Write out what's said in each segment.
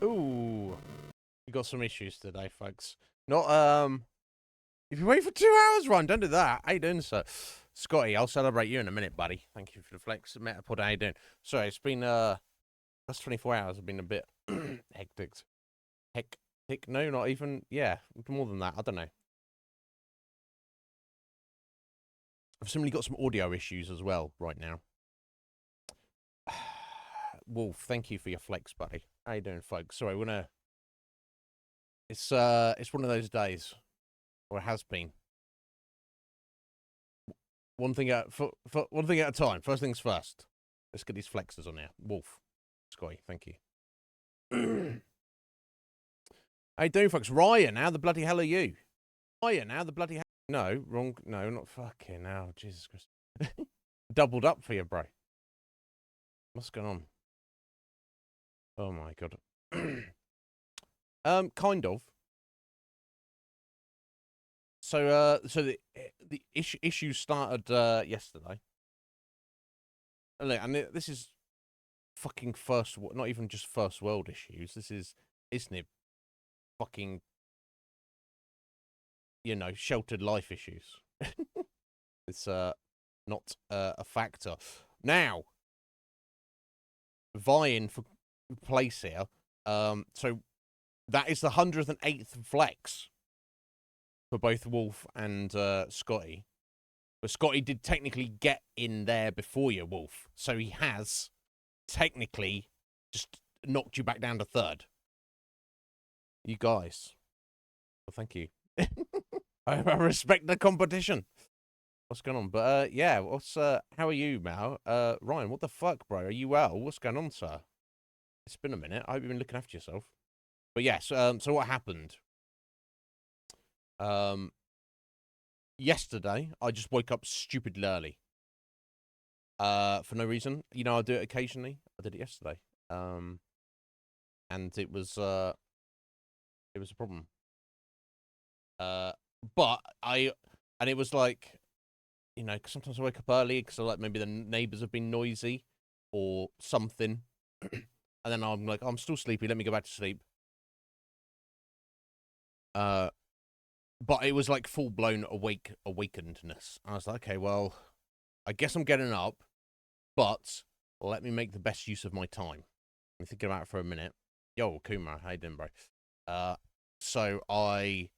Ooh. We got some issues today, folks. Not, if you wait for 2 hours, Ryan, don't do that. How you doing, sir? Scotty, I'll celebrate you in a minute, buddy. Thank you for the flex. Metapod, how you doing? Sorry, it's been, that's 24 hours have been a bit hectic. Hectic? No, not even, yeah, more than that. I don't know. I've simply got some audio issues as well right now. Wolf, thank you for your flex, buddy. How you doing, folks? Sorry, we're gonna... It's one of those days, or it has been. One thing at one thing at a time. First things first. Let's get these flexes on here. Wolf, Scotty, thank you. How you doing, folks? Ryan, how the bloody hell are you? Ryan, how the bloody hell? No, wrong. No, not fucking hell. Jesus Christ. Doubled up for you, bro. What's going on? Oh my god. Kind of. So the issue started yesterday. And this is fucking not even just first world issues. This is Iznib fucking, sheltered life issues. It's not a factor. Now, vying for place here. So that is the 108th flex for both Wolf and Scotty. But Scotty did technically get in there before you, Wolf. So he has technically just knocked you back down to third. You guys. Well, thank you. I respect the competition. What's going on? But yeah, how are you, Mal? Ryan, what the fuck, bro? Are you well? What's going on, sir? It's been a minute. I hope you've been looking after yourself. But yes, so what happened? Yesterday, I just woke up stupidly early. For no reason. I do it occasionally. I did it yesterday. And it was a problem. And it was like, cause sometimes I wake up early because maybe the neighbors have been noisy or something. And then I'm like, I'm still sleepy. Let me go back to sleep. But it was like full blown awakenedness. I was like, okay, well, I guess I'm getting up, but let me make the best use of my time. I'm thinking about it for a minute. Yo, Kumar, how you doing, bro? So I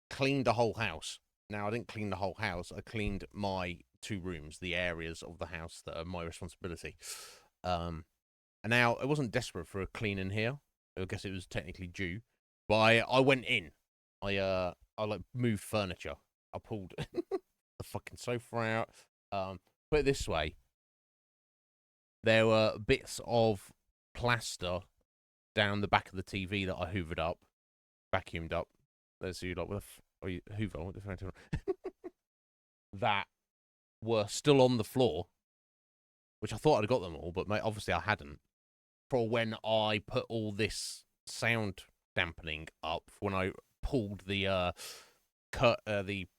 cleaned the whole house. Now, I didn't clean the whole house. I cleaned my 2 rooms, the areas of the house that are my responsibility. And now, I wasn't desperate for a clean in here. I guess it was technically due. But I went in. I moved furniture. I pulled the fucking sofa out. Put it this way. There were bits of plaster down the back of the TV that I hoovered up, vacuumed up. There's you like Hoover, what the fuck? That were still on the floor, which I thought I'd got them all, but obviously I hadn't. For when I put all this sound dampening up, when I pulled the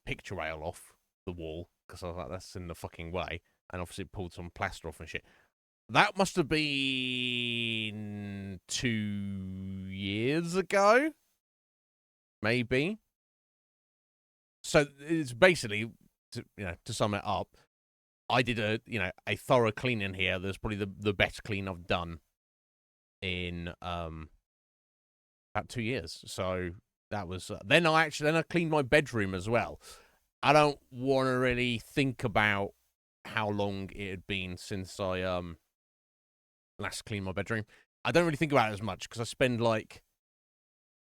picture rail off the wall, because I was like, that's in the fucking way, and obviously pulled some plaster off and shit. That must have been 2 years ago, maybe. So it's basically, to sum it up, I did a thorough clean in here. There's probably the best clean I've done in about 2 years. So that was then I cleaned my bedroom as well. I don't want to really think about how long it had been since I last cleaned my bedroom. I don't really think about it as much because I spend I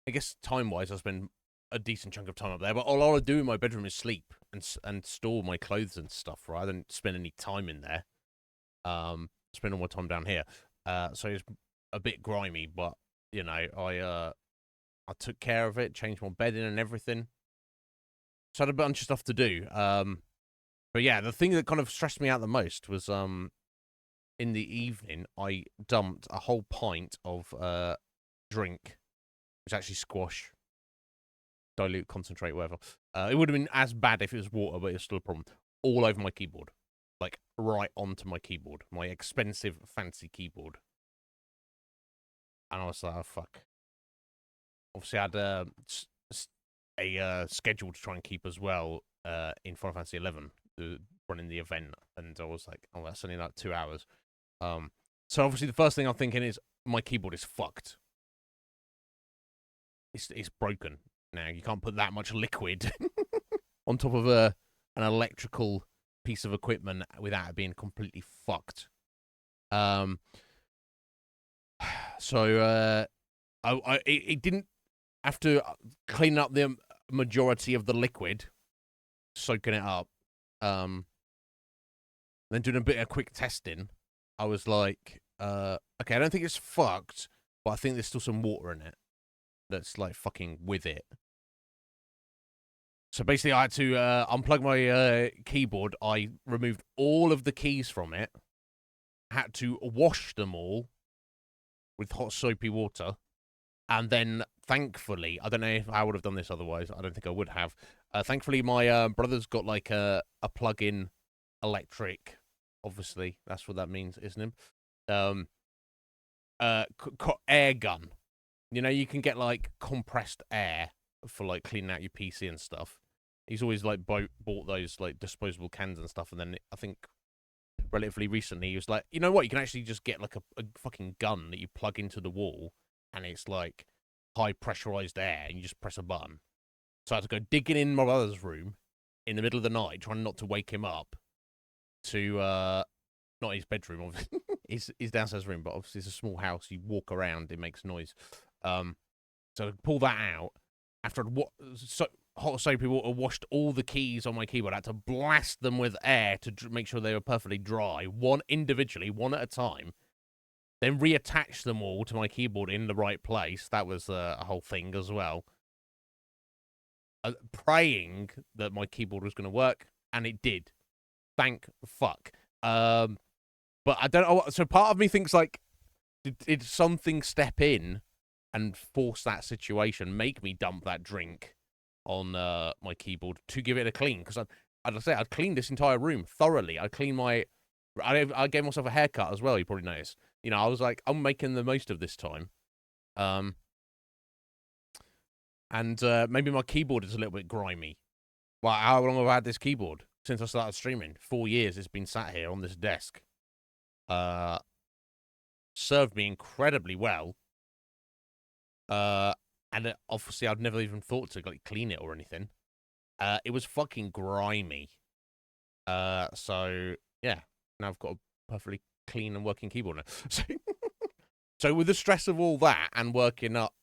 guess time-wise, I spend a decent chunk of time up there. But all I do in my bedroom is sleep and store my clothes and stuff. Right, I don't spend any time in there. Spend all my time down here. So it's a bit grimy, but I took care of it, changed my bedding and everything. So I had a bunch of stuff to do. But yeah, the thing that kind of stressed me out the most was in the evening, I dumped a whole pint of drink, which is actually squash, dilute, concentrate, whatever. It would have been as bad if it was water, but it's still a problem. All over my keyboard. Like, right onto my keyboard. My expensive, fancy keyboard. And I was like, oh, fuck. Obviously, I had a schedule to try and keep as well in Final Fantasy 11, running the event. And I was like, oh, that's only like 2 hours. So obviously, the first thing I'm thinking is my keyboard is fucked. It's broken. Now, you can't put that much liquid on top of an electrical piece of equipment without it being completely fucked. So it didn't have to clean up the majority of the liquid, soaking it up. Then doing a bit of quick testing, I was like, okay, I don't think it's fucked, but I think there's still some water in it that's like fucking with it. So basically, I had to unplug my keyboard. I removed all of the keys from it, had to wash them all with hot soapy water, and then thankfully, I don't know if I would have done this otherwise. I don't think I would have. Thankfully, my brother's got like a plug-in electric. Obviously, that's what that means, isn't it? Air gun. You know, you can get like compressed air for like cleaning out your PC and stuff. He's always like bought those like disposable cans and stuff, and then I think relatively recently he was like, you know what, you can actually just get like a fucking gun that you plug into the wall, and it's like high pressurized air, and you just press a button. So I had to go digging in my brother's room in the middle of the night, trying not to wake him up, to not his bedroom, obviously, his downstairs room, but obviously it's a small house. You walk around, it makes noise. So to pull that out after hot soapy water washed all the keys on my keyboard. I had to blast them with air to make sure they were perfectly dry, one individually, one at a time. Then reattach them all to my keyboard in the right place. That was a whole thing as well. Praying that my keyboard was going to work, and it did. Thank fuck. But I don't know. So part of me thinks like, did something step in and force that situation, make me dump that drink on my keyboard to give it a clean? Because I'd cleaned this entire room thoroughly. I cleaned I gave myself a haircut as well. You probably noticed. You know, I was like, I'm making the most of this time. And maybe my keyboard is a little bit grimy. Well, how long have I had this keyboard? Since I started streaming. 4 years it's been sat here on this desk. Served me incredibly well. And obviously I'd never even thought to like clean it or anything. It was fucking grimy. So yeah, now I've got a perfectly clean and working keyboard now. So with the stress of all that and waking up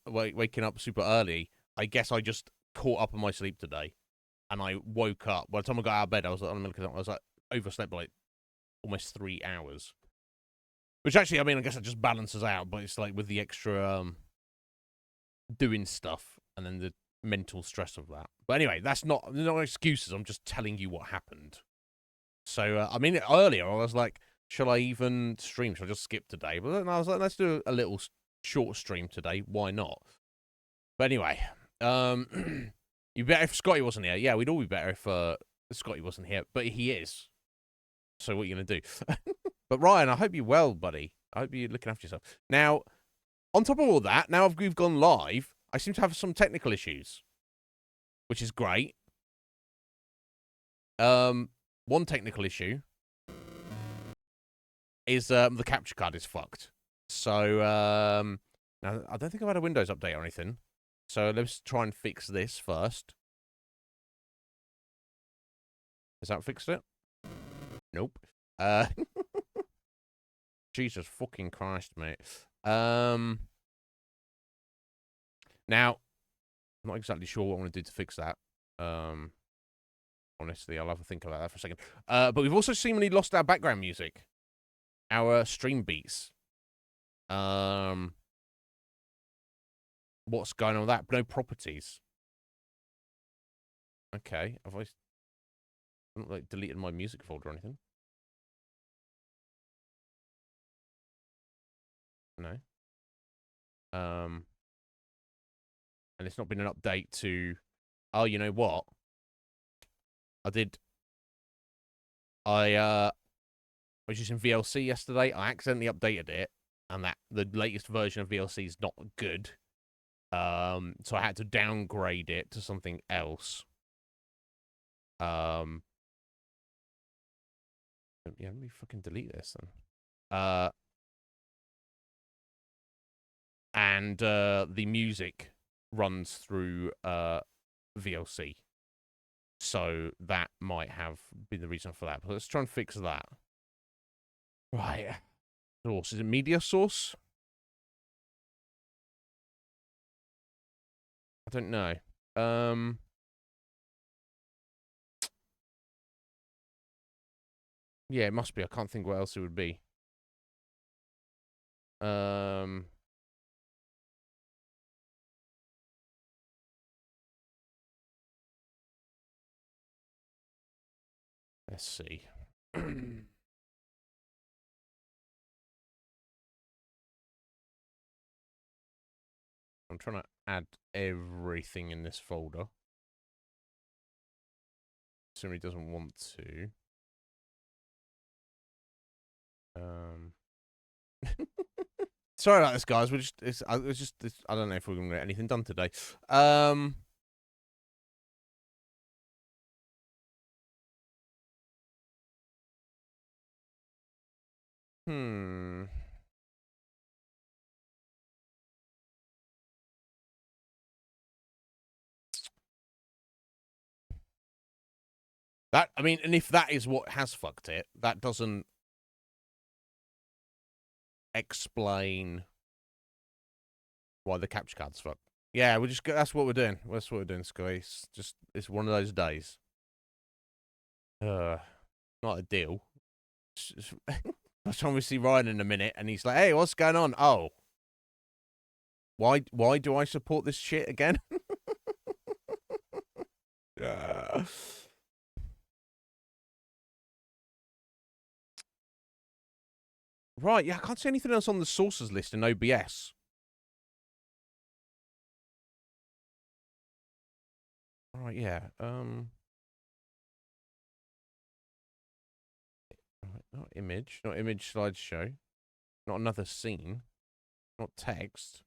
super early, I guess I just caught up on my sleep today, and I woke up. By the time I got out of bed, I was like overslept by like almost 3 hours. Which actually, I mean, I guess it just balances out, but it's like with the extra doing stuff and then the mental stress of that. But anyway, that's not excuses. I'm just telling you what happened. So I mean, earlier I was like, shall I even stream? Shall I just skip today? But then I was like, let's do a little short stream today. Why not? But anyway, you better if Scotty wasn't here. Yeah, we'd all be better if Scotty wasn't here, but he is. So what are you gonna do? But Ryan, I hope you're well, buddy. I hope you're looking after yourself. Now, on top of all that, now we've gone live, I seem to have some technical issues, which is great. One technical issue is the capture card is fucked. So now I don't think I've had a Windows update or anything. So let's try and fix this first. Has that fixed it? Nope. Jesus fucking Christ, mate. Now, I'm not exactly sure what I want to do to fix that. Honestly, I'll have to think about that for a second. But we've also seemingly lost our background music. Our stream beats. What's going on with that? No properties. Okay. Have I not like deleted my music folder or anything? No. And it's not been an update to. Oh, you know what? I was using VLC yesterday. I accidentally updated it, and that the latest version of VLC is not good. So I had to downgrade it to something else. Yeah, let me fucking delete this then. And the music runs through VLC. So that might have been the reason for that. But let's try and fix that. Right. Source. Is it media source? I don't know. Yeah, it must be. I can't think what else it would be. Let's see. I'm trying to add everything in this folder. Somebody doesn't want to. Sorry about this, guys. I don't know if we're going to get anything done today. I mean, and if that is what has fucked it, that doesn't explain why the capture card's fucked. Yeah, that's what we're doing. That's what we're doing, Sky. It's one of those days. Not ideal. I was trying to see Ryan in a minute, and he's like, "Hey, what's going on?" Oh, why do I support this shit again? Right, yeah, I can't see anything else on the sources list in OBS. Right, yeah. Not image slideshow. Not another scene. Not text.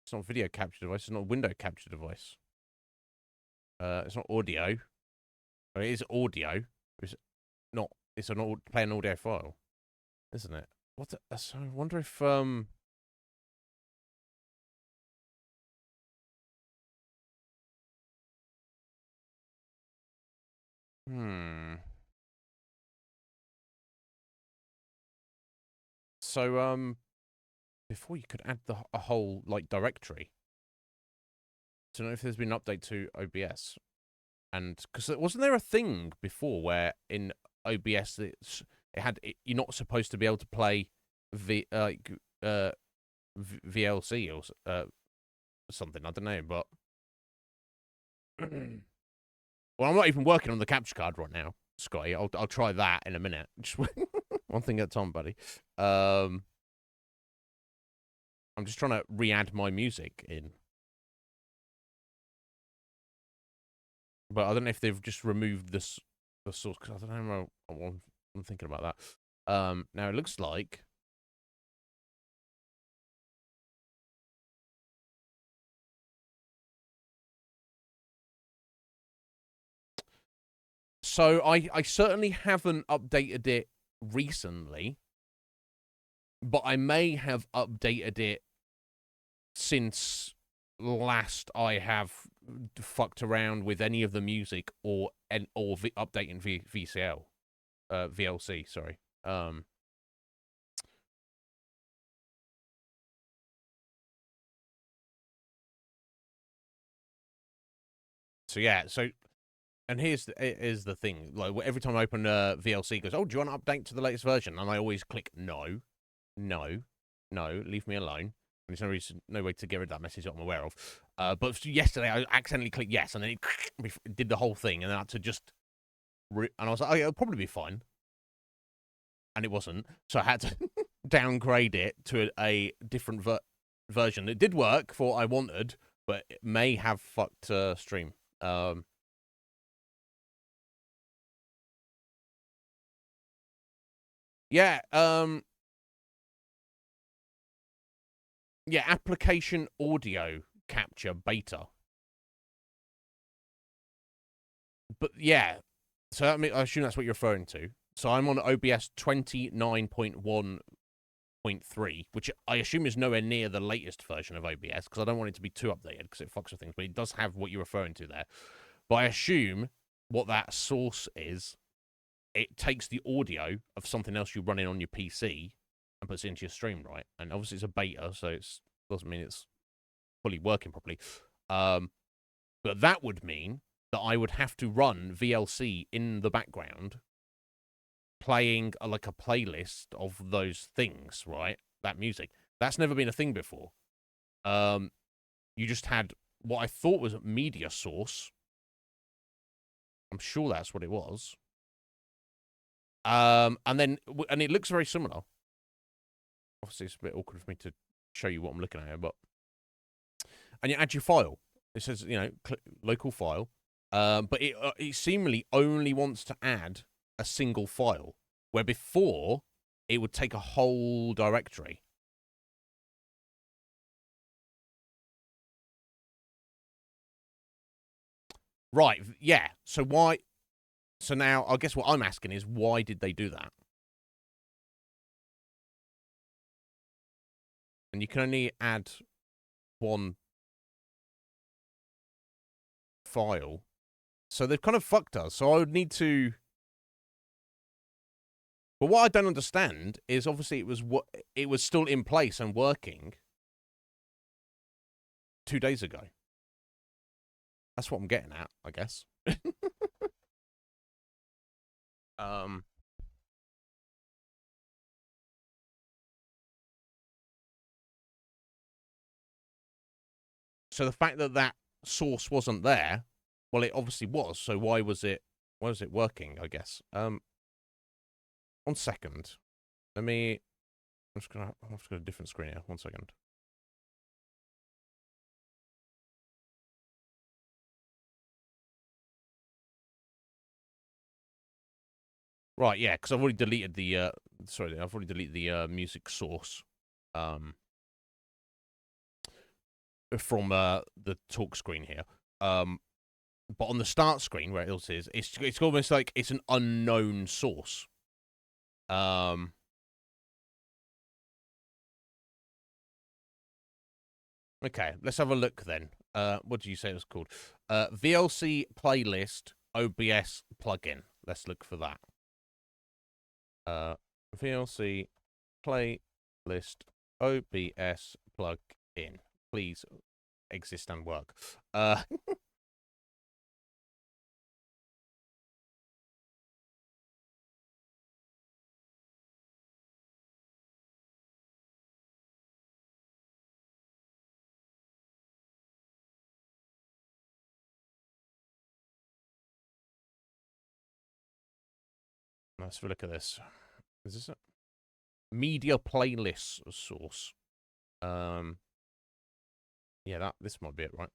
It's not video capture device. It's not window capture device. It's not audio. Oh, it is audio. It's not. It's an playing audio file, isn't it? So I wonder if So before you could add a whole like directory. So I don't know if there's been an update to OBS, and because wasn't there a thing before where in OBS you're not supposed to be able to play VLC or something. I don't know, but well, I'm not even working on the capture card right now, Scotty. I'll try that in a minute. Just one thing at a time, buddy. I'm just trying to re-add my music in, but I don't know if they've just removed the source because I don't know. I'm thinking about that. Now it looks like. So I certainly haven't updated it recently, but I may have updated it since last I have fucked around with any of the music or updating VLC. Sorry. So yeah. And here's the thing. Like every time I open VLC, it goes, "Oh, do you want to update to the latest version?" And I always click no, no, no. Leave me alone. And there's no way to get rid of that message that I'm aware of. But yesterday I accidentally clicked yes, and then it did the whole thing, and then I had to just, and I was like, "Oh, yeah, it'll probably be fine," and it wasn't. So I had to downgrade it to a different version. It did work for what I wanted, but it may have fucked stream. Yeah. Yeah, application audio capture beta. But yeah, so I assume that's what you're referring to. So I'm on OBS 29.1.3, which I assume is nowhere near the latest version of OBS because I don't want it to be too updated because it fucks with things. But it does have what you're referring to there. But I assume what that source is, it takes the audio of something else you're running on your PC and puts it into your stream, right? And obviously it's a beta, so it doesn't mean it's fully working properly. But that would mean that I would have to run VLC in the background, playing like a playlist of those things, right? That music. That's never been a thing before. You just had what I thought was a media source. I'm sure that's what it was. And it looks very similar. Obviously, it's a bit awkward for me to show you what I'm looking at here, but and you add your file. It says local file, but it seemingly only wants to add a single file, where before it would take a whole directory. Right? Yeah. So why? So now I guess what I'm asking is why did they do that? And you can only add one file. So they've kind of fucked us. So I would need to. But what I don't understand is obviously it was still in place and working 2 days ago. That's what I'm getting at, I guess. um. So the fact that that source wasn't there, well, it obviously was. So why was it? Why was it working? I guess. 1 second. Let me. I'm just gonna have to go to a different screen here. 1 second. Right, yeah, because I've already deleted the. I've already deleted the music source. From the talk screen here. But on the start screen where it is, it's almost like it's an unknown source. Okay, let's have a look then. What do you say it was called? VLC playlist OBS plugin. Let's look for that. VLC playlist OBS plugin. Please exist and work. Let's have a look at this. Is this a media playlist source? Yeah, this might be it, right?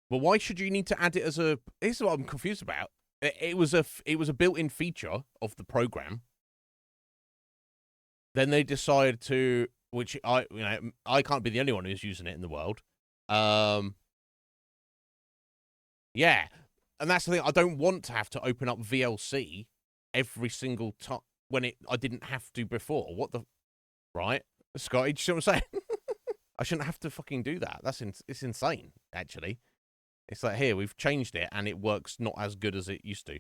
But why should you need to add it as a? This is what I'm confused about. It was a built-in feature of the program. Then they decided to, which I can't be the only one who's using it in the world. Yeah, and that's the thing. I don't want to have to open up VLC every single time when I didn't have to before. What the right, Scotty? Do you see what I'm saying? I shouldn't have to fucking do that. It's insane, actually. It's like, here, we've changed it, and it works not as good as it used to.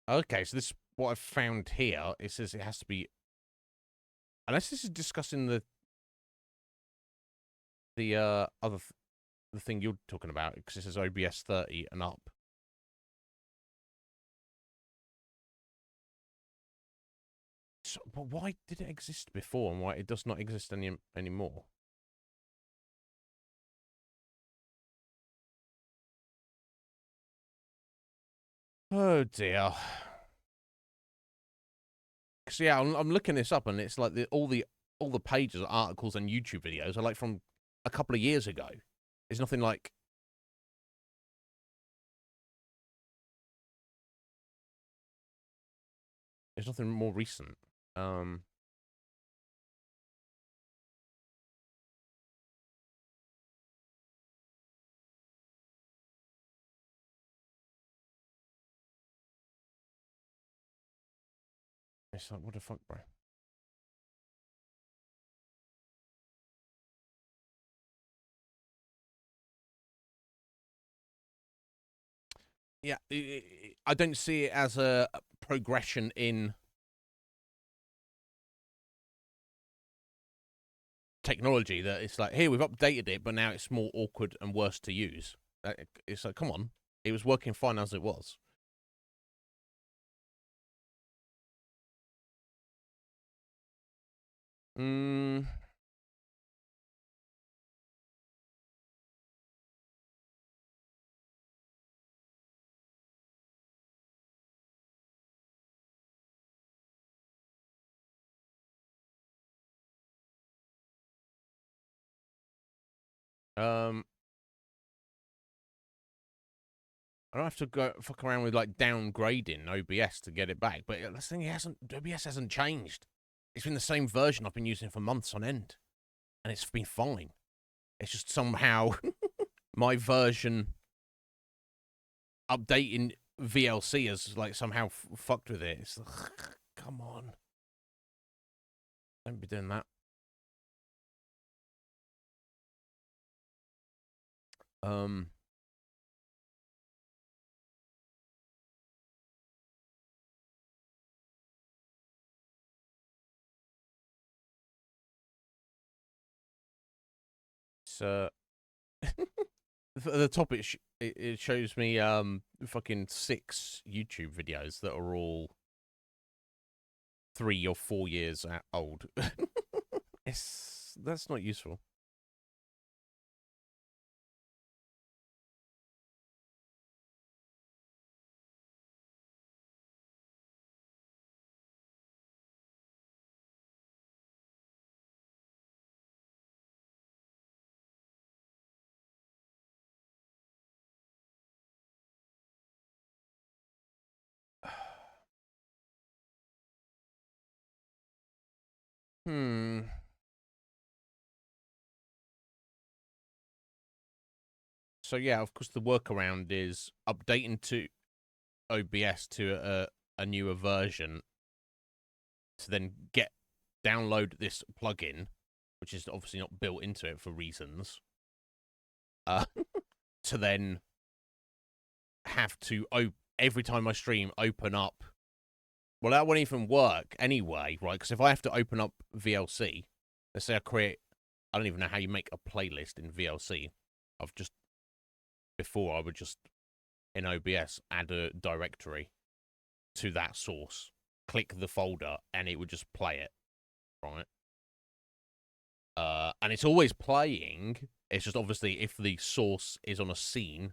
Okay, so this what I've found here. It says it has to be, unless this is discussing the the thing you're talking about, because it says OBS 30 and up. So, but why did it exist before, and why it does not exist anymore? Oh dear. Cause yeah, I'm looking this up, and it's like all the pages, articles, and YouTube videos are like from a couple of years ago. There's nothing like. There's nothing more recent. Um, it's like, what the fuck, bro? Yeah, I don't see it as a progression in technology that it's like, here, we've updated it, but now it's more awkward and worse to use. It's like, come on, it was working fine as it was. Mm, um, I don't have to go fuck around with like downgrading OBS to get it back. But the thing, OBS hasn't changed. It's been the same version I've been using for months on end, and it's been fine. It's just somehow my version updating VLC has like somehow fucked with it. It's come on, don't be doing that. Um, so the top it shows me fucking 6 YouTube videos that are all 3 or 4 years old. That's not useful. Hmm. So yeah, of course, the workaround is updating to OBS to a newer version to then download this plugin, which is obviously not built into it for reasons. Uh, to then have to every time I stream open up. Well, that won't even work anyway, right? Because if I have to open up VLC, let's say I don't even know how you make a playlist in VLC. I've just before I would just in OBS add a directory to that source, click the folder, and it would just play it, right? And it's always playing. It's just obviously if the source is on a scene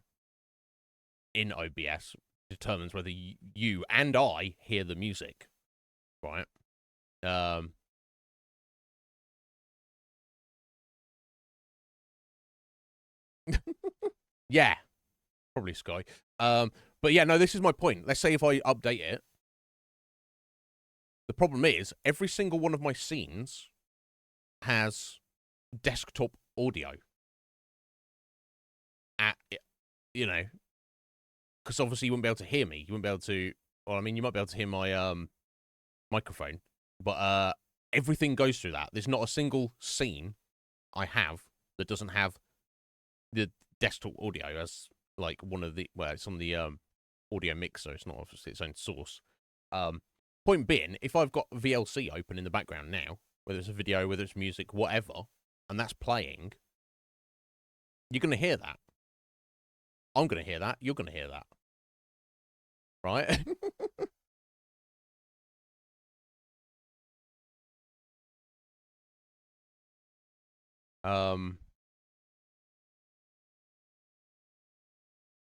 in OBS, determines whether you and I hear the music, right? Um, yeah, probably Sky. But yeah, no, this is my point. Let's say if I update it, the problem is every single one of my scenes has desktop audio at you know because obviously you wouldn't be able to hear me. You wouldn't be able to. Well, I mean, you might be able to hear my microphone, but everything goes through that. There's not a single scene I have that doesn't have the desktop audio as like one of the it's on the audio mixer. It's not obviously its own source. Um, Point being, if I've got VLC open in the background now, whether it's a video, whether it's music, whatever, and that's playing, you're gonna hear that. I'm gonna hear that. You're gonna hear that, right? um,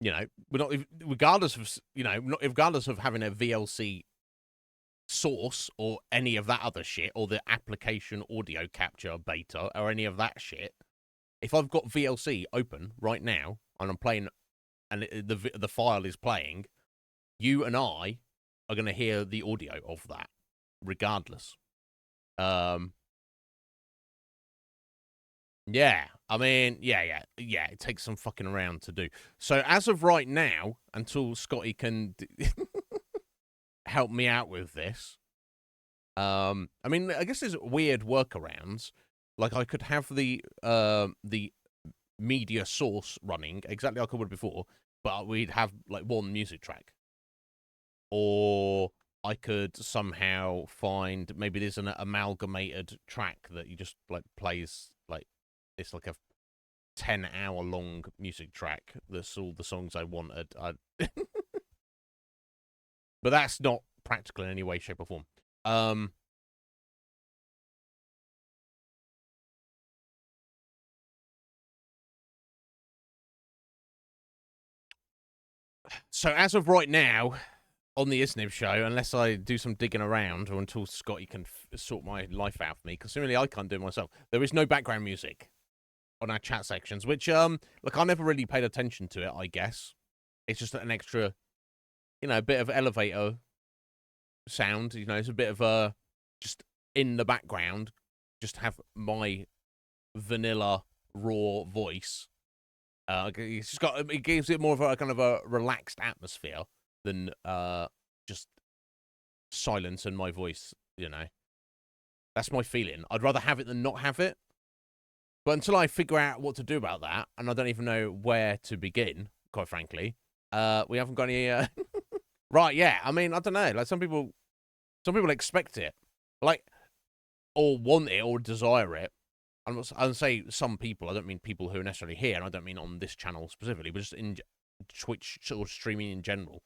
You know, we're not, regardless of, you know, not regardless of having a VLC source or any of that other shit, or the application audio capture beta or any of that shit. If I've got VLC open right now and I'm playing, and the file is playing, you and I are going to hear the audio of that, regardless. Yeah, I mean, yeah. It takes some fucking around to do. So as of right now, until Scotty can help me out with this, I mean, I guess there's weird workarounds. Like I could have the media source running exactly like I would before, but we'd have like one music track. Or I could somehow find, maybe there's an amalgamated track that you just like plays, like it's like a 10-hour long music track that's all the songs I wanted. But that's not practical in any way, shape, or form. So as of right now, on the Iznib Show, unless I do some digging around or until Scotty can sort my life out for me, because similarly I can't do it myself, there is no background music on our chat sections, which, look, I never really paid attention to it, I guess. It's just an extra, you know, a bit of elevator sound, you know, it's a bit of a, just in the background, just have my vanilla, raw voice. It's just got, it gives it more of a kind of a relaxed atmosphere than just silence and my voice, you know. That's my feeling. I'd rather have it than not have it. But until I figure out what to do about that, and I don't even know where to begin, quite frankly, we haven't got any... Right, yeah, I mean, I don't know. Like, some people expect it. Like, or want it, or desire it. I'll say some people. I don't mean people who are necessarily here, and I don't mean on this channel specifically, but just in Twitch sort of streaming in general.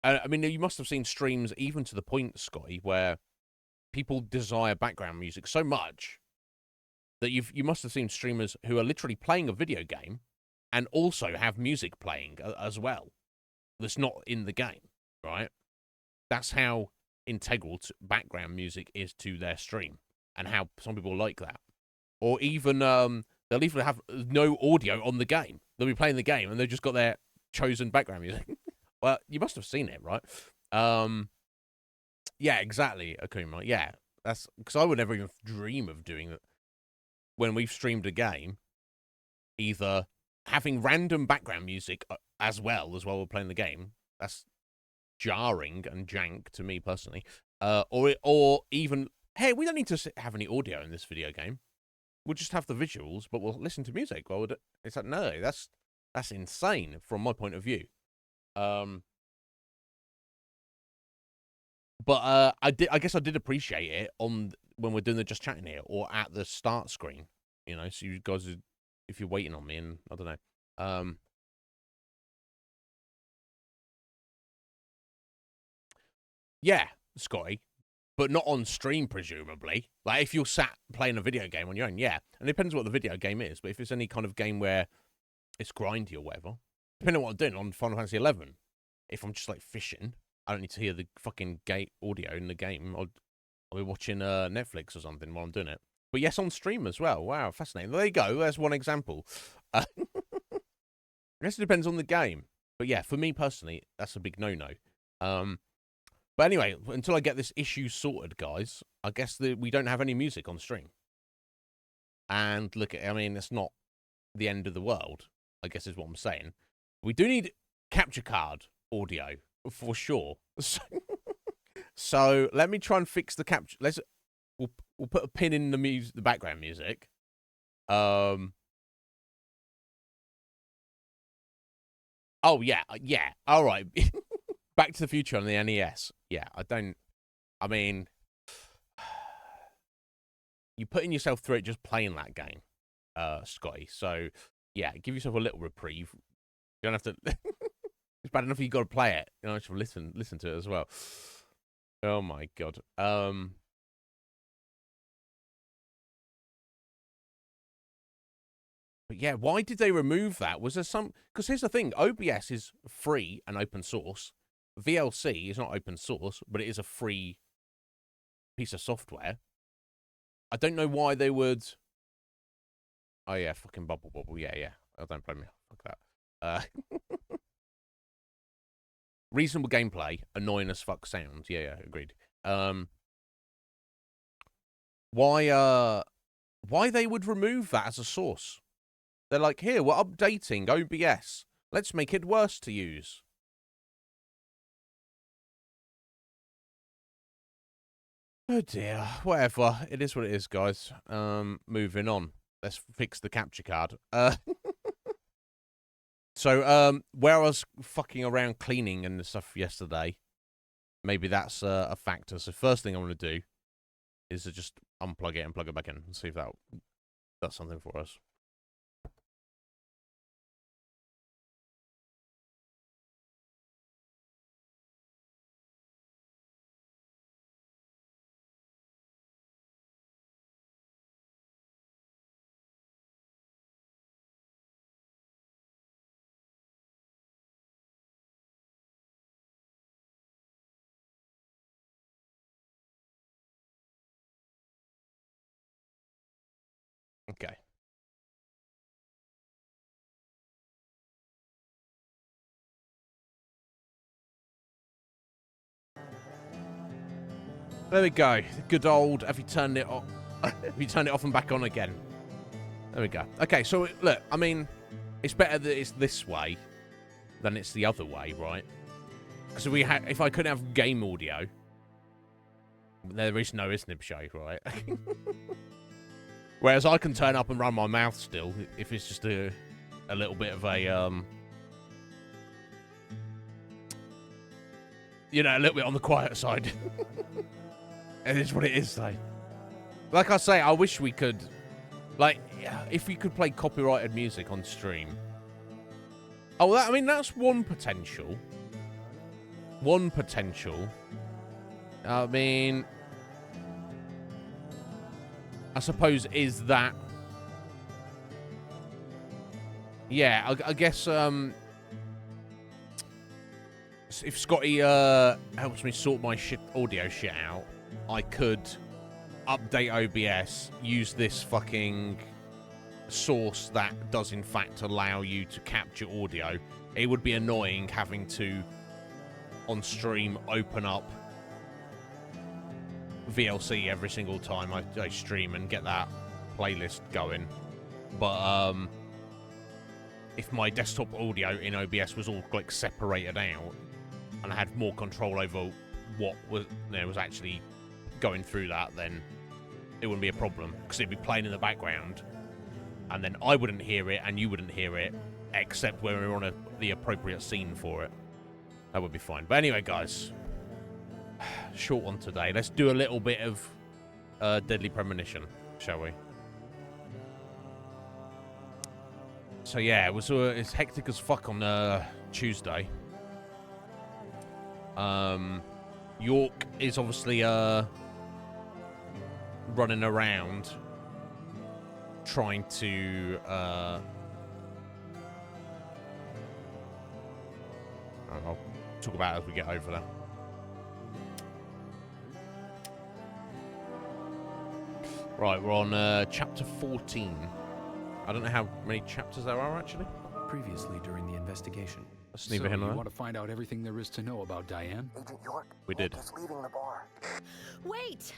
I mean, you must have seen streams even to the point, Scotty, where people desire background music so much that you must have seen streamers who are literally playing a video game and also have music playing as well that's not in the game, right? That's how integral background music is to their stream, and how some people like that. Or even they'll even have no audio on the game. They'll be playing the game and they've just got their chosen background music. Well, you must have seen it, right? Yeah, exactly, Akuma. Yeah, that's because I would never even dream of doing that. When we've streamed a game, either having random background music as well while we're playing the game, that's jarring and jank to me personally. Or even, hey, we don't need to have any audio in this video game. We'll just have the visuals, but we'll listen to music. Well, it's like, no, that's insane from my point of view. But I guess I did appreciate it on when we're doing the just chatting here, or at the start screen, you know. So you guys, if you're waiting on me, and I don't know, yeah, Scotty, but not on stream, presumably. Like if you're sat playing a video game on your own, yeah, and it depends what the video game is. But if it's any kind of game where it's grindy or whatever, depending on what I'm doing on Final Fantasy 11, if I'm just like fishing, I don't need to hear the fucking gate audio in the game. I'll be watching Netflix or something while I'm doing it. But yes, on stream as well. Wow, fascinating. There you go. There's one example. I guess it depends on the game. But yeah, for me personally, that's a big no-no. But anyway, until I get this issue sorted, guys, I guess we don't have any music on stream. And look, I mean, it's not the end of the world, I guess is what I'm saying. We do need capture card audio, for sure. So let me try and fix the capture. We'll put a pin in the background music. Oh yeah. All right. Back to the Future on the NES. Yeah, I mean, you're putting yourself through it just playing that game, Scotty. So yeah, give yourself a little reprieve. You don't have to. It's bad enough you got to play it. You know, just listen to it as well. Oh my god. But But yeah, why did they remove that? Was there some... Because here's the thing. OBS is free and open source. VLC is not open source, but it is a free piece of software. I don't know why they would... Oh, yeah, fucking Bubble Bobble. Yeah, yeah. Oh, don't blame me. Fuck that. Reasonable gameplay. Annoying as fuck sounds. Yeah, yeah, agreed. Why they would remove that as a source? They're like, here, we're updating OBS. Let's make it worse to use. Oh dear. Whatever. It is what it is, guys. Moving on. Let's fix the capture card. So, where I was fucking around cleaning and stuff yesterday, maybe that's a factor. So first thing I'm going to do is to just unplug it and plug it back in and see if that does something for us. Okay. There we go. Good old, have you turned it off? Have you turned it off and back on again? There we go. Okay, so look, I mean, it's better that it's this way than it's the other way, right? Because if I couldn't have game audio, there is no Iznib Show, right? Whereas I can turn up and run my mouth still if it's just a little bit of a you know, a little bit on the quiet side. It is what it is, though. Like I say, I wish we could, like, if we could play copyrighted music on stream. Oh, I mean, that's one potential. One potential. I mean, I suppose is that... Yeah, I guess, if Scotty helps me sort my audio shit out, I could update OBS, use this fucking source that does in fact allow you to capture audio. It would be annoying having to, on stream, open up VLC every single time I stream and get that playlist going. But if my desktop audio in OBS was all like separated out and I had more control over what was actually going through that, then it wouldn't be a problem, because it'd be playing in the background and then I wouldn't hear it and you wouldn't hear it except when we're on the appropriate scene for it. That would be fine. But anyway, guys, short one today. Let's do a little bit of Deadly Premonition, shall we? So yeah, it was it's hectic as fuck on Tuesday. York is obviously running around trying to I'll talk about it as we get over there. Right, we're on chapter 14. I don't know how many chapters there are, actually. Previously during the investigation. So you want to find out everything there is to know about Diane? Agent York, we did. Just leaving the bar. Wait!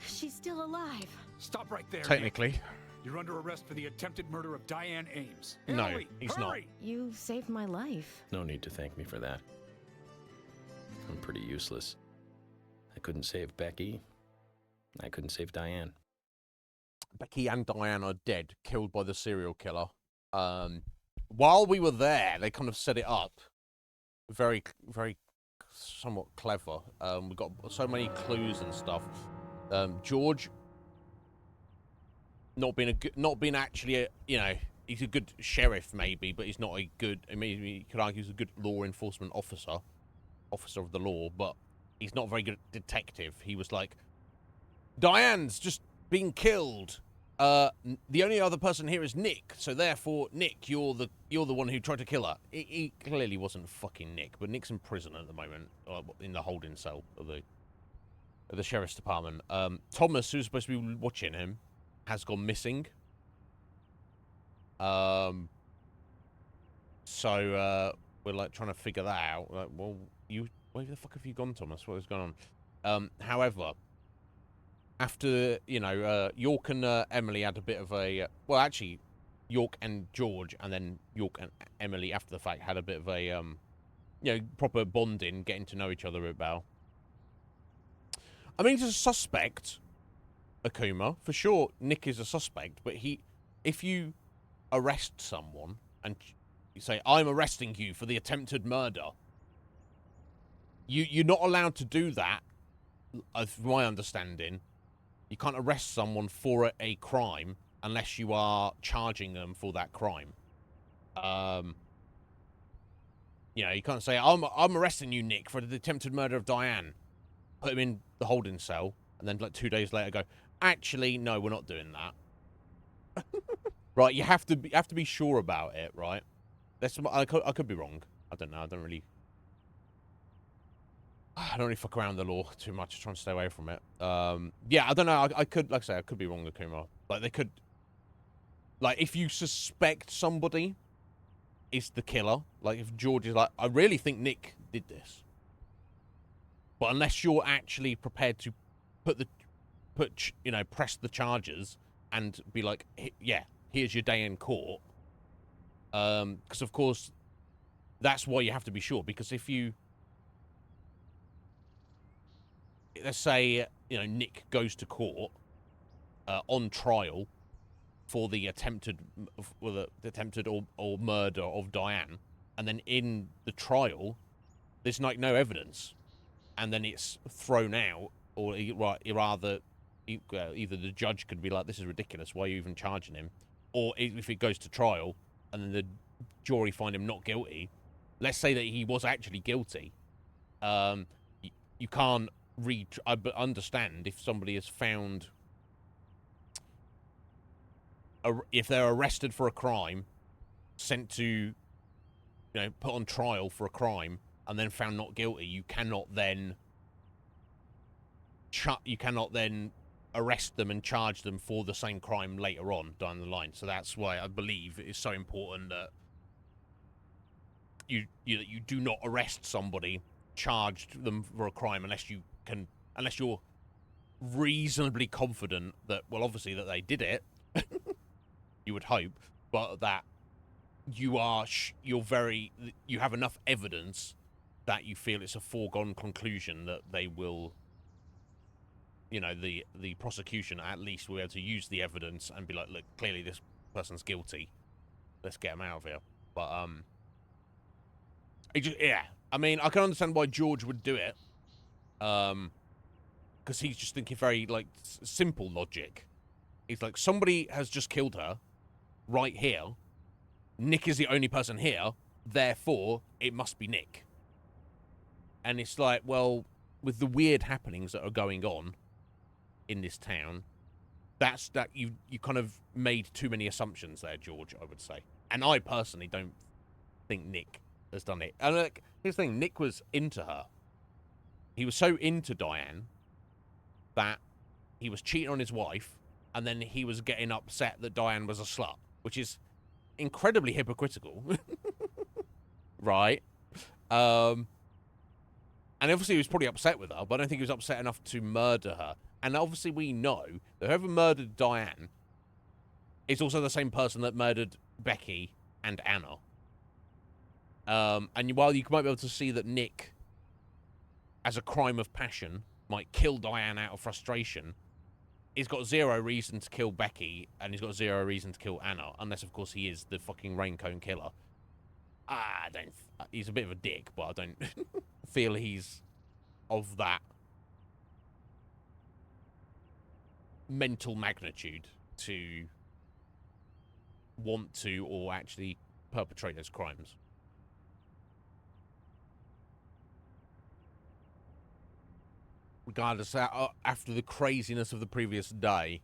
She's still alive. Stop right there. Technically. You're under arrest for the attempted murder of Diane Ames. No, Hurry, he's hurry. not. You saved my life. No need to thank me for that. I'm pretty useless. I couldn't save Becky. I couldn't save Diane. Becky and Diane are dead, killed by the serial killer. While we were there, they kind of set it up. Very, very somewhat clever. We got so many clues and stuff. George, not being actually a, he's a good sheriff maybe, but he's not a good. I mean, you could argue he's a good law enforcement officer of the law, but he's not a very good detective. He was like, Diane's just being killed. the only other person here is Nick, so therefore, Nick, you're the one who tried to kill her. He clearly wasn't fucking Nick, but Nick's in prison at the moment, in the holding cell of the sheriff's department. Thomas, who's supposed to be watching him, has gone missing. So we're like trying to figure that out. Like, well, where the fuck have you gone, Thomas? What is going on? However, after York and Emily had a bit of a well, actually, York and George, and then York and Emily after the fact had a bit of a proper bonding, getting to know each other a bit better. I mean, he's a suspect, Akuma, for sure. Nick is a suspect, but if you arrest someone and you say, "I'm arresting you for the attempted murder," you're not allowed to do that. Of my understanding, you can't arrest someone for a crime unless you are charging them for that crime. You can't say, "I'm arresting you, Nick, for the attempted murder of Diane." Put him in the holding cell, and then like 2 days later go, "Actually, no, we're not doing that." Right? You have to be sure about it, right? I could be wrong. I don't know. I don't really fuck around the law too much. Trying to stay away from it. Yeah, I don't know. I could, like I say, I could be wrong, Akuma. Like they could, like if you suspect somebody is the killer, like if George is like, I really think Nick did this. But unless you're actually prepared to press the charges and be like, yeah, here's your day in court. Because of course, that's why you have to be sure. Because if you, let's say, Nick goes to court on trial for the attempted or murder of Diane, and then in the trial, there's like no evidence. And then it's thrown out, or either the judge could be like, "This is ridiculous. Why are you even charging him?" Or if it goes to trial and then the jury find him not guilty, let's say that he was actually guilty. You can't understand if somebody is found, if they're arrested for a crime, sent to, put on trial for a crime, and then found not guilty, you cannot then arrest them and charge them for the same crime later on down the line. So that's why I believe it is so important that you do not arrest somebody, charge them for a crime unless you're reasonably confident that, well, obviously that they did it. You would hope, but that you have enough evidence that you feel it's a foregone conclusion that they will, the prosecution at least will be able to use the evidence and be like, look, clearly this person's guilty. Let's get him out of here. But yeah. I mean, I can understand why George would do it. Because he's just thinking very like simple logic. He's like, somebody has just killed her, right here. Nick is the only person here, therefore it must be Nick. And it's like, well, with the weird happenings that are going on in this town, that you kind of made too many assumptions there, George, I would say. And I personally don't think Nick has done it. And like, here's the thing, Nick was into her. He was so into Diane that he was cheating on his wife, and then he was getting upset that Diane was a slut, which is incredibly hypocritical. Right? And obviously he was probably upset with her, but I don't think he was upset enough to murder her. And obviously we know that whoever murdered Diane is also the same person that murdered Becky and Anna. And while you might be able to see that Nick, as a crime of passion, might kill Diane out of frustration, he's got zero reason to kill Becky, and he's got zero reason to kill Anna, unless, of course, he is the fucking Raincone killer. He's a bit of a dick, but I don't feel he's of that mental magnitude to want to or actually perpetrate those crimes. Regardless, after the craziness of the previous day,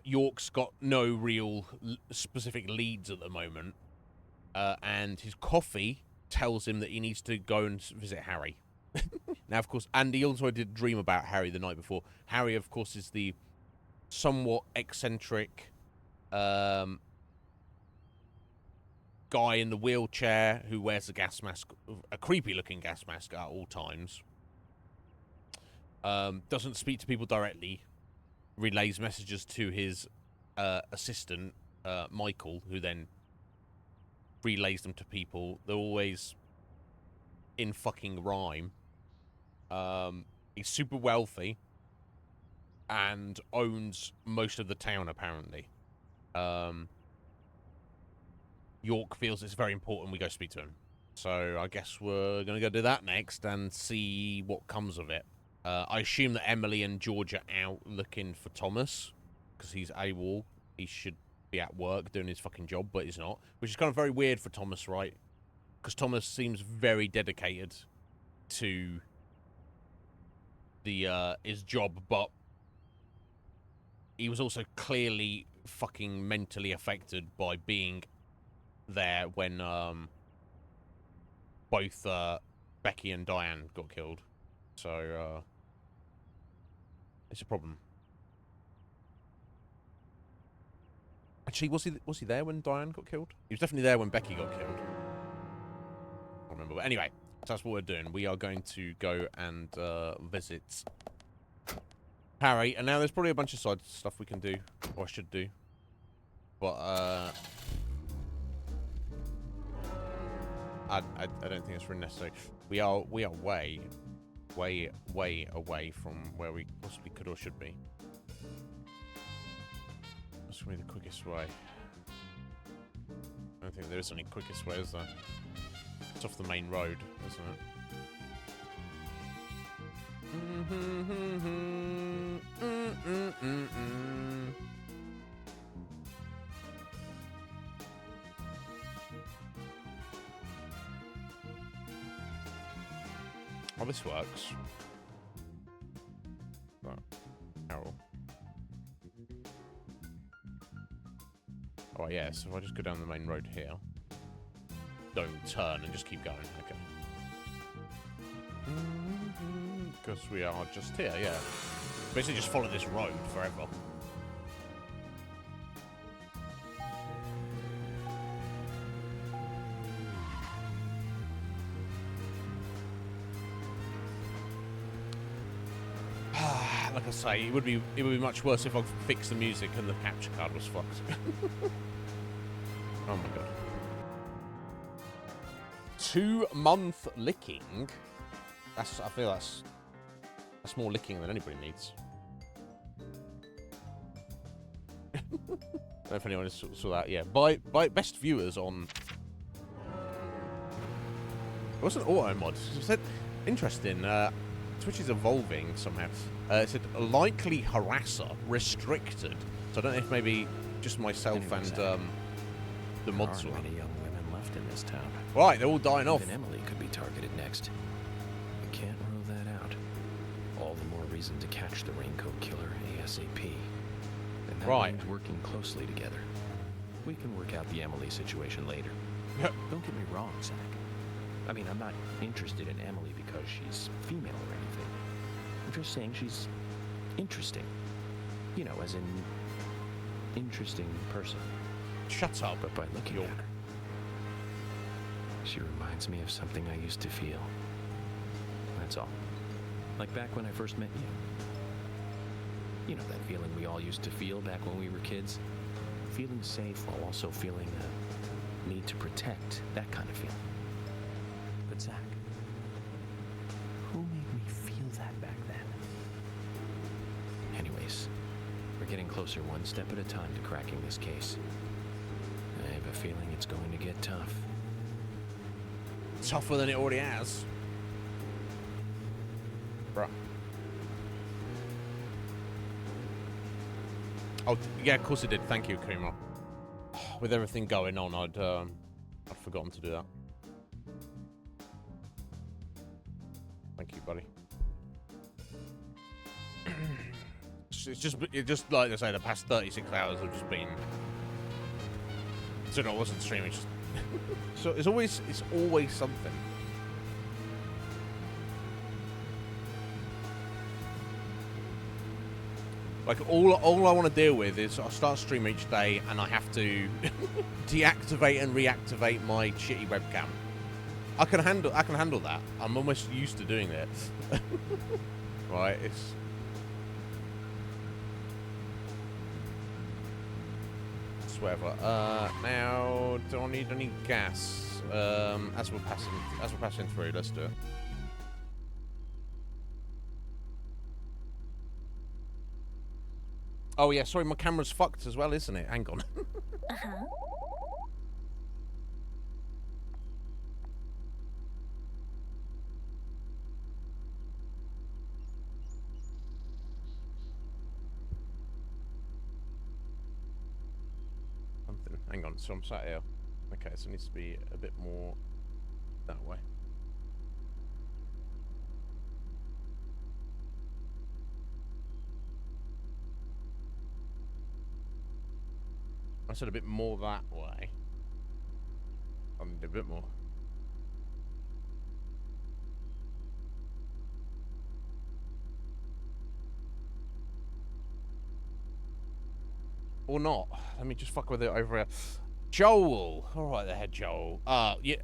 York's got no real specific leads at the moment, and his coffee tells him that he needs to go and visit Harry. Now, of course, and he also did dream about Harry the night before. Harry, of course, is the somewhat eccentric guy in the wheelchair who wears a gas mask, a creepy-looking gas mask at all times. Doesn't speak to people directly. Relays messages to his assistant, Michael, who then relays them to people. They're always in fucking rhyme. He's super wealthy and owns most of the town, apparently. York feels it's very important we go speak to him. So I guess we're going to go do that next and see what comes of it. I assume that Emily and George are out looking for Thomas because he's AWOL. He should be at work doing his fucking job, but he's not. Which is kind of very weird for Thomas, right? Because Thomas seems very dedicated to the his job, but he was also clearly fucking mentally affected by being there when both Becky and Diane got killed. So it's a problem. Actually, was he there when Diane got killed? He was definitely there when Becky got killed. I don't remember. But anyway, so that's what we're doing. We are going to go and visit Harry. And now there's probably a bunch of side stuff we can do, or I should do. But I don't think it's really necessary. We are way away from where we possibly could or should be. That's really the quickest way. I don't think there is any quickest way, is there? It's off the main road, isn't it? Oh, this works. Right. Carol. Oh, yeah, so if I just go down the main road here. Don't turn and just keep going. Okay. Because we are just here, yeah. Basically just follow this road forever. Like I say, it would be much worse if I fixed the music and the capture card was fucked. Oh my god. 2-month licking. I feel that's more licking than anybody needs. I don't know if anyone saw that. Yeah, by best viewers on. It wasn't auto mod. It said interesting. Twitch is evolving somehow. It said likely harasser restricted. So I don't know if maybe just myself and the mods There were. aren't many young women left in this town. Right, they're all dying off. Even Emily could be targeted next. We can't rule that out. All the more reason to catch the Raincoat Killer ASAP. And that Right. means working closely together. We can work out the Emily situation later. Don't get me wrong, Zach. I mean, I'm not interested in Emily because she's female or anything. I'm just saying she's interesting. You know, as in interesting person. Shut up. But by looking York. at her, she reminds me of something I used to feel. That's all. Like back when I first met you. You know, that feeling we all used to feel back when we were kids? Feeling safe while also feeling a need to protect. That kind of feeling. But Zach, who made me feel that back then? Anyways, we're getting closer one step at a time to cracking this case. I have a feeling it's going to get tough. Tougher than it already has. Bruh. Oh, yeah, of course it did. Thank you, Kuma. With everything going on, I'd forgotten to do that. Thank you, buddy. it's just like I say, the past 36 hours have just been. So no, I wasn't streaming. Just so it's always something. Like all I want to deal with is I start stream each day and I have to deactivate and reactivate my shitty webcam. I can handle that. I'm almost used to doing it. Right, it's whatever. Now, do I need any gas? As we're passing through, let's do it. Oh yeah, sorry, my camera's fucked as well, isn't it? Hang on. Uh-huh. Something. Hang on, so I'm sat here. Okay, so it needs to be a bit more that way. I said a bit more that way. I need a bit more. Or not. Let me just fuck with it over here. Joel! Alright there, Joel. Yeah.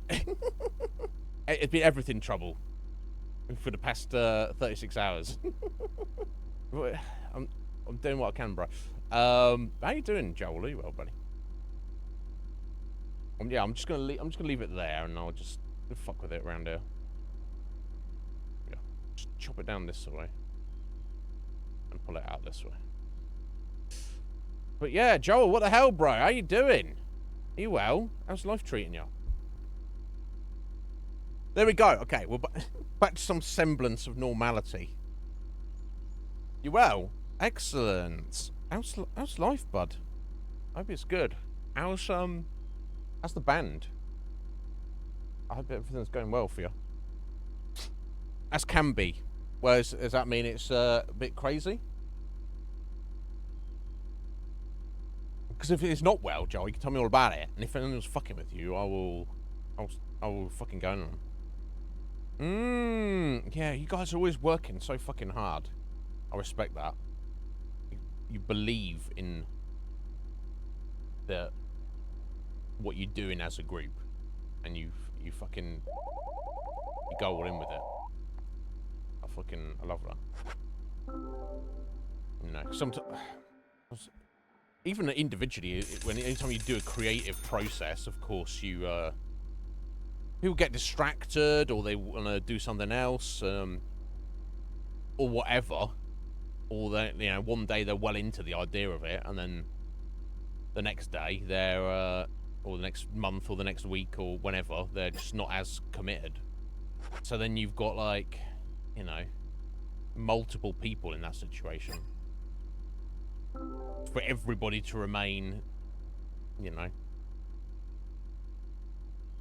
It's been everything trouble for the past 36 hours. I'm doing what I can, bro. How you doing, Joel? Are you well, buddy? Yeah, I'm just gonna leave it there, and I'll just fuck with it around here. Yeah, just chop it down this way, and pull it out this way. But yeah, Joel, what the hell, bro? How you doing? Are you well? How's life treating you? There we go. Okay, we're back to some semblance of normality. You well? Excellent. How's life, bud? I hope it's good. How's the band? I hope everything's going well for you. As can be. Well, does that mean it's a bit crazy? Because if it's not well, Joe, you can tell me all about it. And if anyone's fucking with you, I will fucking go on. Yeah, you guys are always working so fucking hard. I respect that. You believe in what you're doing as a group, and you go all in with it. I love that. You know, sometimes even individually, anytime you do a creative process, of course people get distracted, or they want to do something else, or whatever. Or they, one day they're well into the idea of it, and then the next day they're, or the next month, or the next week, or whenever, they're just not as committed. So then you've got, like, multiple people in that situation. For everybody to remain,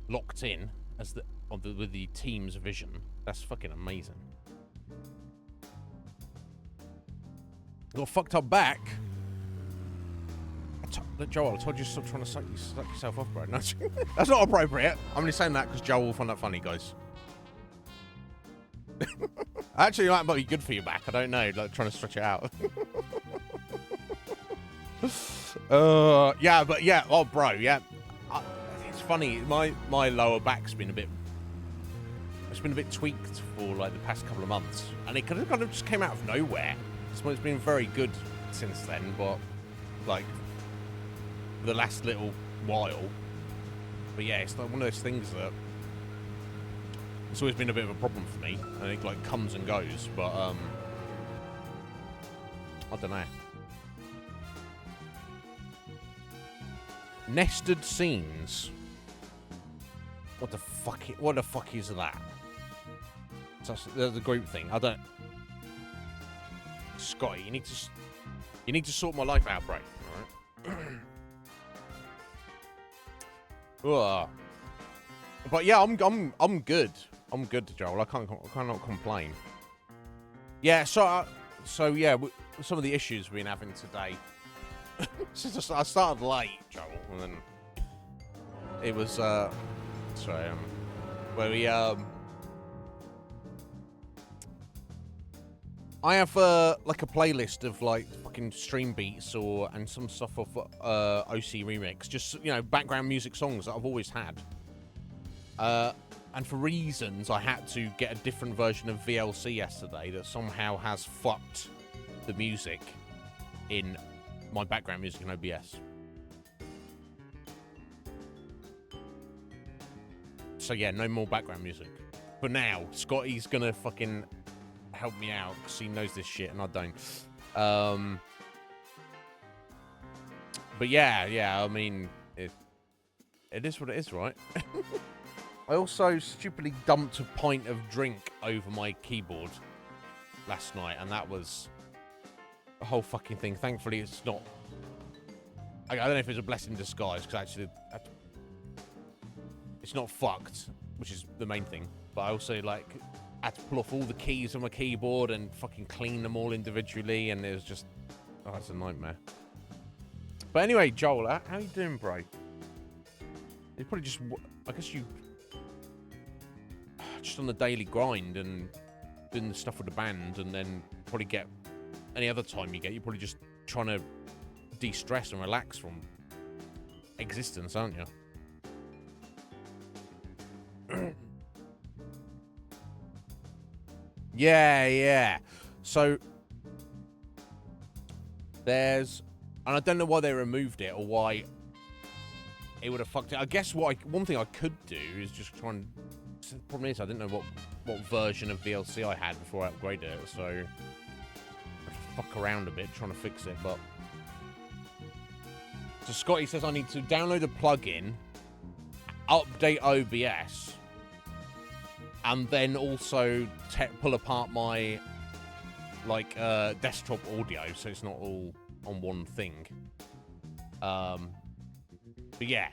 locked in with the team's vision. That's fucking amazing. Got a fucked up back. Joel, I told you to stop trying to suck yourself off, bro. No, that's not appropriate. I'm only saying that because Joel will find that funny, guys. Actually, it might be good for your back. I don't know, like trying to stretch it out. Yeah, but yeah, oh, bro, yeah. It's funny. My lower back's been a bit. It's been a bit tweaked for like the past couple of months, and it kind of just came out of nowhere. It's been very good since then, but like the last little while. But yeah, it's like one of those things that it's always been a bit of a problem for me, and it like comes and goes. But I don't know. Nested scenes. What the fuck is that? That's the group thing. I don't. Scotty, you need to sort my life out, bro. All right. But yeah, I'm good. I'm good, Joel. I cannot complain. Yeah. So yeah, some of the issues we've been having today. I started late, Joel, and then it was sorry, where we I have like a playlist of like fucking stream beats and some stuff off OC Remix, just background music songs that I've always had. And for reasons, I had to get a different version of VLC yesterday that somehow has fucked the music in my background music in OBS. So yeah, no more background music. But now, Scotty's gonna fucking help me out because he knows this shit and I don't. But yeah, I mean, it is what it is, right? I also stupidly dumped a pint of drink over my keyboard last night, and that was a whole fucking thing. Thankfully, it's not... I don't know if it's a blessing in disguise, because actually it's not fucked, which is the main thing. But I also, like, had to pull off all the keys on my keyboard and fucking clean them all individually, and it was just... Oh, it's a nightmare. But anyway, Joel, how you doing, bro? You probably just... I guess you... Just on the daily grind and doing the stuff with the band, and then probably get any other time you get, you're probably just trying to de-stress and relax from existence, aren't you? Yeah. So there's, and I don't know why they removed it or why it would have fucked it. I guess one thing I could do is just try and. The problem is I didn't know what version of VLC I had before I upgraded it, so I fuck around a bit trying to fix it. But so Scotty says I need to download a plugin, update OBS, and then also pull apart my desktop audio so it's not all on one thing. But yeah.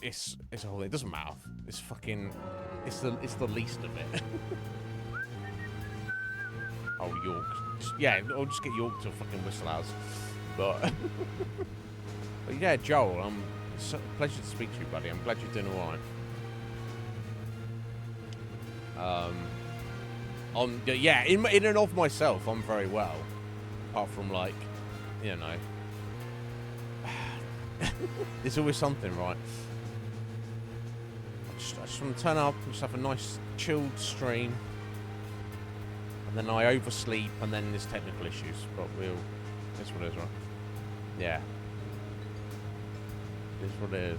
It's a whole. It doesn't matter. It's fucking. It's the least of it. Oh, York. I'll just get York to fucking whistle us. But yeah, Joel. It's a pleasure to speak to you, buddy. I'm glad you're doing all right. Yeah. In and of myself, I'm very well. Apart from there's always something, right? I just want to turn up, just have a nice chilled stream, and then I oversleep, and then there's technical issues. But it's what it is, right? Yeah, it's what it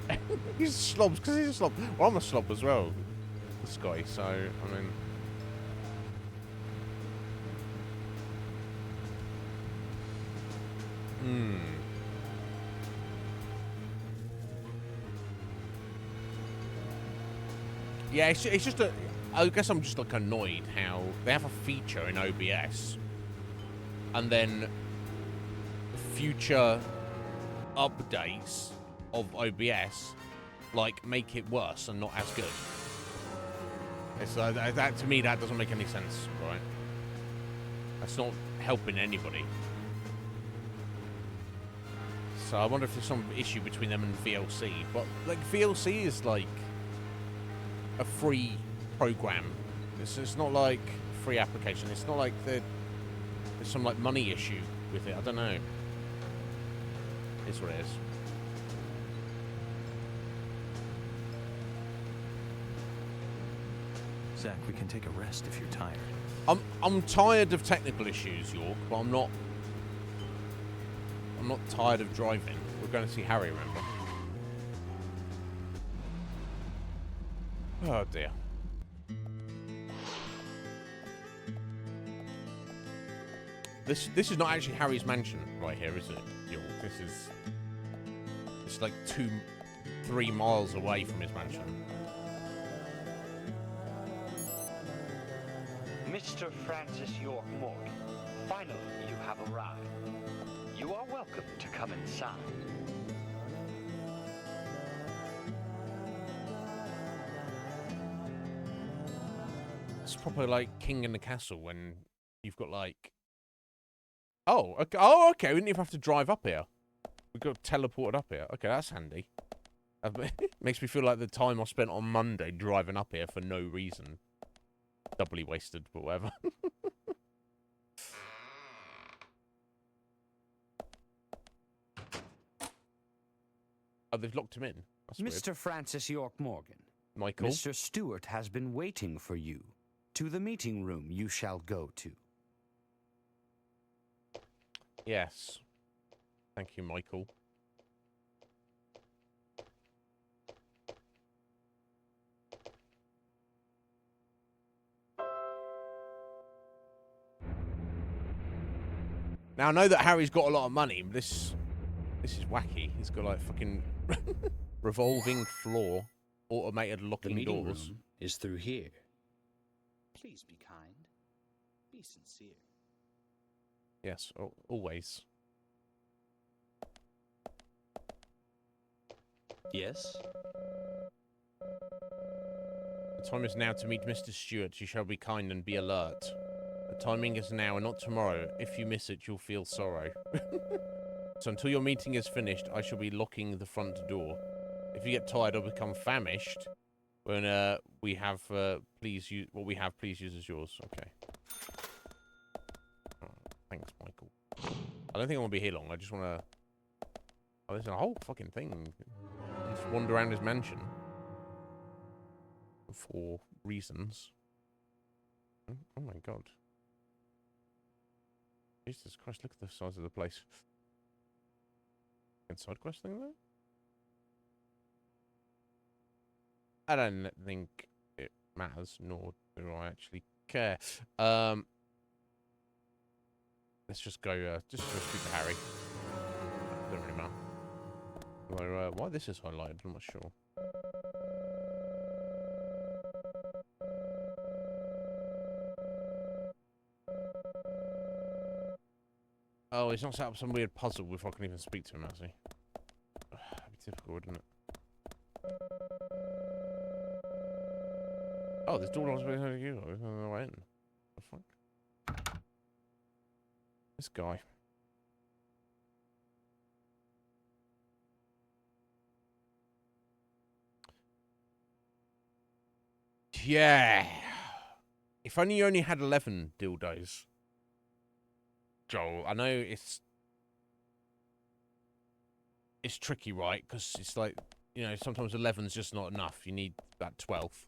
is. He's slobs because he's a slob. Well, I'm a slob as well, this guy. So I mean, Yeah, it's just I guess I'm just annoyed how they have a feature in OBS, and then future updates of OBS make it worse and not as good. It's that to me that doesn't make any sense, right? That's not helping anybody. So I wonder if there's some issue between them and VLC, but VLC is a free program. It's not like a free application. It's not like there's some money issue with it. I don't know. It's what it is. Zach, we can take a rest if you're tired. I'm tired of technical issues, York, but I'm not tired of driving. We're going to see Harry, remember? Oh dear. This is not actually Harry's mansion right here, is it, York? It's 2-3 miles away from his mansion. Mr. Francis York Morgan, finally you have arrived. You are welcome to come inside. It's proper like King in the Castle when you've got like. Oh, okay. Oh, okay. We didn't even have to drive up here. We got teleported up here. Okay, that's handy. Makes me feel like the time I spent on Monday driving up here for no reason. Doubly wasted, but whatever. Oh, they've locked him in. That's Mr. weird. Francis York Morgan. Michael. Mr. Stewart has been waiting for you. To the meeting room you shall go to. Yes. Thank you, Michael. Now, I know that Harry's got a lot of money, but this is wacky. He's got, like, fucking revolving floor, automated locking The meeting doors. room is through here. Please be kind. Be sincere. Yes, always. Yes? The time is now to meet Mr. Stewart. You shall be kind and be alert. The timing is now and not tomorrow. If you miss it, you'll feel sorrow. So until your meeting is finished, I shall be locking the front door. If you get tired or become famished, when we have, please use what we have. Please use as yours. Okay. Oh, thanks, Michael. I don't think I want to be here long. I just want to. Oh, there's a whole fucking thing. Just wander around his mansion for reasons. Oh my god. Jesus Christ, look at the size of the place. Can side quest thing there? I don't think it matters, nor do I actually care. Let's just go, just go speak to Harry. Doesn't really matter. Although, why this is highlighted, I'm not sure. Oh, he's not set up some weird puzzle before I can even speak to him, has he? That'd be typical, wouldn't it? Oh, this door was behind you. I don't know why in. The fuck? This guy. Yeah. If only you only had 11 dildos. Joel, I know it's tricky, right? Because it's like, you know, sometimes 11's just not enough. You need that 12th.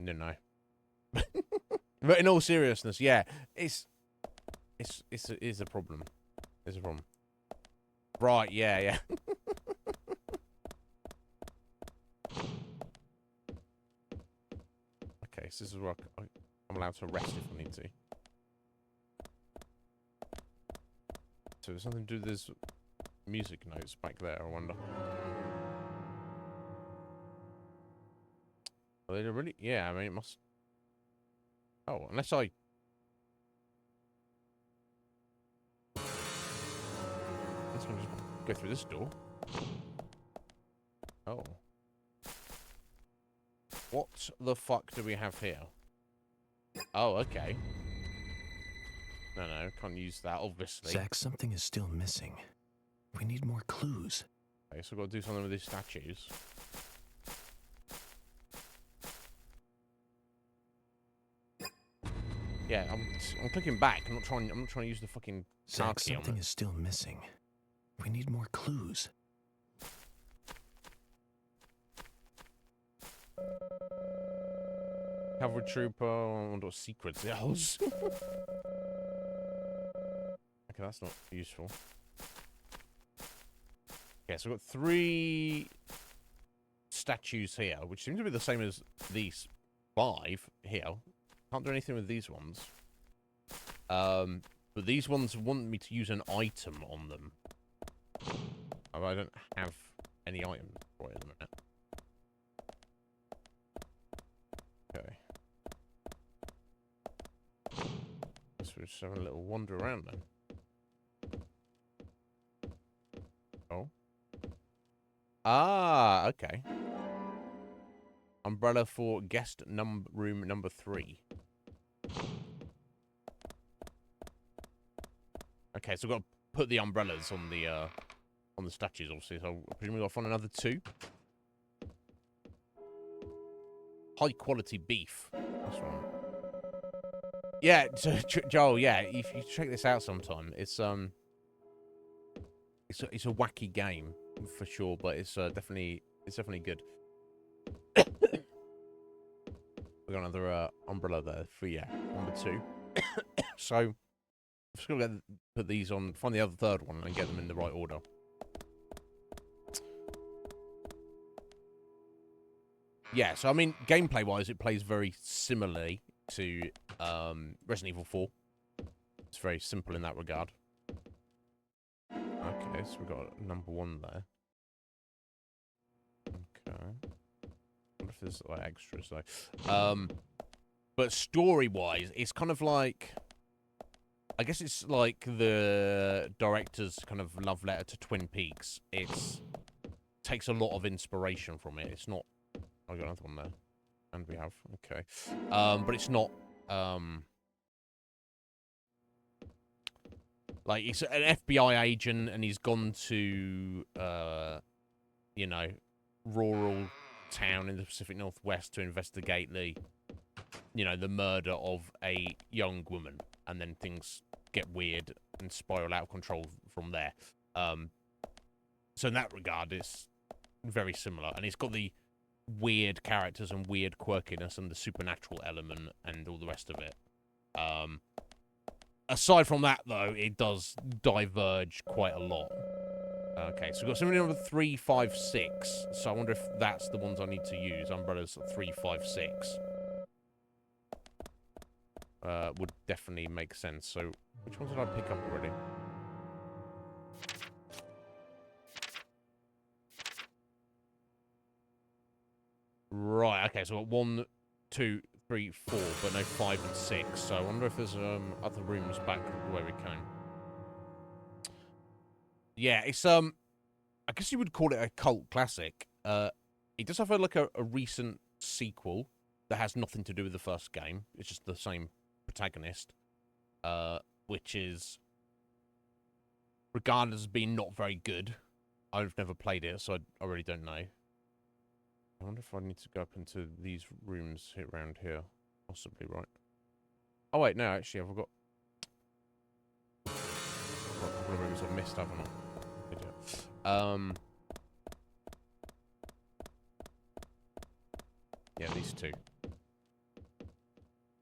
No. But in all seriousness, yeah, it's a problem. It's a problem. Right, yeah. Okay, so this is where I'm allowed to rest if I need to. So there's something to do with this music notes back there, I wonder. Are they really? Yeah, I mean, it must... Oh, unless I... Let's just go through this door. Oh. What the fuck do we have here? Oh, okay. No, can't use that, obviously. Zach, something is still missing. We need more clues. Okay, so I've got to do something with these statues. Yeah, I'm clicking back. I'm not trying to use the fucking Zach, key on something it. is still missing. We need more clues. Cavalry trooper, I wonder what secrets it holds. Okay, that's not useful. Okay, so I've got 3 statues here, which seem to be the same as these 5 here. Can't do anything with these ones. But these ones want me to use an item on them. Oh, I don't have any items for it at the minute. Okay. So we're just having a little wander around then. Oh. Ah, okay. Umbrella for guest room number 3. Okay, so we've got to put the umbrellas on the statues, obviously. So I presume we've got to find another 2. High quality beef. That's right. Yeah, Joel. Yeah, if you check this out sometime, it's a wacky game for sure, but it's definitely good. We got another umbrella there for number 2. So I'm just gonna put these on, find the other third one, and get them in the right order. Yeah, so I mean, gameplay-wise, it plays very similarly to Resident Evil 4. It's very simple in that regard. Okay, so we've got number 1 there. Okay. I wonder if there's like extras though. But story-wise, it's kind of like, I guess it's like the director's kind of love letter to Twin Peaks. It takes a lot of inspiration from it. It's not. I got another one there, and we have okay, but it's not like it's an FBI agent, and he's gone to you know, rural town in the Pacific Northwest to investigate the murder of a young woman, and then things get weird and spiral out of control from there. So in that regard, it's very similar, and it's got the weird characters and weird quirkiness and the supernatural element and all the rest of it. Aside from that, though, it does diverge quite a lot. Okay, so we've got something number 3, 5, 6. So I wonder if that's the ones I need to use. Umbrellas 3, 5, 6. Would definitely make sense. So which ones did I pick up already? Right, okay, so 1, 2, 3, 4, but no 5 and 6. So I wonder if there's other rooms back where we came. Yeah, it's I guess you would call it a cult classic. It does have like a recent sequel that has nothing to do with the first game. It's just the same protagonist, which is regarded as being not very good. I've never played it, so I really don't know. I wonder if I need to go up into these rooms around here. Possibly, right? Oh, wait, no, actually, I've got a couple of rooms I've missed, haven't I? Yeah, these 2.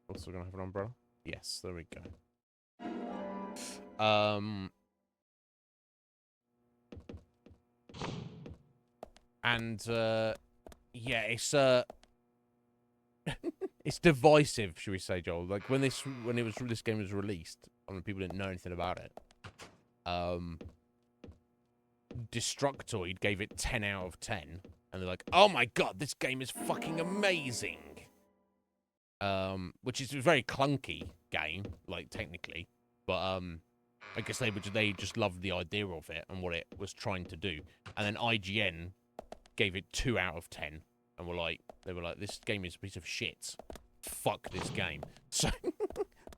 Also gonna have an umbrella? Yes, there we go. Yeah, it's it's divisive, should we say, Joel? Like when this game was released, I mean, people didn't know anything about it. Destructoid gave it 10 out of 10, and they're like, "Oh my god, this game is fucking amazing." Which is a very clunky game, like technically, but I guess they just loved the idea of it and what it was trying to do. And then IGN gave it 2 out of 10, and they were like, "This game is a piece of shit. Fuck this game." So,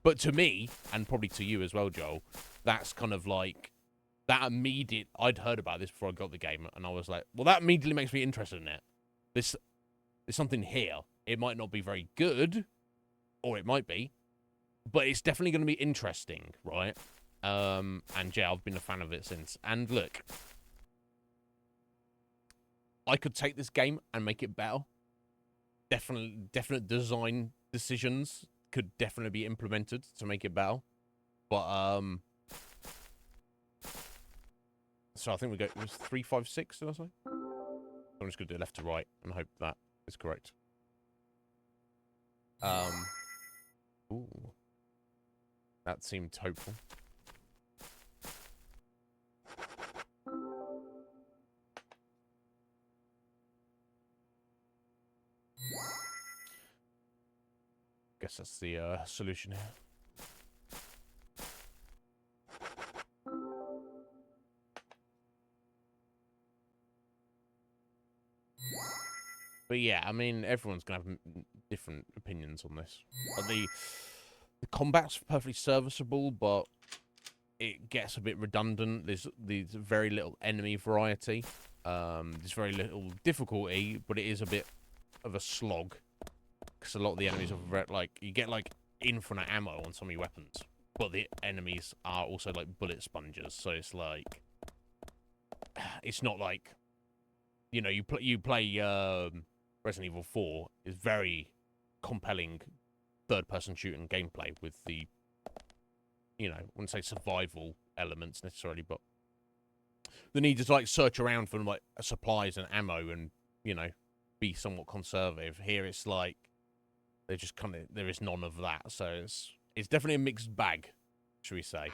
but to me, and probably to you as well, Joel, that's kind of like that immediate. I'd heard about this before I got the game, and I was like, "Well, that immediately makes me interested in it. There's something here. It might not be very good, or it might be, but it's definitely going to be interesting, right?" And yeah, I've been a fan of it since. And look, I could take this game and make it better. Definite design decisions could definitely be implemented to make it better. But so I think it was 3, 5, 6. Did I say? I'm just gonna do left to right and hope that is correct. Ooh, that seemed hopeful. Guess that's the solution here. But yeah, I mean, everyone's gonna have different opinions on this. But the combat's perfectly serviceable, but it gets a bit redundant. There's very little enemy variety. There's very little difficulty, but it is a bit of a slog because a lot of the enemies are like you get like infinite ammo on some of your weapons, but the enemies are also like bullet sponges. So it's like it's not like you play Resident Evil 4 is very compelling third-person shooting gameplay with the I wouldn't say survival elements necessarily, but the need to like search around for like supplies and ammo and be somewhat conservative. Here it's like they just there is none of that, so it's definitely a mixed bag, should we say?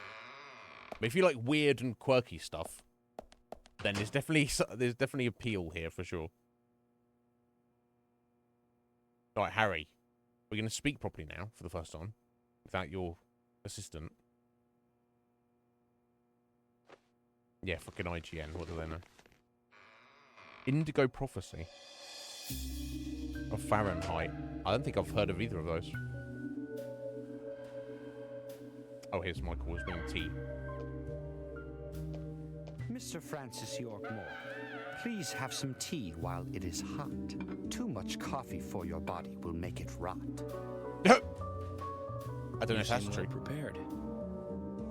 But if you like weird and quirky stuff, then there's definitely appeal here for sure. All right, Harry, we're going to speak properly now for the first time without your assistant. Yeah, fucking IGN. What do they know? Indigo Prophecy. Of Fahrenheit. I don't think I've heard of either of those. Oh, here's Michael was being tea. Mr. Francis York Morgan, please have some tea while it is hot. Too much coffee for your body will make it rot. I don't know if that's You seem true. well prepared.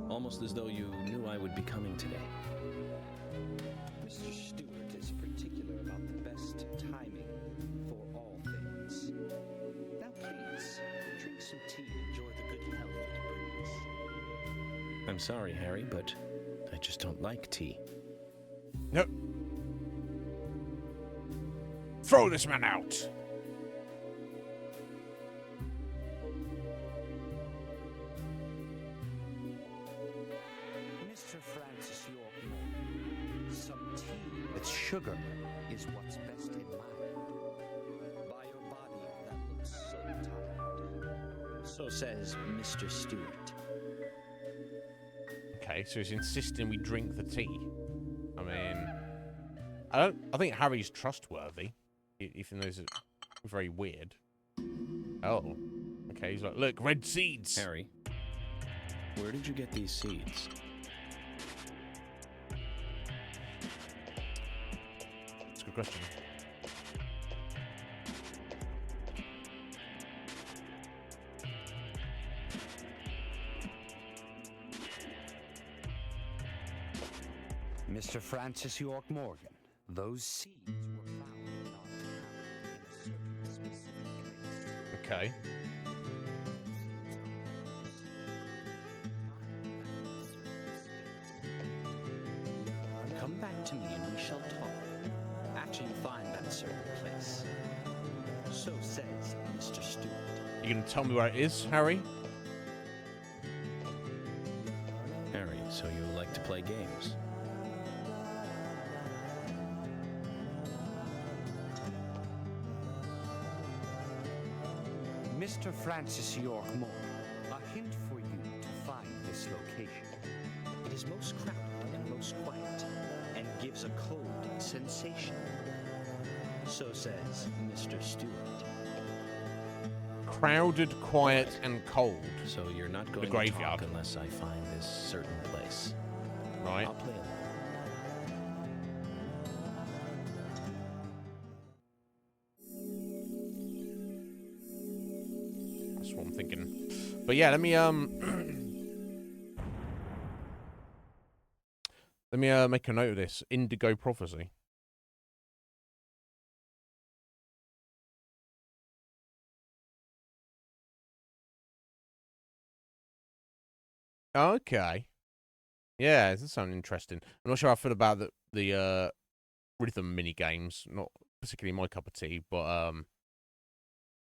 Almost as though you knew I would be coming today. Mr. Stewart is particular about the best timing for all things. Now please, drink some tea and enjoy the good health it brings. I'm sorry, Harry, but I just don't like tea. No. Throw this man out. Mr. Francis York Morgan, some tea with sugar is what's best in mind. By your body that looks so tired. So says Mr. Stewart. Okay, so he's insisting we drink the tea. I mean, I think Harry's trustworthy, even though it's very weird. Oh, okay. He's like, look, red seeds. Harry, where did you get these seeds? That's a good question. Mr. Francis York Morgan, those seeds were found in our town in a certain specific place. Okay. Come back to me and we shall talk after you find that certain place. So says Mr. Stewart. You gonna tell me where it is, Harry? Harry, so you like to play games? Mr. Francis York Morgan, a hint for you to find this location. It is most crowded and most quiet, and gives a cold sensation. So says Mr. Stewart. Crowded, quiet, and cold. So you're not going to graveyard. talk unless I find this certain place. Right. I'll play along. That's what I'm thinking. But yeah, let me make a note of this. Indigo Prophecy. Okay. Yeah, it does sound interesting. I'm not sure how I feel about the rhythm mini games. Not particularly my cup of tea, but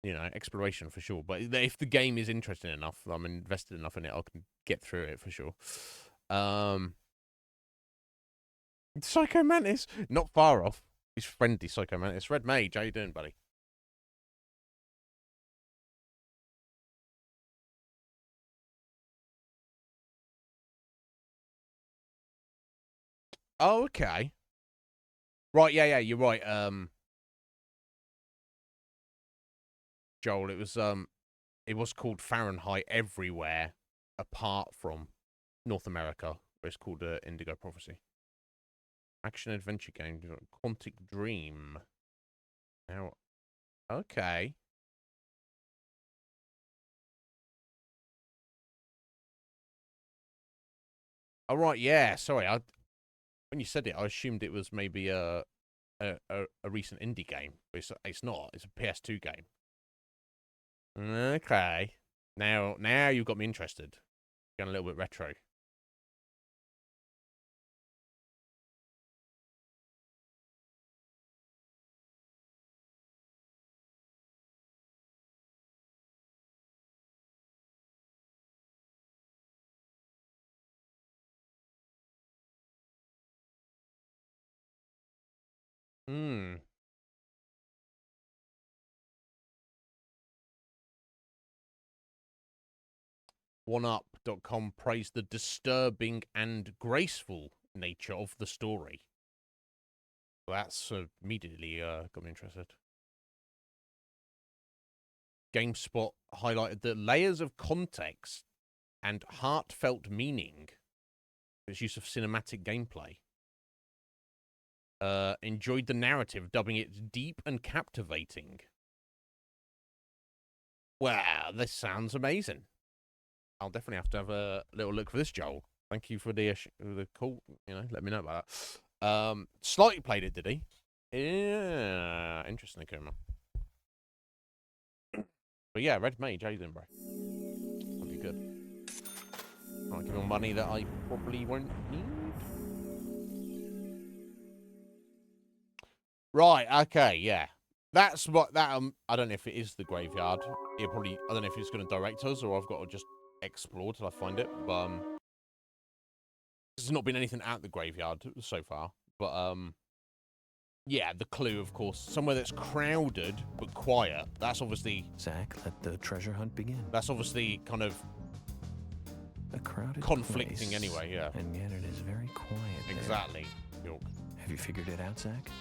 exploration for sure. But if the game is interesting enough, I'm invested enough in it, I can get through it for sure. Psycho Mantis, not far off. He's friendly, Psycho Mantis. Red Mage, how you doing, buddy? Oh, okay. Right, yeah, you're right. Joel, it was called Fahrenheit everywhere apart from North America, where it's called Indigo Prophecy. Action adventure game, Quantic Dream. Now, okay. All right, yeah. Sorry, when you said it, I assumed it was maybe a recent indie game. But it's not. It's a PS2 game. Okay. Now you've got me interested. Getting a little bit retro. Hmm. OneUp.com praised the disturbing and graceful nature of the story. That's immediately got me interested. GameSpot highlighted the layers of context and heartfelt meaning. Its use of cinematic gameplay. Enjoyed the narrative, dubbing it deep and captivating. Wow, this sounds amazing. I'll definitely have to have a little look for this, Joel. Thank you for the call. Let me know about that. Slightly played it, did he? Yeah, interesting, Kuma. But yeah, Red Mage, how you doing, bro? That'll be good. I'll give him money that I probably won't need. Right, okay, yeah. That's what that I don't know if it is the graveyard. I don't know if it's gonna direct us or I've got to just explore till I find it. But there's not been anything at the graveyard so far. But yeah, the clue, of course, somewhere that's crowded but quiet. That's obviously Zach, let the treasure hunt begin. That's obviously kind of a crowded conflicting place, anyway, yeah. And yet it is very quiet. Exactly, York. Have you figured it out, Zach?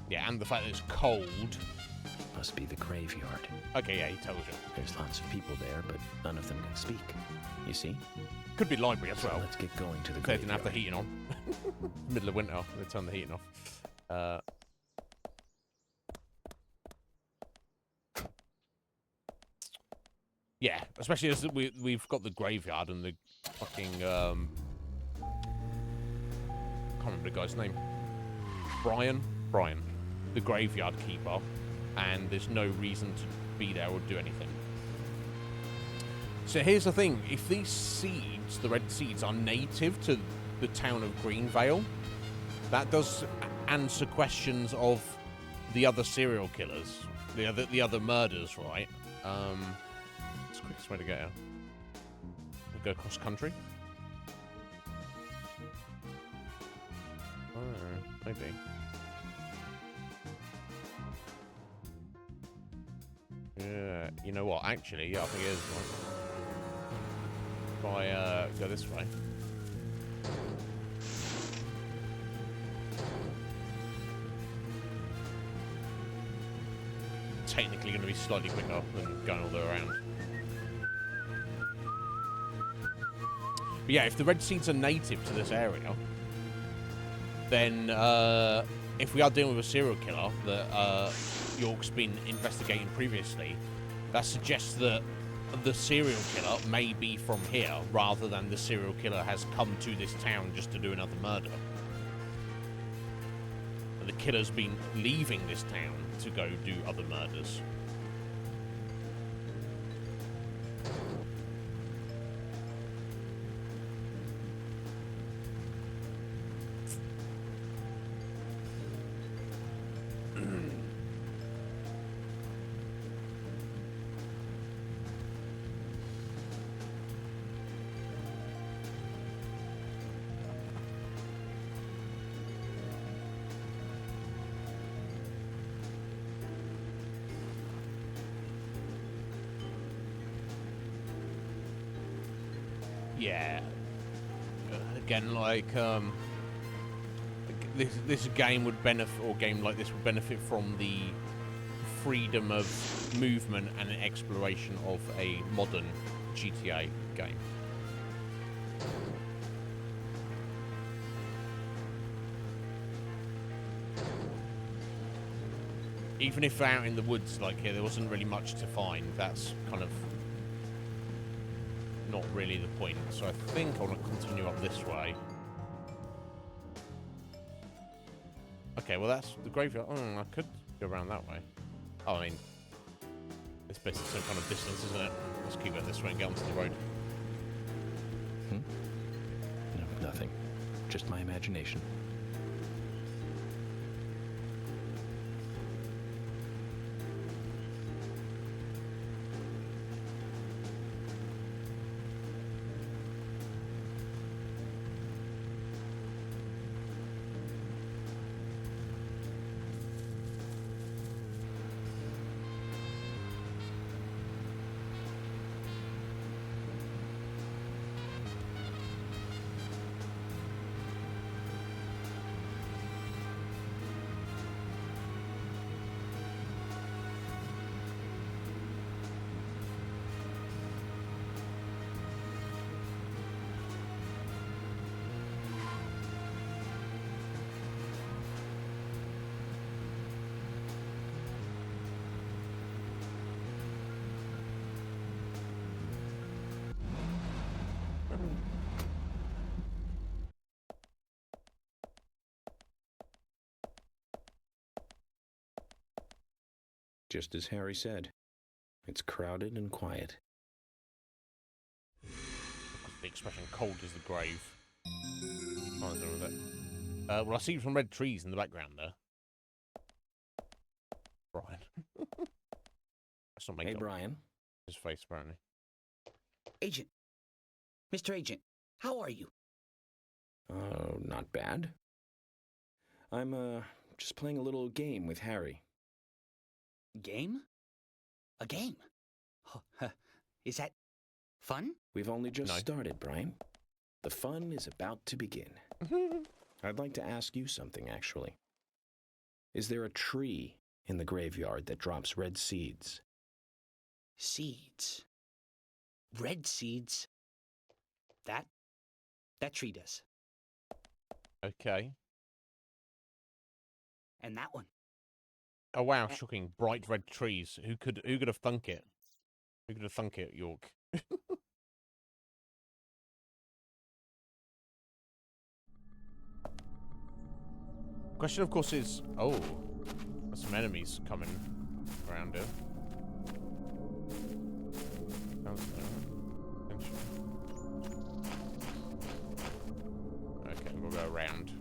Yeah, and the fact that it's cold. Must be the graveyard. Okay, yeah, he tells you. There's lots of people there, but none of them can speak. You see? Could be library as well. So let's get going to the They graveyard. didn't have the heating on. Middle of winter, they turned the heating off. Yeah, especially as we've got the graveyard and the fucking can't remember the guy's name. Brian, the graveyard keeper, and there's no reason to be there or do anything. So here's the thing: if these seeds, the red seeds, are native to the town of Greenvale, that does answer questions of the other serial killers, the other murders, right? It's the quickest way to get out. We'll go cross country. Oh, maybe. Yeah, you know what? Actually, yeah, I think it is. If I go this way. Technically going to be slightly quicker than going all the way around. But yeah, if the red seeds are native to this area, then if we are dealing with a serial killer that York's been investigating previously, that suggests that the serial killer may be from here rather than the serial killer has come to this town just to do another murder. And the killer's been leaving this town to go do other murders. Yeah. Again, like this game would benefit, or a game like this would benefit from freedom of movement and exploration of a modern GTA game. Even if out in the woods like here there wasn't really much to find, that's kind of not really the point. So I think I want to continue up this way. Okay, well that's the graveyard. Oh, I could go around that way. Oh, I mean, it's basically some kind of distance, isn't it? Let's keep it this way and get onto the road. No, nothing. Just my imagination. Just as Harry said, it's crowded and quiet. That's the expression, cold as the grave. Oh, is there with it? Well, I see some red trees in the background there. Brian. That's not Hey, Brian. his face, apparently. Agent. Mr. Agent, how are you? Not bad. I'm, just playing a little game with Harry. Game? A game? Oh, is that fun? We've only just No. started, Brian. The fun is about to begin. I'd like to ask you something, actually. Is there a tree in the graveyard that drops red seeds? Seeds. Red seeds. That tree does. Okay. And that one. Oh wow, shocking! Bright red trees. Who could have thunk it? Who could have thunk it, York? Question, of course, is there's some enemies coming around here. Okay, we'll go around.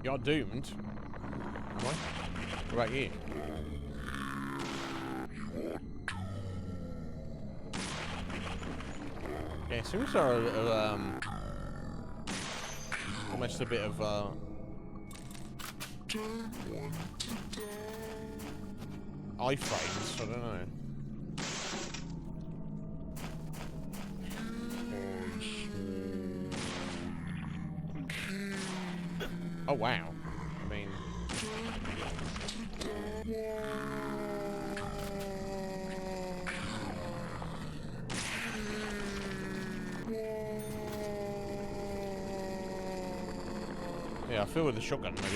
You're doomed. What? What about you? Okay, it seems there are almost a bit of iframes, I don't know. Oh wow. I mean, yeah, I feel with the shotgun maybe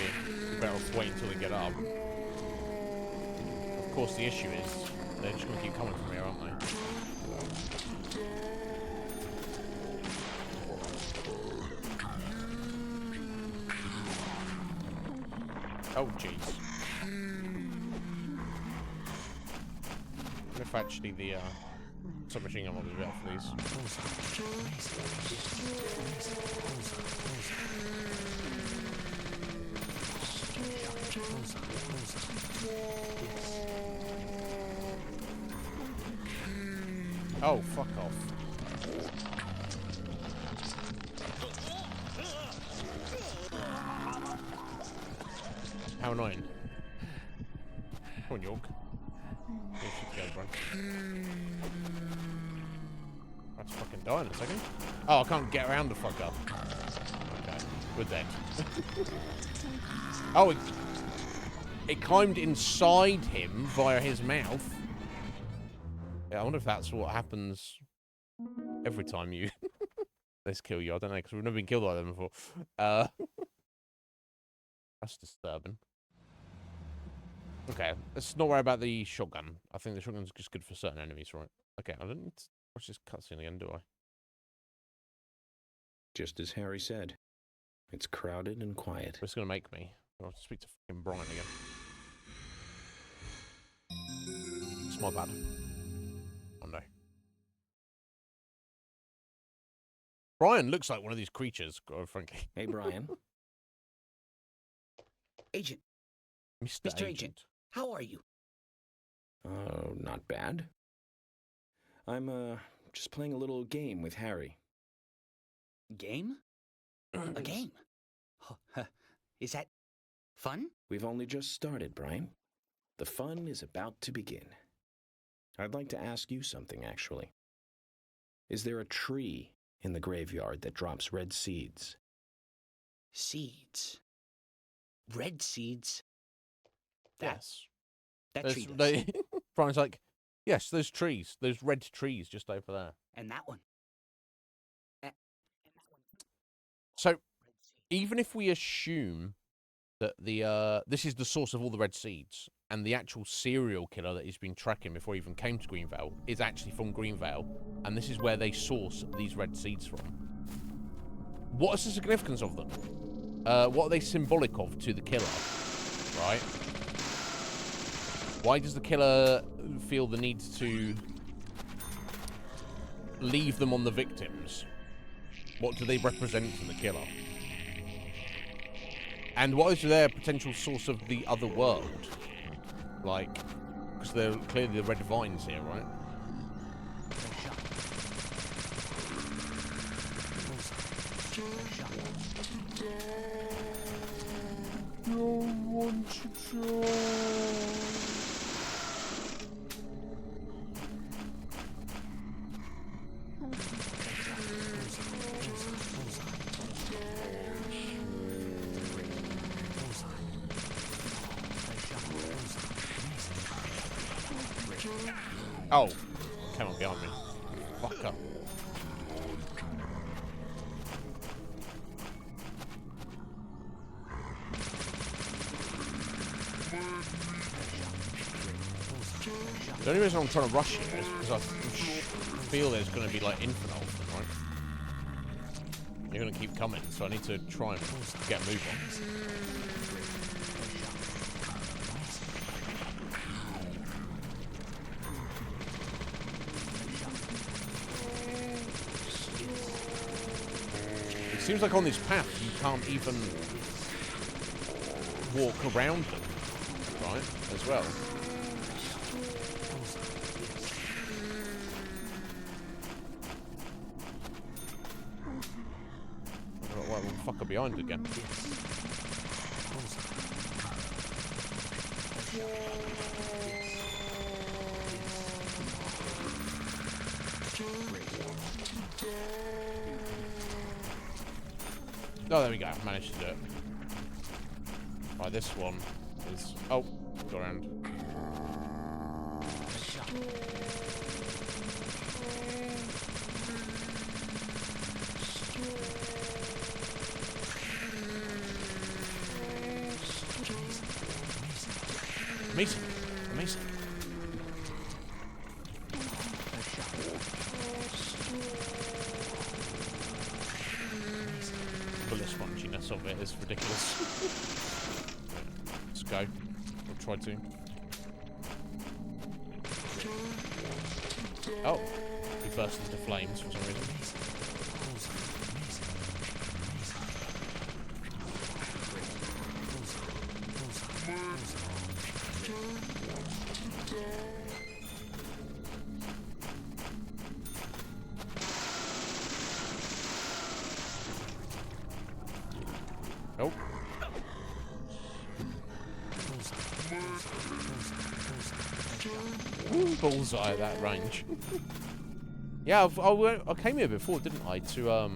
we're better off waiting until they get up. Of course the issue is they're just gonna keep coming from here, aren't they? Oh, jeez. If actually the submachine gun will be better for these. Oh, fuck off. How annoying. Come on, York. You should go, bro. Let's fucking die in a second. Oh, I can't get around the fuck up. Okay, we're dead. Oh, it climbed inside him via his mouth. Yeah, I wonder if that's what happens every time you... Let's kill you. I don't know, because we've never been killed by them before. That's disturbing. Okay, let's not worry about the shotgun. I think the shotgun's just good for certain enemies, right? Okay, I don't need to watch this cutscene again, do I? Just as Harry said, it's crowded and quiet. It's going to make me. I'll have to speak to fucking Brian again. It's my bad. Oh no. Brian looks like one of these creatures, frankly. Hey, Brian. Agent, Mr. Agent, how are you? Not bad. I'm, just playing a little game with Harry. Game? A game? Is that fun? We've only just started, Brian. The fun is about to begin. I'd like to ask you something, actually. Is there a tree in the graveyard that drops red seeds? Seeds. Red seeds? Yes. That tree does. Brian's like, yes, those trees. Those red trees just over there. And that one. So, even if we assume that this is the source of all the red seeds, and the actual serial killer that he's been tracking before he even came to Greenvale is actually from Greenvale, and this is where they source these red seeds from. What is the significance of them? What are they symbolic of to the killer? Right? Why does the killer feel the need to leave them on the victims? What do they represent to the killer? And what is their potential source of the other world? Like, because they're clearly the red vines here, right? Don't want to die. Oh, came on behind me. Fucker. The only reason I'm trying to rush here is because I feel there's going to be like infinite of them, right? They're going to keep coming, so I need to try and get a move on. It seems like on this path you can't even walk around them, right? As well. What the fuck are behind again? Oh, there we go. I managed to do it. Right, this one is... Oh, go around. Amazing. Amazing. Bullet sponginess of it is ridiculous. Let's go. We'll try to. Oh. We burst into flames for some reason. Bullseye at that range. Yeah, I came here before, didn't I, to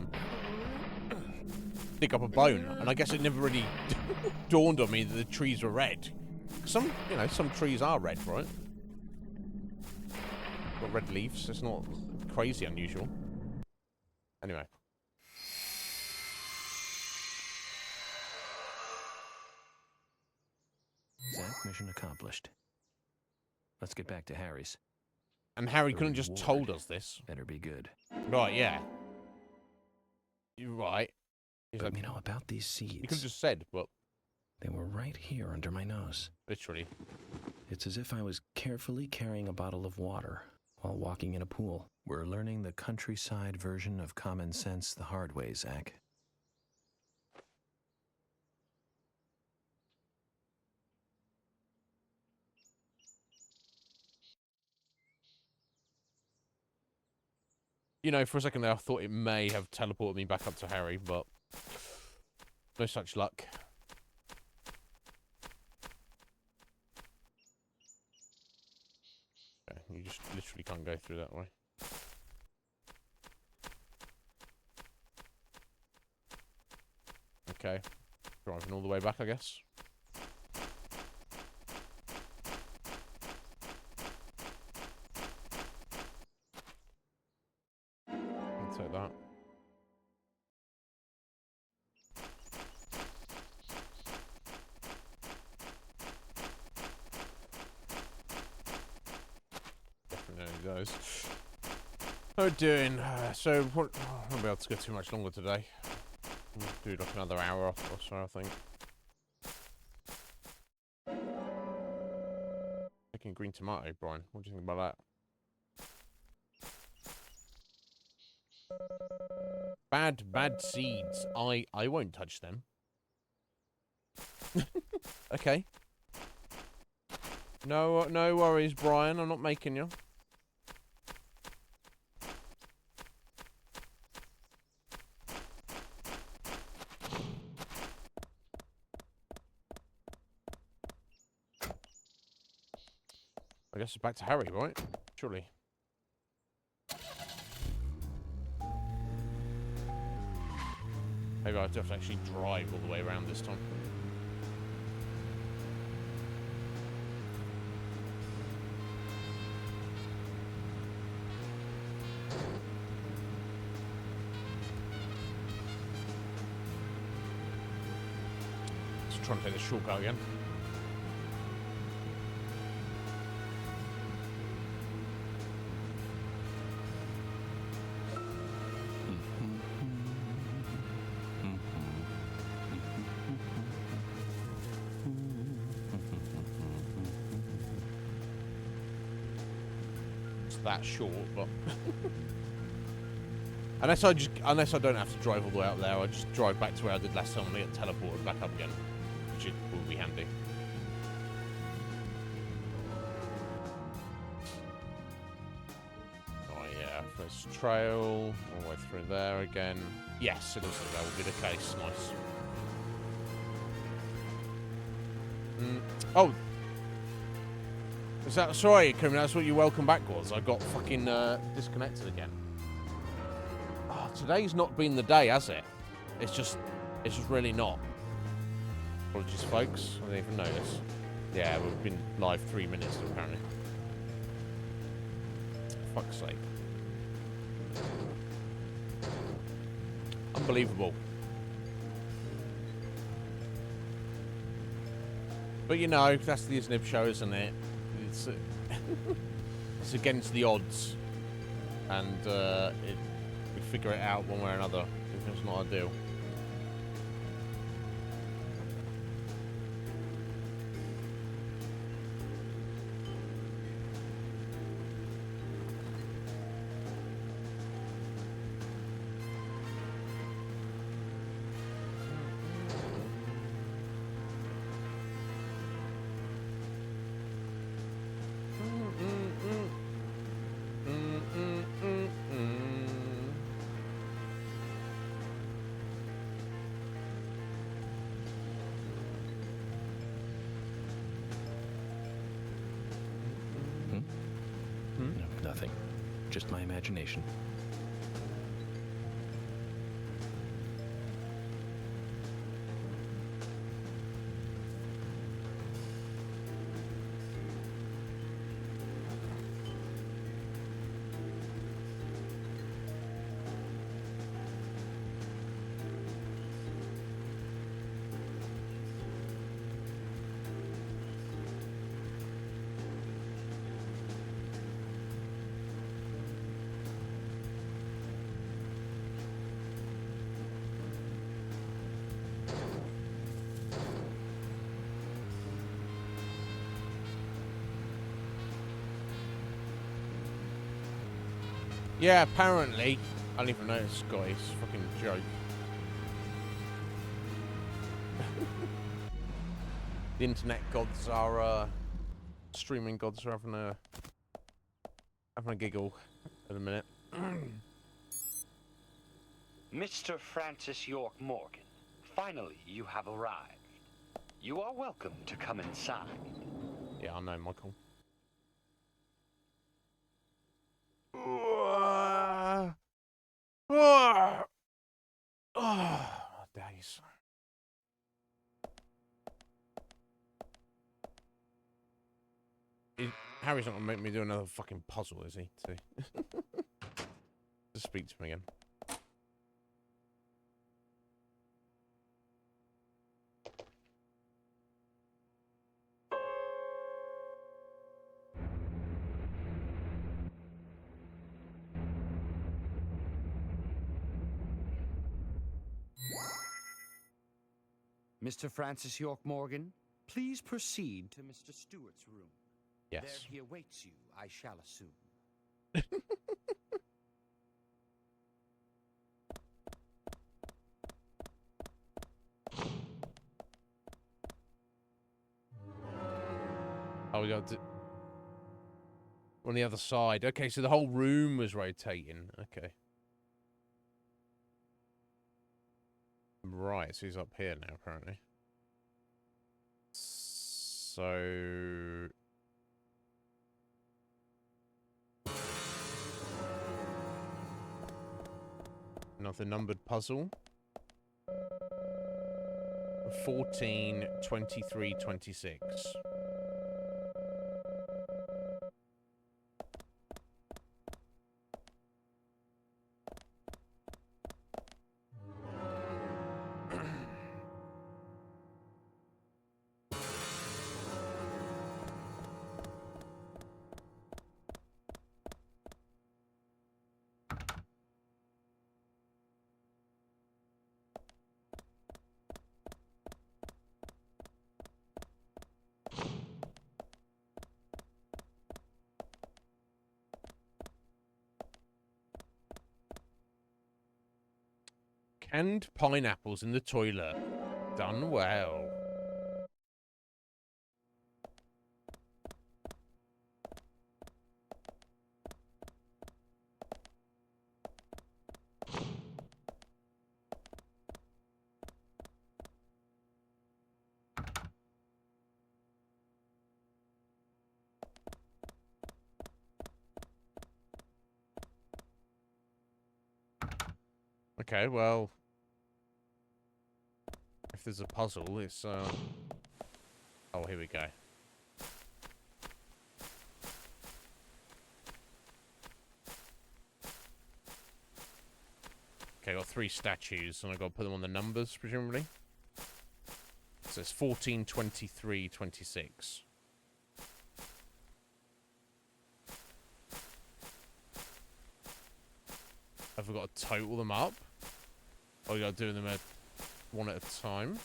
dig up a bone, and I guess it never really dawned on me that the trees were red. Some trees are red, right? Got red leaves. It's not crazy unusual. Anyway. Zach, mission accomplished. Let's get back to Harry's. And Harry The couldn't just reward told us this. Better be good. Right, yeah. You're right. But you know about these seeds? You could have just said, but... They were right here under my nose. Literally. It's as if I was carefully carrying a bottle of water while walking in a pool. We're learning the countryside version of common sense the hard way, Zach. You know, for a second there, I thought it may have teleported me back up to Harry, but no such luck. Okay, you just literally can't go through that way. Okay, driving all the way back, I guess. I'll take that. Definitely those. How are we doing? So, what? I won't be able to go too much longer today. We'll do like another hour or so, I think. Picking green tomato, Brian. What do you think about that? Bad seeds. I won't touch them. Okay. No worries, Brian. I'm not making you. I guess it's back to Harry, right? Surely. Maybe I'll have to actually drive all the way around this time. Just trying to take the shortcut again. That short, but unless I don't have to drive all the way up there, I just drive back to where I did last time and I get teleported back up again, which will be handy. Oh yeah, first trail all the way through there again. Yes, it looks like that will be the case. Nice. Oh. Is that sorry, Kim? That's what your welcome back was. I got fucking disconnected again. Oh, today's not been the day, has it? It's just really not. Apologies, folks. I didn't even notice. Yeah, we've been live 3 minutes apparently. Fuck's sake. Unbelievable. But you know, that's the Iznib Show, isn't it? It's against the odds, and we figure it out one way or another if it's not ideal. nothing. Just my imagination. Yeah, apparently. I don't even know this guy. It's a fucking joke. The internet gods are, streaming gods are having a giggle in a minute. Mr. Francis York Morgan, finally you have arrived. You are welcome to come inside. Yeah, I know, Michael. Days. Harry's not gonna make me do another fucking puzzle, is he? To speak to me again. Mr. Francis York Morgan, please proceed to Mr. Stewart's room. Yes. There he awaits you, I shall assume. Oh, we got to... on the other side. Okay, so the whole room was rotating. Okay. Right, so he's up here now, apparently. So... another numbered puzzle. 14, 23, 26. Canned pineapples in the toilet. Done well. Okay, well... if there's a puzzle, it's, oh, here we go. Okay, got 3 statues, and I've got to put them on the numbers, presumably. So it's 14, 23, 26. Have we got to total them up? Or we got to do them one at a time?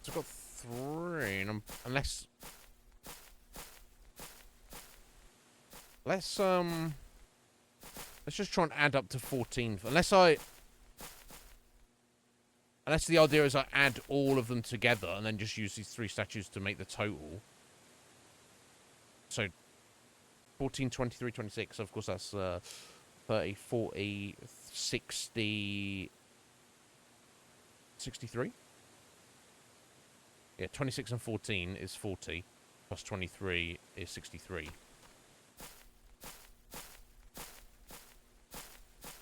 So I've got 3, and unless... let's just try and add up to 14. Unless the idea is I add all of them together and then just use these 3 statues to make the total. So 14, 23, 26. Of course, that's 30, 40, 60, 63. Yeah, 26 and 14 is 40. Plus 23 is 63.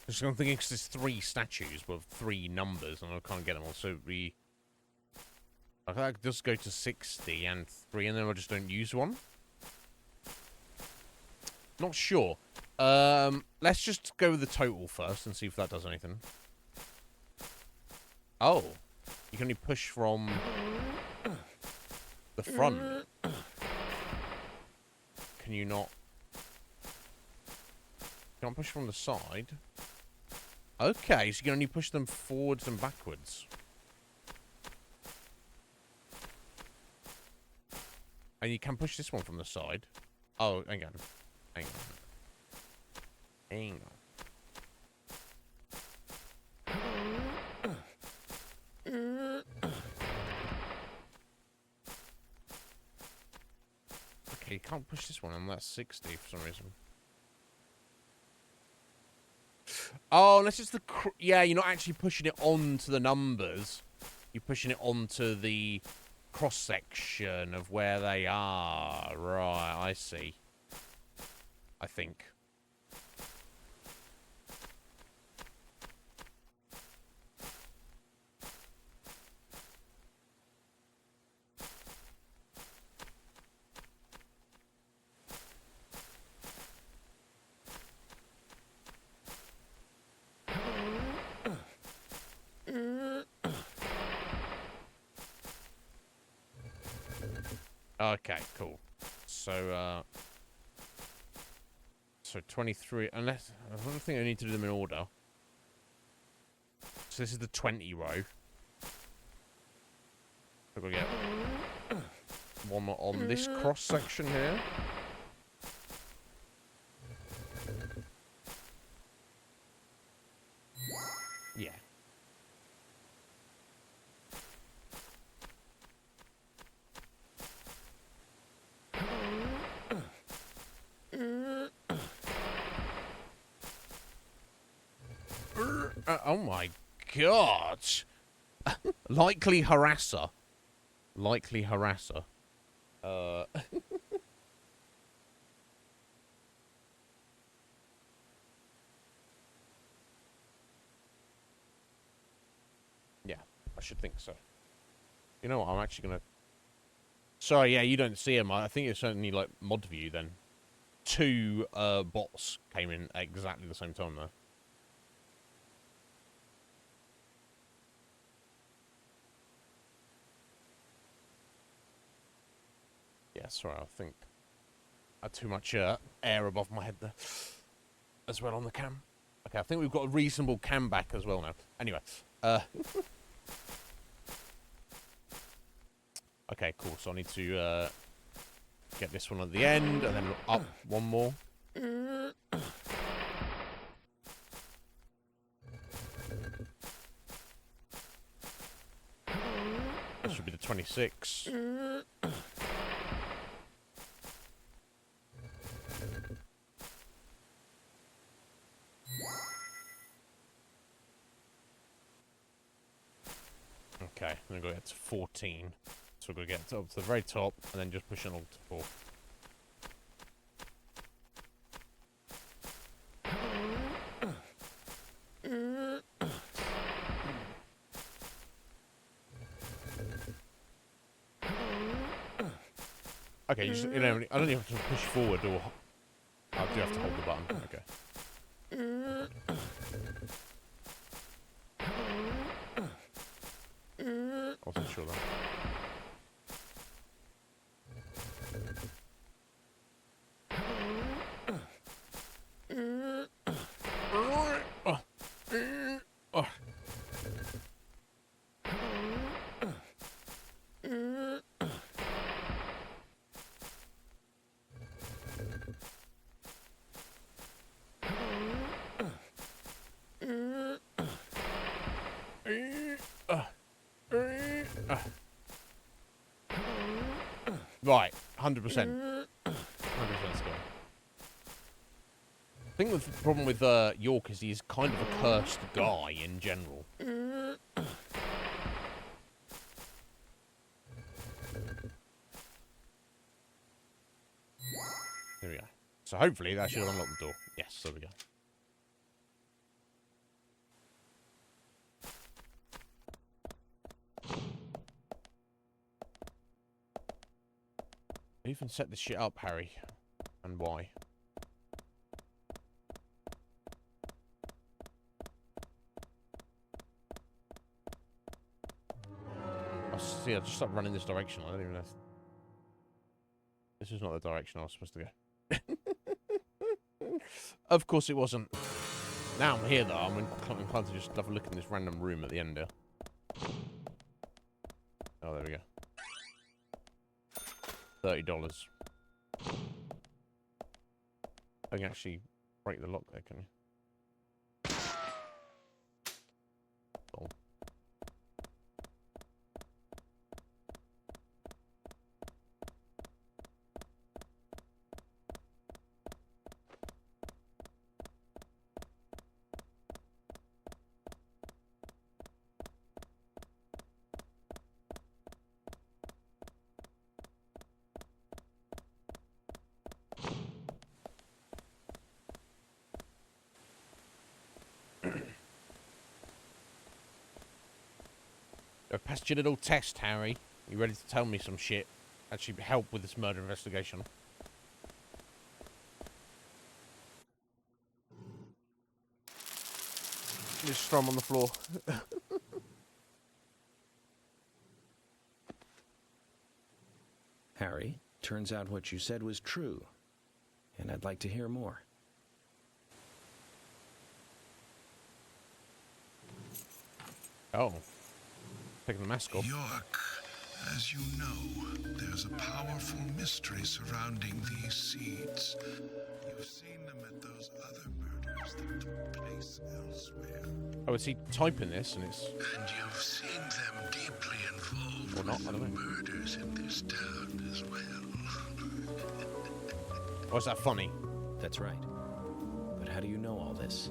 Just I'm thinking because there's 3 statues with 3 numbers, and I can't get them all. So we... I think I could just go to 60 and 3, and then I just don't use one. Not sure. Let's just go with the total first and see if that does anything. Oh. You can only push from the front. Can you not? Can't push from the side. Okay, so you can only push them forwards and backwards. And you can push this one from the side. Oh, hang on. Hang on. Hang on. Okay, you can't push this one unless 60 for some reason. Oh, unless it's the... yeah, you're not actually pushing it onto the numbers. You're pushing it onto the cross-section of where they are. Right, I see. I think. Okay, cool. So, so 23, unless, I don't think I need to do them in order. So this is the 20 row. I've got to get one more on this cross section here. Yeah. Oh my god. Likely harasser. Likely harasser. Yeah, I should think so. You know what, I'm actually gonna... Sorry, yeah, you don't see him. I think it's only, like, mod view then. 2 bots came in at exactly the same time, though. Yeah, sorry, I think I had too much air above my head there as well on the cam. Okay, I think we've got a reasonable cam back as well now. Anyway, okay, cool. So I need to get this one at the end and then up one more. That should be the 26. Okay, I'm going to go get to 14. So we're going to get up to the very top and then just push it all to 4. Okay, you, just, you know, I don't even have to push forward or... I do have to hold the button. Okay. I wasn't sure that. Right, 100%. 100% score. I think the problem with York is he's kind of a cursed guy in general. So hopefully that should unlock the door. Yes, there we go. Who even set this shit up, Harry? And why? Oh, see, I just started running this direction. I don't even know. This is not the direction I was supposed to go. Of course it wasn't. Now I'm here, though. I'm inclined to just have a look in this random room at the end here. Oh, there we go. $30. I can actually break the lock there, can you? Oh. I've passed your little test, Harry. You ready to tell me some shit? Actually help with this murder investigation. Just throw him on the floor. Harry, turns out what you said was true. And I'd like to hear more. Oh. Taking the mask off. York, as you know, there's a powerful mystery surrounding these seeds. You've seen them at those other murders that took place elsewhere. Oh, is he typing this and it's... And you've seen them deeply involved Or not, with I the don't know. murders in this town as well. Oh, is that funny? That's right. But how do you know all this?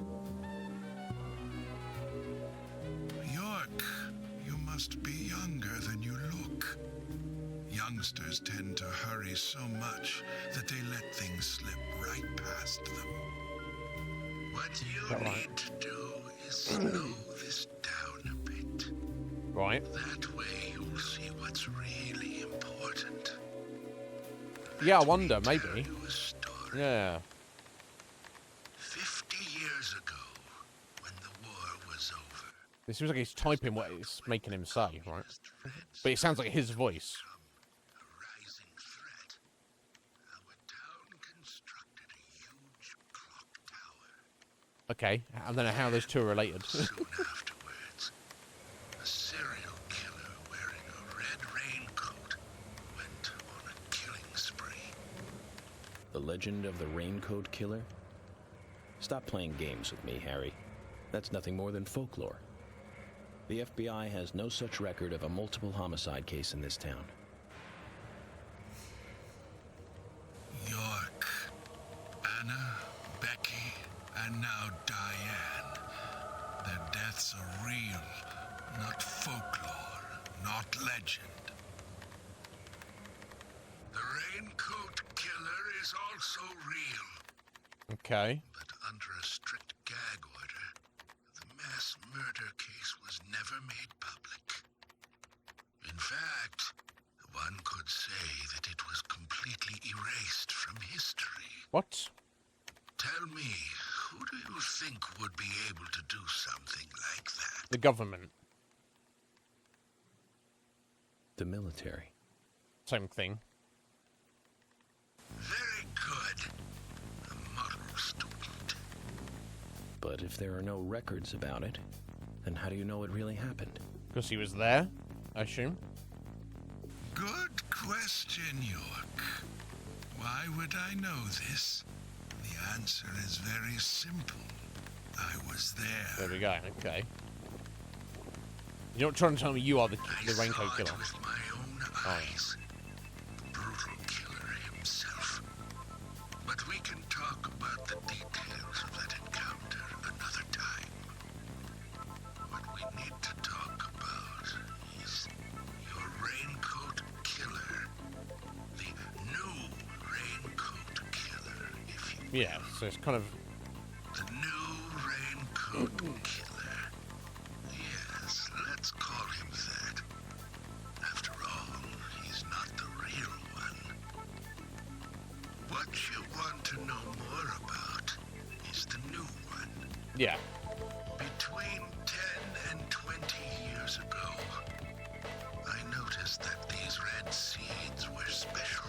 York, you must be younger than you look. Youngsters tend to hurry so much that they let things slip right past them. What you that right? need to do is slow this down a bit. Right. That way you'll see what's really important. Yeah, I Let me wonder, tell maybe. you a story. Yeah. 50 years ago, when the war was over, This seems like he's typing what it's making him say, right? But it sounds like his voice. a rising threat, our town constructed a huge clock tower. Okay, I don't know how those two are related. Soon afterwards, a serial killer wearing a red raincoat went on a killing spree. The legend of the Raincoat Killer? Stop playing games with me, Harry. That's nothing more than folklore. The FBI has no such record of a multiple homicide case in this town. York, Anna, Becky, and now Diane. Their deaths are real, not folklore, not legend. The Raincoat Killer is also real, Okay. but under a strict gag order, the mass murder case was never made public. In fact, one could say that it was completely erased from history. What? Tell me, who do you think would be able to do something like that? The government. The military. Same thing. Very good. A model student. But if there are no records about it, then how do you know it really happened? Because he was there, I assume. Good question, York. Why would I know this? The answer is very simple. I was There there. we go, okay. You're not trying to tell me you are the I Raincoat saw Killer. it with my own eyes. The brutal killer himself. But we can talk about the details of that encounter another time. What we need to talk about is your Raincoat Killer. The new Raincoat Killer, if you Yeah, so it's kind of... The new Raincoat Killer. Yes, let's call him that. After all, he's not the real one. What you want to know more about is the new one. Yeah. Between 10 and 20 years ago, I noticed that these red seeds were special.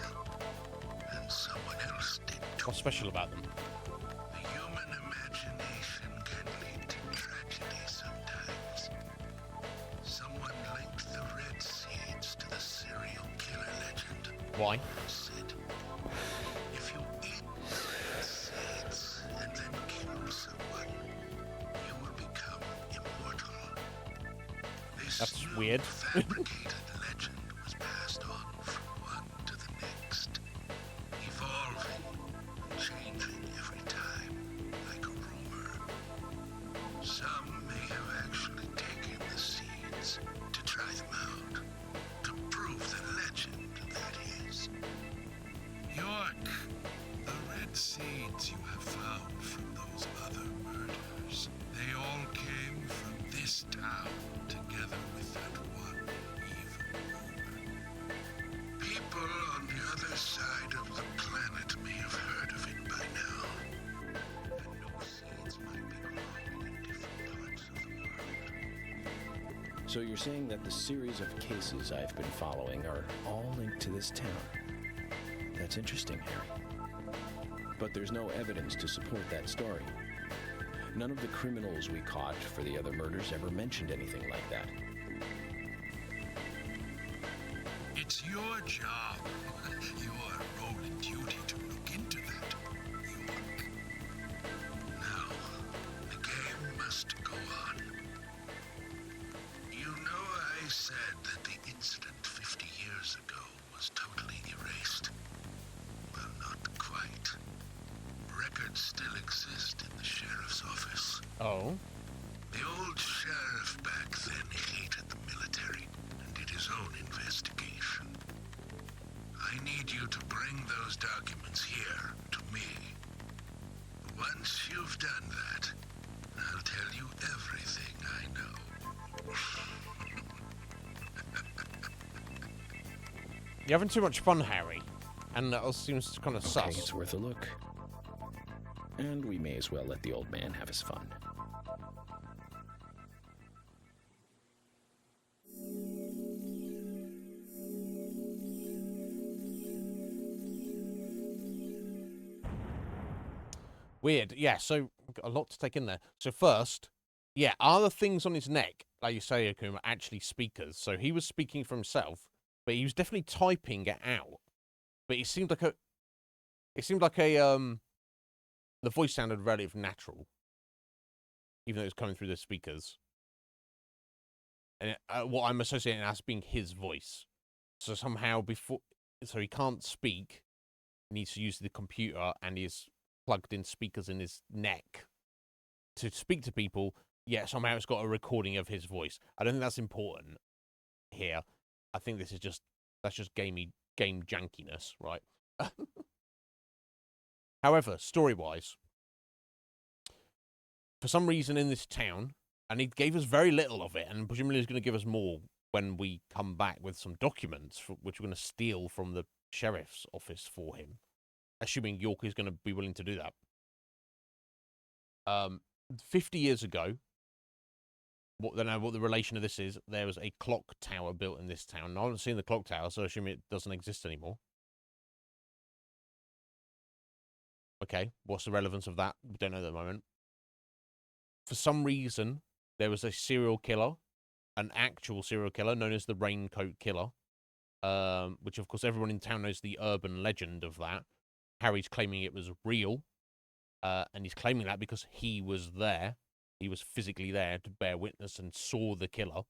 And someone else did too. What's special about them? The human imagination can lead to tragedy sometimes. Someone linked the red seeds to the serial killer legend. Why? Said, if you eat the red seeds and then kill someone, you will become immortal. This That's new weird. fabricated legend was passed on from one to the next, evolving and changing every time, like a rumor. Some may have actually taken the seeds to try them out, to prove the legend, that is. York, the red seeds you have found from those other murders, they all came from this town, together with that one evil rumor. People on the other side of the planet may have heard of it by now. And no seeds might be growing in different parts of the world. So you're saying that the series of cases I've been following are all linked to this town? That's interesting, Harry. But there's no evidence to support that story. None of the criminals we caught for the other murders ever mentioned anything like that. It's your job, your role and duty to look into that, York. Now, the game must go on. You know I said that the incident 50 years ago was totally erased. Well, not quite. Records still exist in the sheriff's office. Oh. The old sheriff back then hated the military and did his own investigation. I need you to bring those documents here to me. Once you've done that, I'll tell you everything I know. You're having too much fun, Harry. And that all seems kind of Okay, sus. it's worth a look. And we may as well let the old man have his fun. Weird. Yeah, so got a lot to take in there. So first, yeah, are the things on his neck, like you say, Akuma, actually speakers? So he was speaking for himself, but he was definitely typing it out. But it seemed like the voice sounded relatively natural, even though it was coming through the speakers. And what I'm associating as being his voice. So somehow so he can't speak, he needs to use the computer, and he's plugged in speakers in his neck to speak to people. Yeah, somehow it's got a recording of his voice. I don't think that's important here. I think that's just game jankiness, right? However, story-wise, for some reason in this town, and he gave us very little of it, and presumably he's going to give us more when we come back with some documents, which we're going to steal from the sheriff's office for him, assuming York is going to be willing to do that. 50 years ago, what the relation of this is, there was a clock tower built in this town. Now, I haven't seen the clock tower, so I assume it doesn't exist anymore. Okay, what's the relevance of that? We don't know at the moment. For some reason, there was a serial killer, an actual serial killer known as the Raincoat Killer, which, of course, everyone in town knows the urban legend of that. Harry's claiming it was real, and he's claiming that because he was there. He was physically there to bear witness and saw the killer.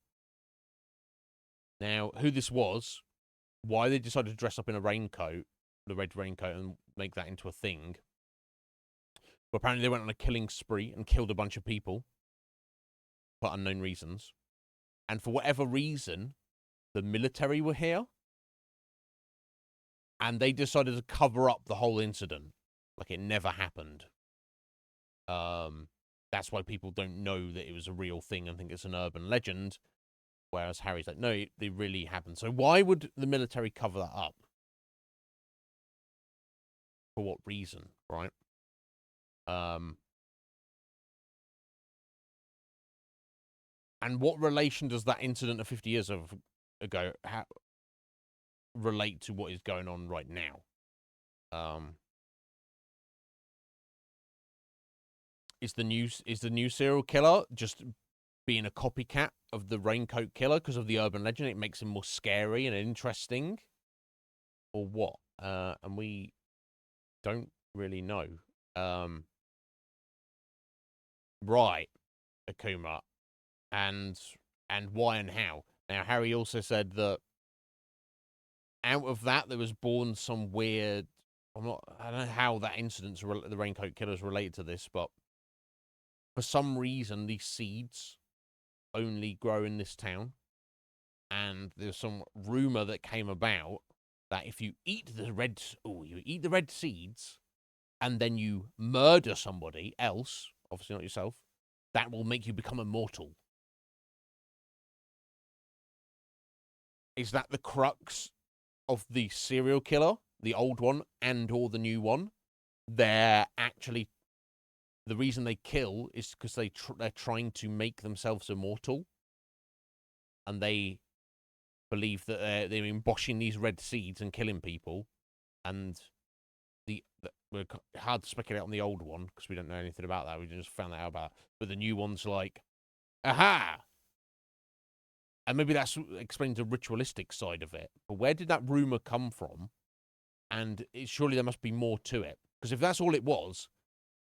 Now, who this was, why they decided to dress up in a raincoat, the red raincoat, and make that into a thing. But apparently they went on a killing spree and killed a bunch of people for unknown reasons. And for whatever reason, the military were here. And they decided to cover up the whole incident. Like it never happened. That's why people don't know that it was a real thing and think it's an urban legend. Whereas Harry's like, no, it really happened. So why would the military cover that up? For what reason, right? And what relation does that incident of 50 years ago relate to what is going on right now? Is the new serial killer just being a copycat of the Raincoat Killer because of the urban legend? It makes him more scary and interesting, or what? And we don't really know. Right, Akuma, and why and how? Now, Harry also said that out of that there was born some weird. I don't know how that incident, the Raincoat Killer, is related to this, but for some reason these seeds only grow in this town, and there's some rumor that came about that if you eat the red seeds, and then you murder somebody else, obviously not yourself, that will make you become immortal. Is that the crux of the serial killer, the old one and or the new one? They're actually, the reason they kill is because they're trying to make themselves immortal, and they believe that they're embossing these red seeds and killing people. And we're hard to speculate on the old one because we don't know anything about that. We just found that out about it. But the new one's like, aha! And maybe that's explains the ritualistic side of it. But where did that rumor come from? And surely there must be more to it. Because if that's all it was,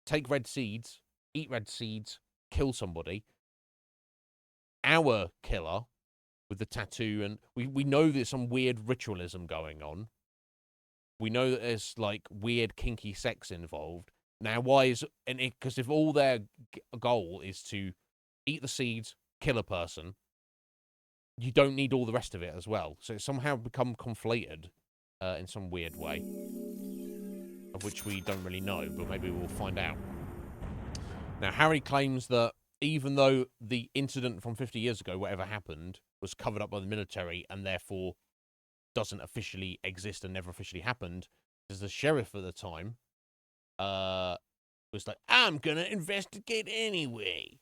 take red seeds, eat red seeds, kill somebody. Our killer with the tattoo, and we know there's some weird ritualism going on. We know that there's like weird kinky sex involved. Now, why is because if all their goal is to eat the seeds, kill a person, you don't need all the rest of it as well. So it's somehow become conflated in some weird way, of which we don't really know, but maybe we'll find out. Now, Harry claims that even though the incident from 50 years ago, whatever happened, was covered up by the military and therefore doesn't officially exist and never officially happened, because the sheriff at the time was like, I'm going to investigate anyway.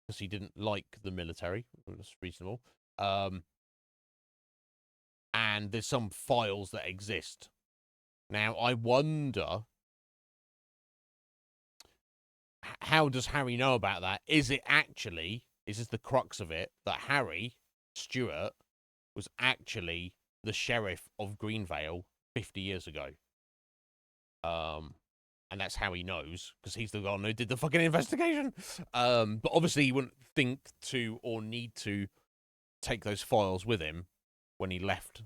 Because he didn't like the military. That's reasonable. And there's some files that exist. Now, I wonder, how does Harry know about that? Is this the crux of it, that Harry Stewart was actually the sheriff of Greenvale 50 years ago? And that's how he knows, because he's the one who did the fucking investigation. But obviously he wouldn't think to or need to take those files with him when he left,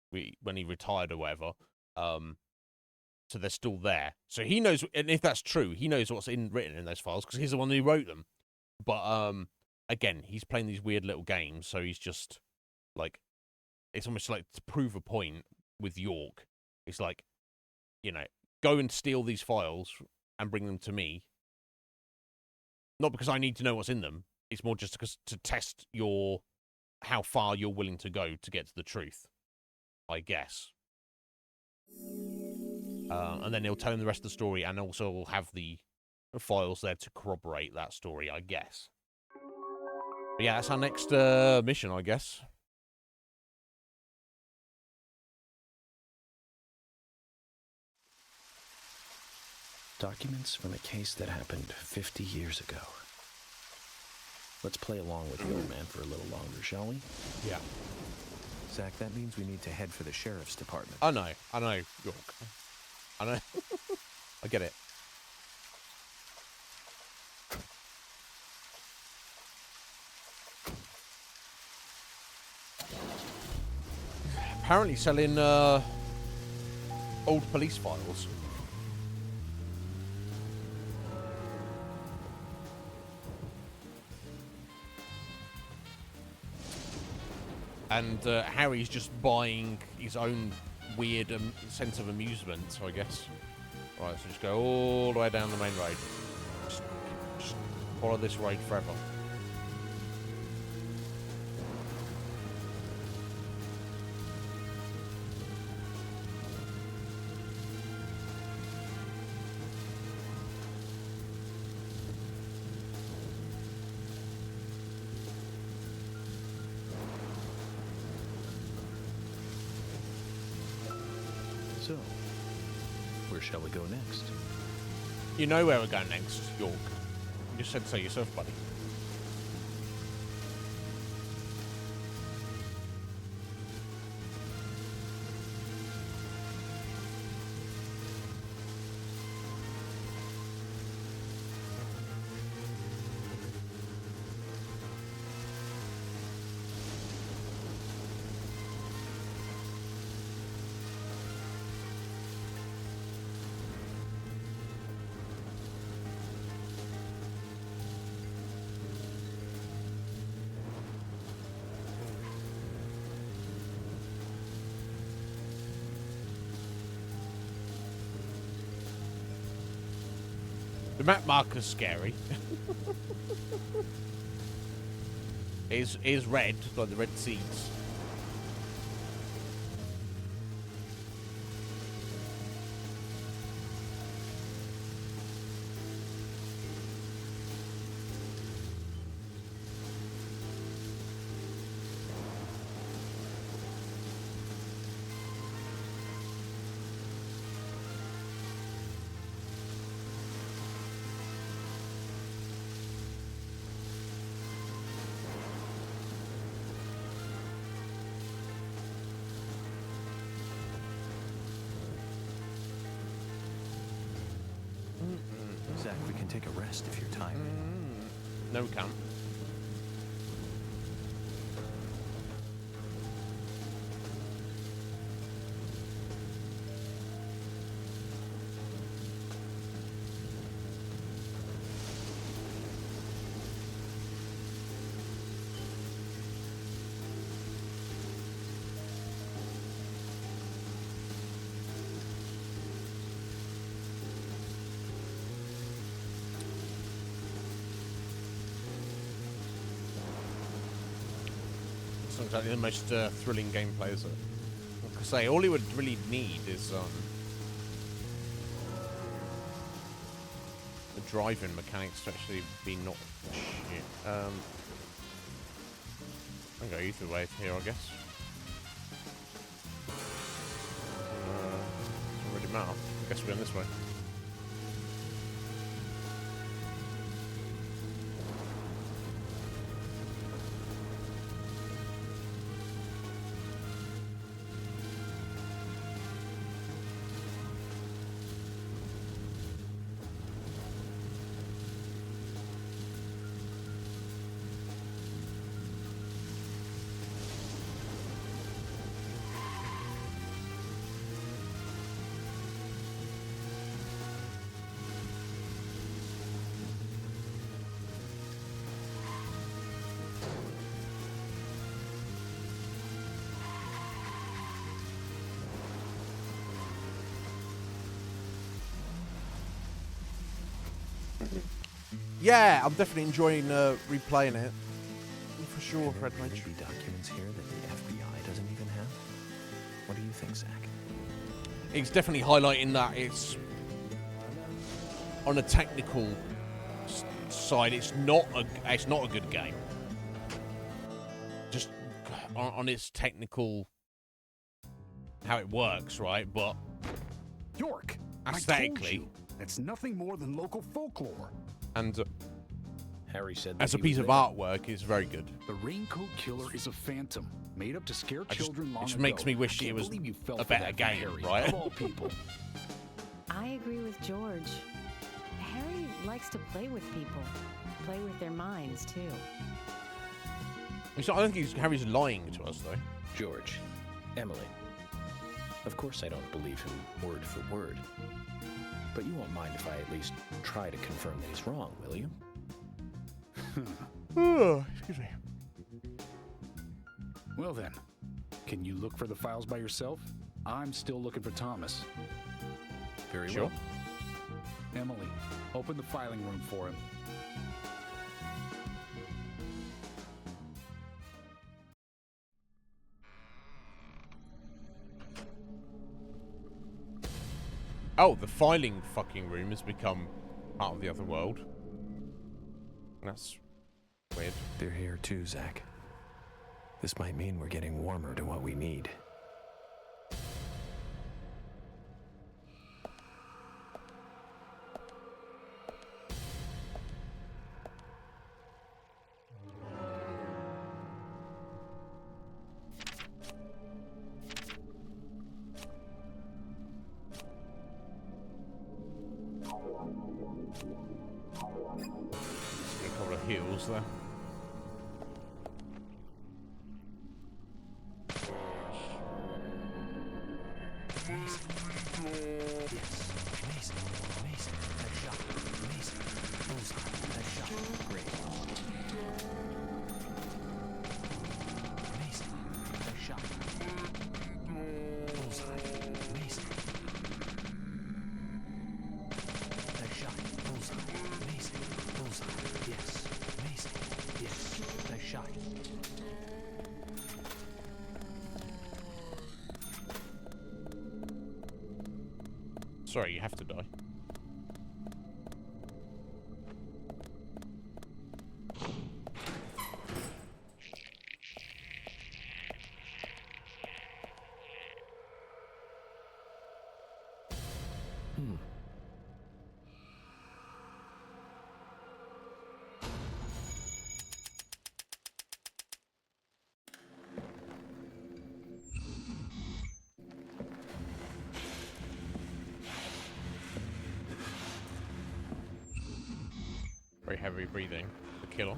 when he retired or whatever. So they're still there. So he knows, and if that's true, he knows what's written in those files, because he's the one who wrote them. But again, he's playing these weird little games, so he's just like, it's almost like to prove a point with York. It's like, go and steal these files and bring them to me. Not because I need to know what's in them. It's more just because to test how far you're willing to go to get to the truth, I guess. And then he'll tell him the rest of the story, and also will have the files there to corroborate that story, I guess. But yeah, that's our next mission, I guess. Documents from a case that happened 50 years ago. Let's play along with the old man for a little longer, shall we? Yeah. Zach, that means we need to head for the sheriff's department. I know, York. I know. I get it. Apparently selling old police files. And Harry's just buying his own weird sense of amusement, so I guess. Right, so just go all the way down the main road. Just follow this road forever. So, where shall we go next? You know where we're going next, York. You just said so yourself, buddy. The map marker's scary. It is red, like the red seeds. Zach, we can take a rest if you're tired. No, we can't. It's not exactly the most thrilling gameplay, is it? Like I say, all he would really need is the driving mechanics to actually be not shit. I can go either way here, I guess. Doesn't really matter. I guess we're going this way. Yeah, I'm definitely enjoying replaying it. For sure, Red There may Mage. be documents here that the FBI doesn't even have. What do you think, Zach? It's definitely highlighting that it's on a technical side. It's not a good game. Just on its technical how it works, right? But York, I aesthetically told you, it's nothing more than local folklore. and Harry said that as a he piece was of there. artwork, it's very good. The Raincoat Killer is a phantom made up to scare I just- children long it just ago. makes me wish I it can't was believe you fell a for better that, game, Harry, right? Of all people. I agree with George. Harry likes to play with people. Play with their minds, too. I don't think Harry's lying to us, though. George, Emily. Of course I don't believe him word for word. But you won't mind if I at least try to confirm that he's wrong, will you? Oh, excuse me. Well then, can you look for the files by yourself? I'm still looking for Thomas. Very Sure. well. Emily, open the filing room for him. Oh, the filing fucking room has become part of the other world. That's weird. They're here too, Zach. This might mean we're getting warmer to what we need. A couple of heals there. Sorry, you have to die. Very heavy breathing. The killer.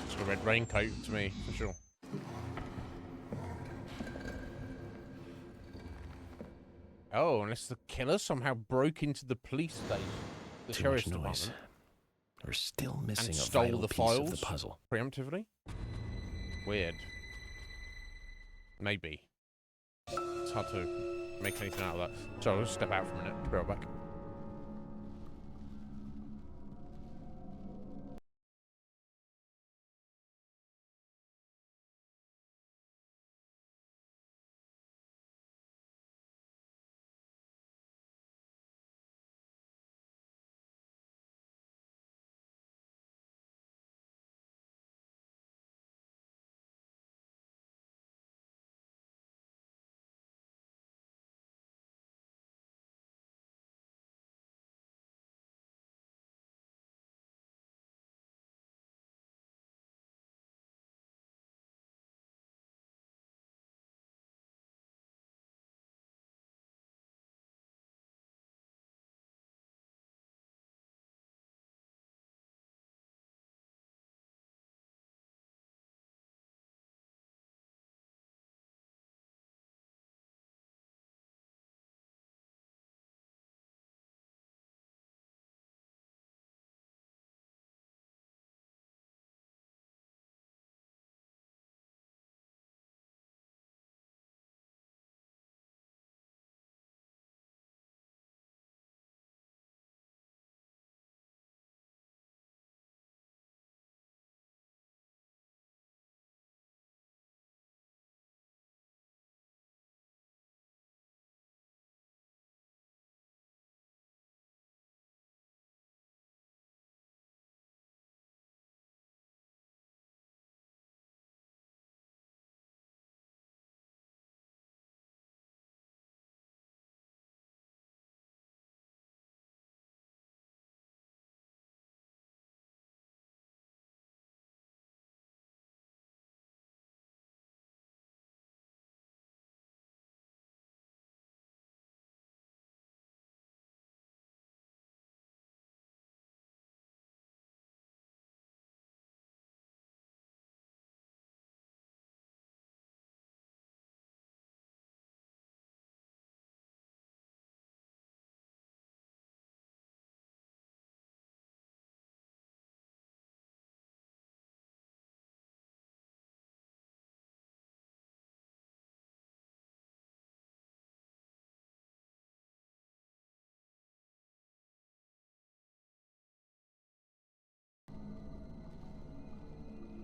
It's a red raincoat to me, for sure. Oh, unless the killer somehow broke into the police station, the Too sheriff's much noise. department, We're still missing and a stole vital the piece files of the puzzle. preemptively. Weird. Maybe. It's hard to make anything out of that. So I'll just step out for a minute. Be right back.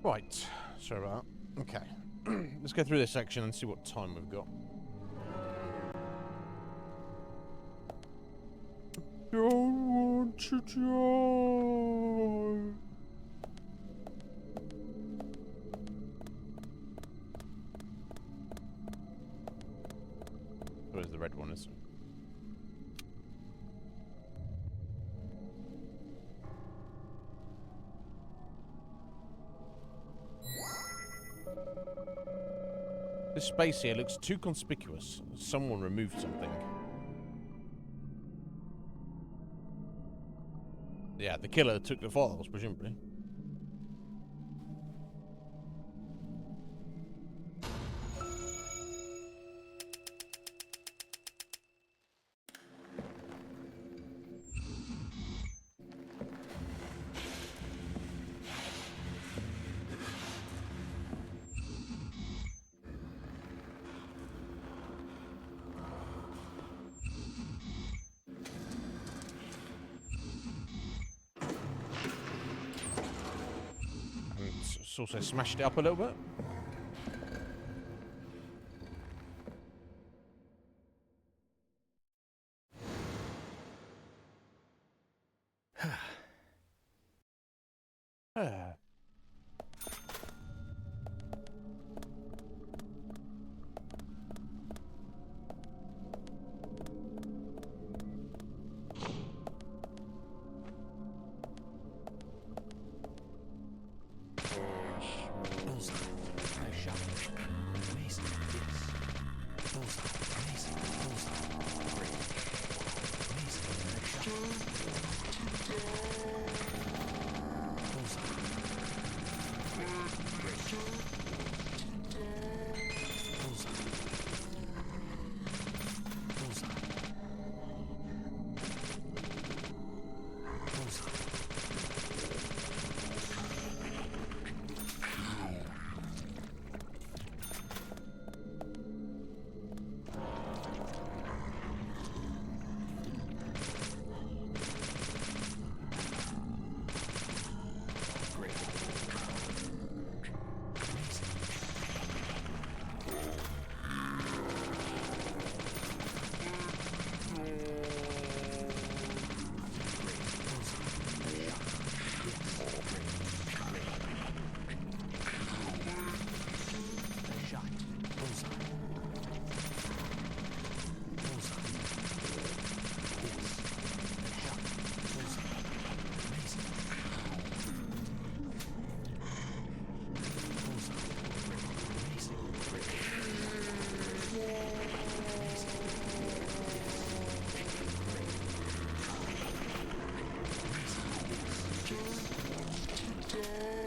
Right. Sorry about that. Okay. Let's go through this section and see what time we've got. Don't want to die. Where's the red one? Is it? This space here looks too conspicuous. Someone removed something. Yeah, the killer took the files, presumably. It's also smashed it up a little bit.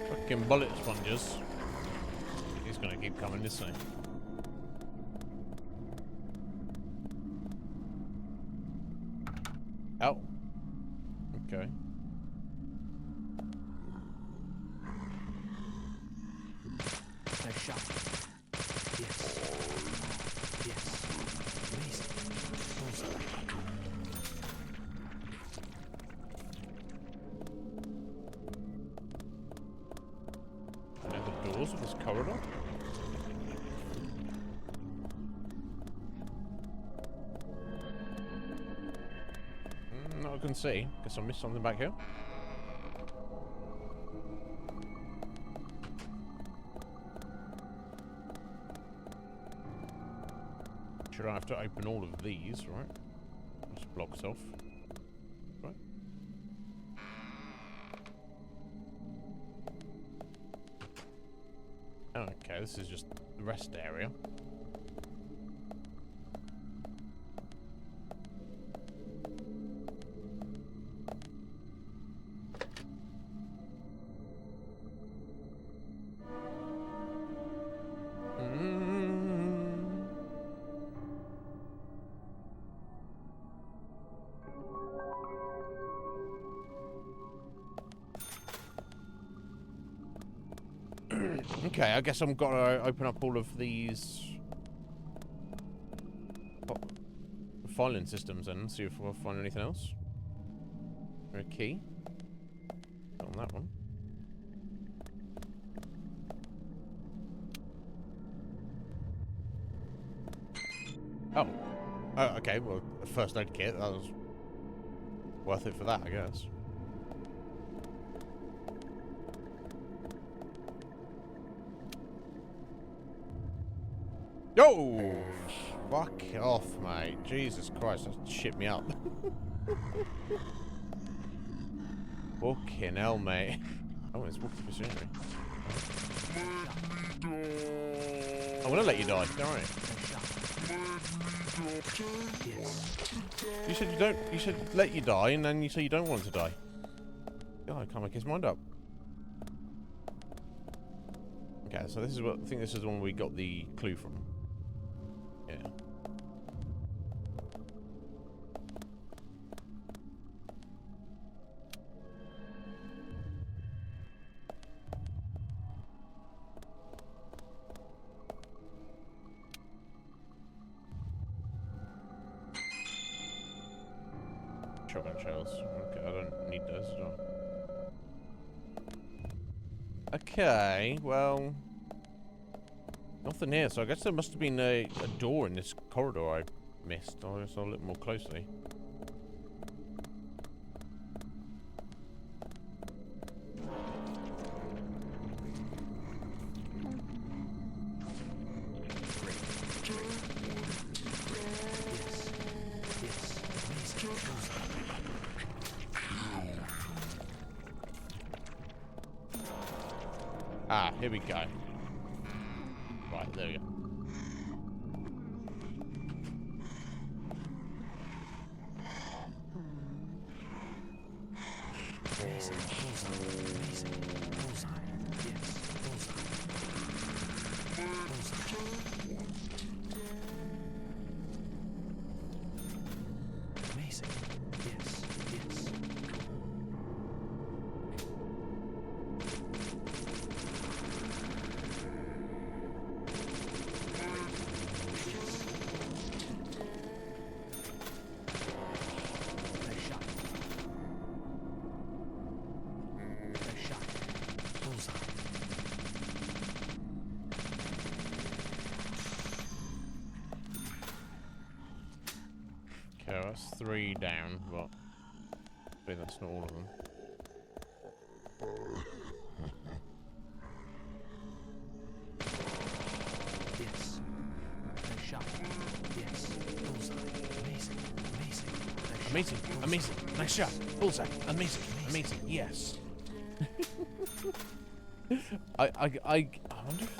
Fucking bullet sponges. He's gonna keep coming this way. Oh. Okay. Nice shot. Yes. Yes. Amazing. Bullseye. The doors of this corridor? Not I can see. Guess I missed something back here. Should I have to open all of these, right? Just blocked off. Right. Okay, this is just the rest area. Okay, I guess I'm gonna open up all of these filing systems and see if we'll find anything else. A key on that one. Oh. Oh, okay, well, a first aid kit, that was worth it for that, I guess. Yo! Fuck off, mate. Jesus Christ, that shit me up. Fucking hell, mate. Oh, it's walking machinery. I'm gonna let you die, don't worry. You said you don't. You said let you die, and then you say you don't want to die. God, I can't make his mind up. Okay, so this is what I think. This is the one we got the clue from. Yeah. Shotgun shells. Okay, I don't need those at all. Okay, well, nothing here. So I guess there must have been a door in this corridor I missed. I guess I'll look more closely. Ah, here we go. Right, there we go. Okay, that's 3 down, but I think that's not all of them. Yes. Nice shot. Yes. Bullseye. Amazing. Amazing. Amazing, amazing, nice shot, bullseye, amazing, amazing, yes. I wonder if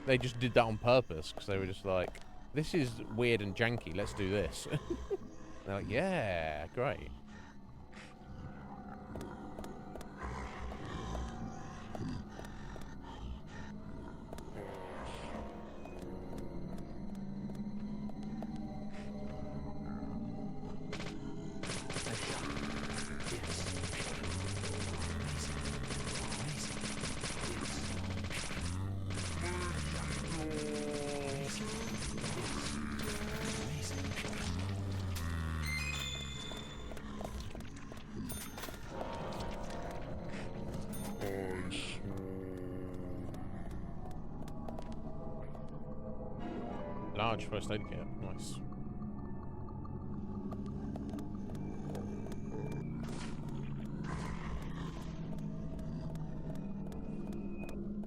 they just did that on purpose, because they were just like, this is weird and janky, let's do this. They're like, yeah, great. Large first aid kit, nice.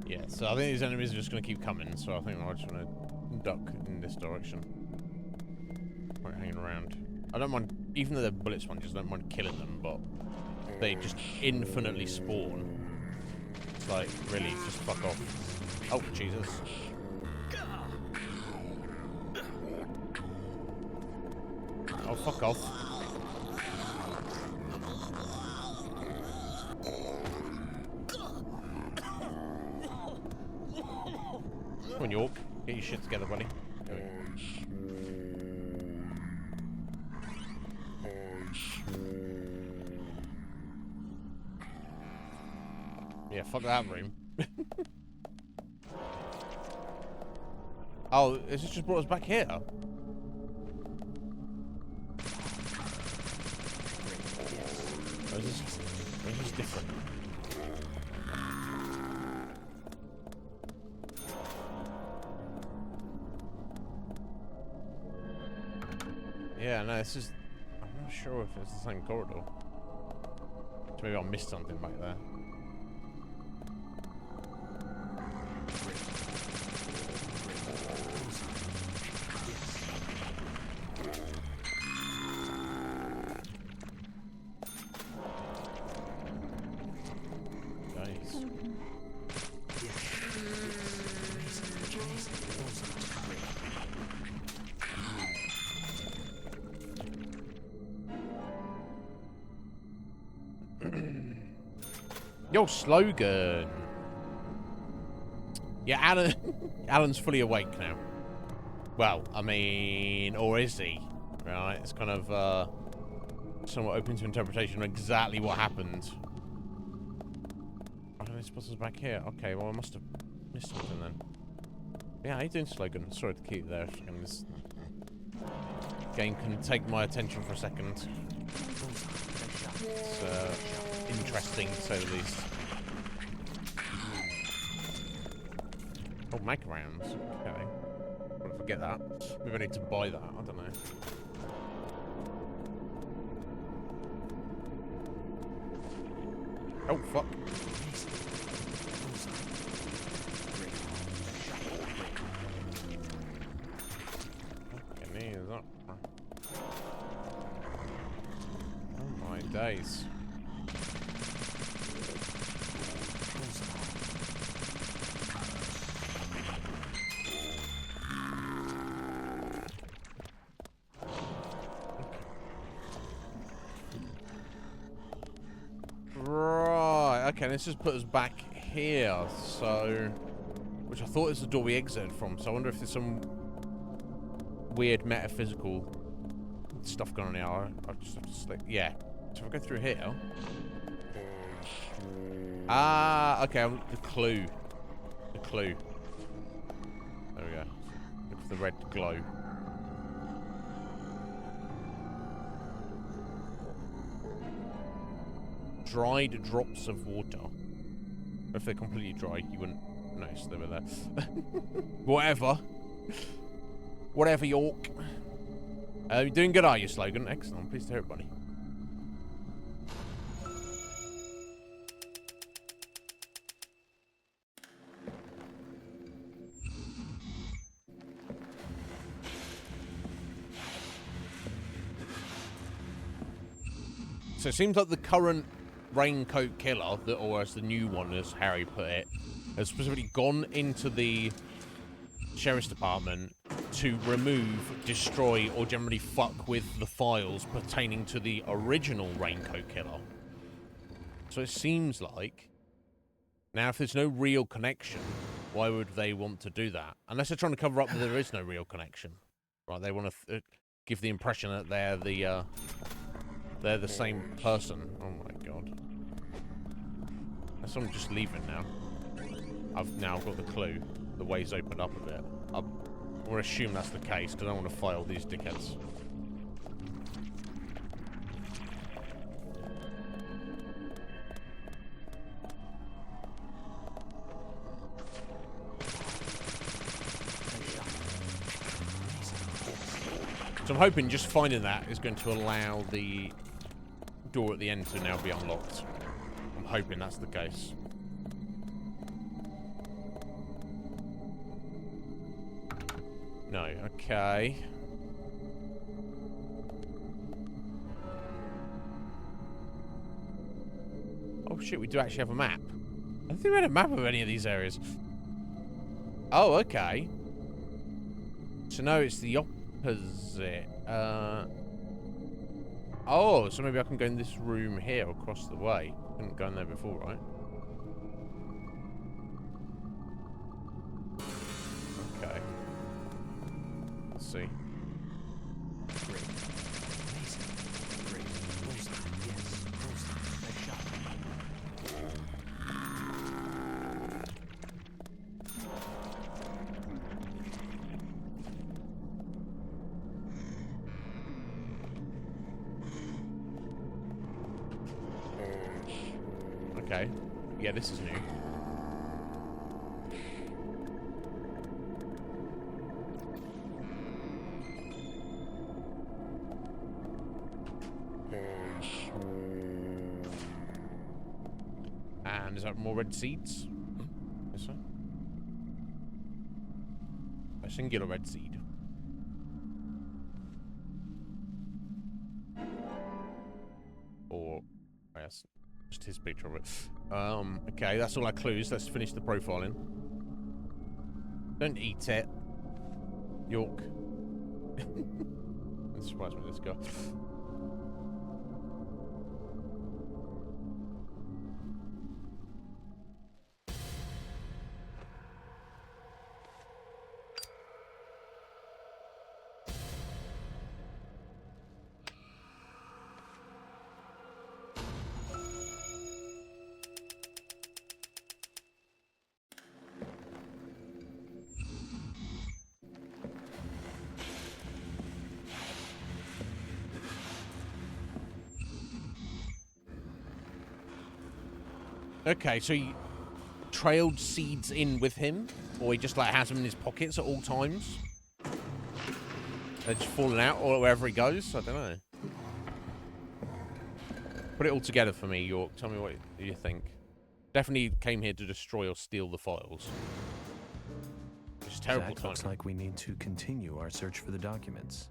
Yeah, so I think these enemies are just going to keep coming, so I think I just want to duck in this direction. Right, hanging around. I don't mind, even though they're bullet sponges, I don't mind killing them, but they just infinitely spawn. It's like, really, just fuck off. Oh, Jesus. Oh, fuck off. Come on, York. Get your shit together, buddy. Yeah, fuck that room. Oh, has this just brought us back here? Or is this different? Yeah, no, this is... I'm not sure if it's the same corridor. So maybe I missed something back there. Yo, slogan. Yeah, Alan. Alan's fully awake now. Well, I mean, or is he? Right, it's kind of somewhat open to interpretation of exactly what happened. I don't know, suppose it's back here. Okay, well, I must have missed something then. Yeah, how you doing, slogan? Sorry to keep you there. This game can take my attention for a second. It's interesting, to say the least. Oh, mag rounds. Okay. I'll forget that. Maybe I need to buy that. I don't know. Oh, fuck. Okay, is that... Oh my days. Okay, this just put us back here, so... Which I thought was the door we exited from, so I wonder if there's some weird metaphysical stuff going on here. I just have to slip... Yeah. So if I go through here... Ah, okay, the clue. The clue. There we go. Look for the red glow. Dried drops of water. If they're completely dry, you wouldn't notice they were there. Whatever. Whatever, York. You're doing good, are you, slogan? Excellent. I'm pleased to hear it, buddy. So it seems like the current Raincoat Killer, or as the new one, as Harry put it, has specifically gone into the sheriff's department to remove, destroy, or generally fuck with the files pertaining to the original Raincoat Killer. So it seems like... Now, if there's no real connection, why would they want to do that? Unless they're trying to cover up that there is no real connection. Right, they want to give the impression that they're the same person. Oh my god. I'm just leaving now. I've now got the clue. The way's opened up a bit. I'm going to assume that's the case, because I don't want to file these dickheads. So I'm hoping just finding that is going to allow the door at the end to now be unlocked. I'm hoping that's the case. No, okay. Oh shit, we do actually have a map. I don't think we had a map of any of these areas. Oh, okay. So no, it's the opposite. Oh, so maybe I can go in this room here across the way. Couldn't go in there before, right? Okay. Let's see. Okay. Yeah, this is new. And is that more red seeds? Yes, sir. A singular red seed. Or yes, just his picture of it. Okay, that's all our clues. Let's finish the profiling. Don't eat it, York. I'm surprised with this guy. Okay, so he trailed seeds in with him, or he just like has them in his pockets at all times? They're just falling out or wherever he goes? I don't know. Put it all together for me, York. Tell me what you think. Definitely came here to destroy or steal the files. It's terrible Zach, looks like we need to continue our search for the documents.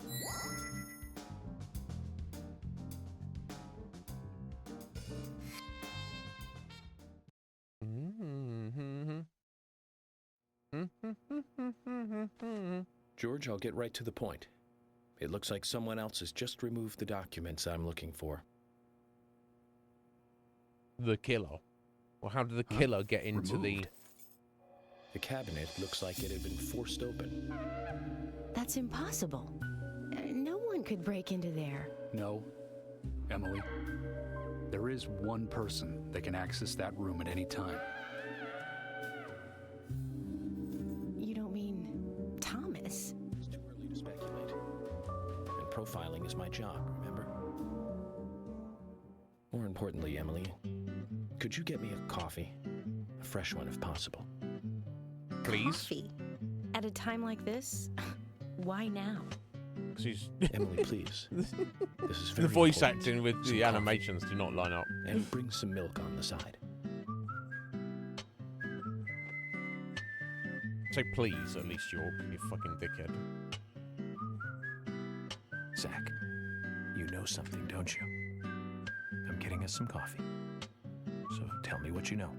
George, I'll get right to the point. It looks like someone else has just removed the documents I'm looking for. The killer? Well, how did the killer get into Removed? The cabinet looks like it had been forced open. That's impossible. No one could break into there. No, Emily. There is one person that can access that room at any time. You don't mean Thomas? It's too early to speculate. And profiling is my job, remember? More importantly, Emily, could you get me a coffee? A fresh one if possible. Please? Coffee? At a time like this? Why now? She's Emily, please. This is very the voice important. acting with Some the coffee. animations do not line up. And bring some milk on the side. Say please, at least, York, you fucking dickhead. Zach, you know something, don't you? I'm getting us some coffee. So tell me what you know.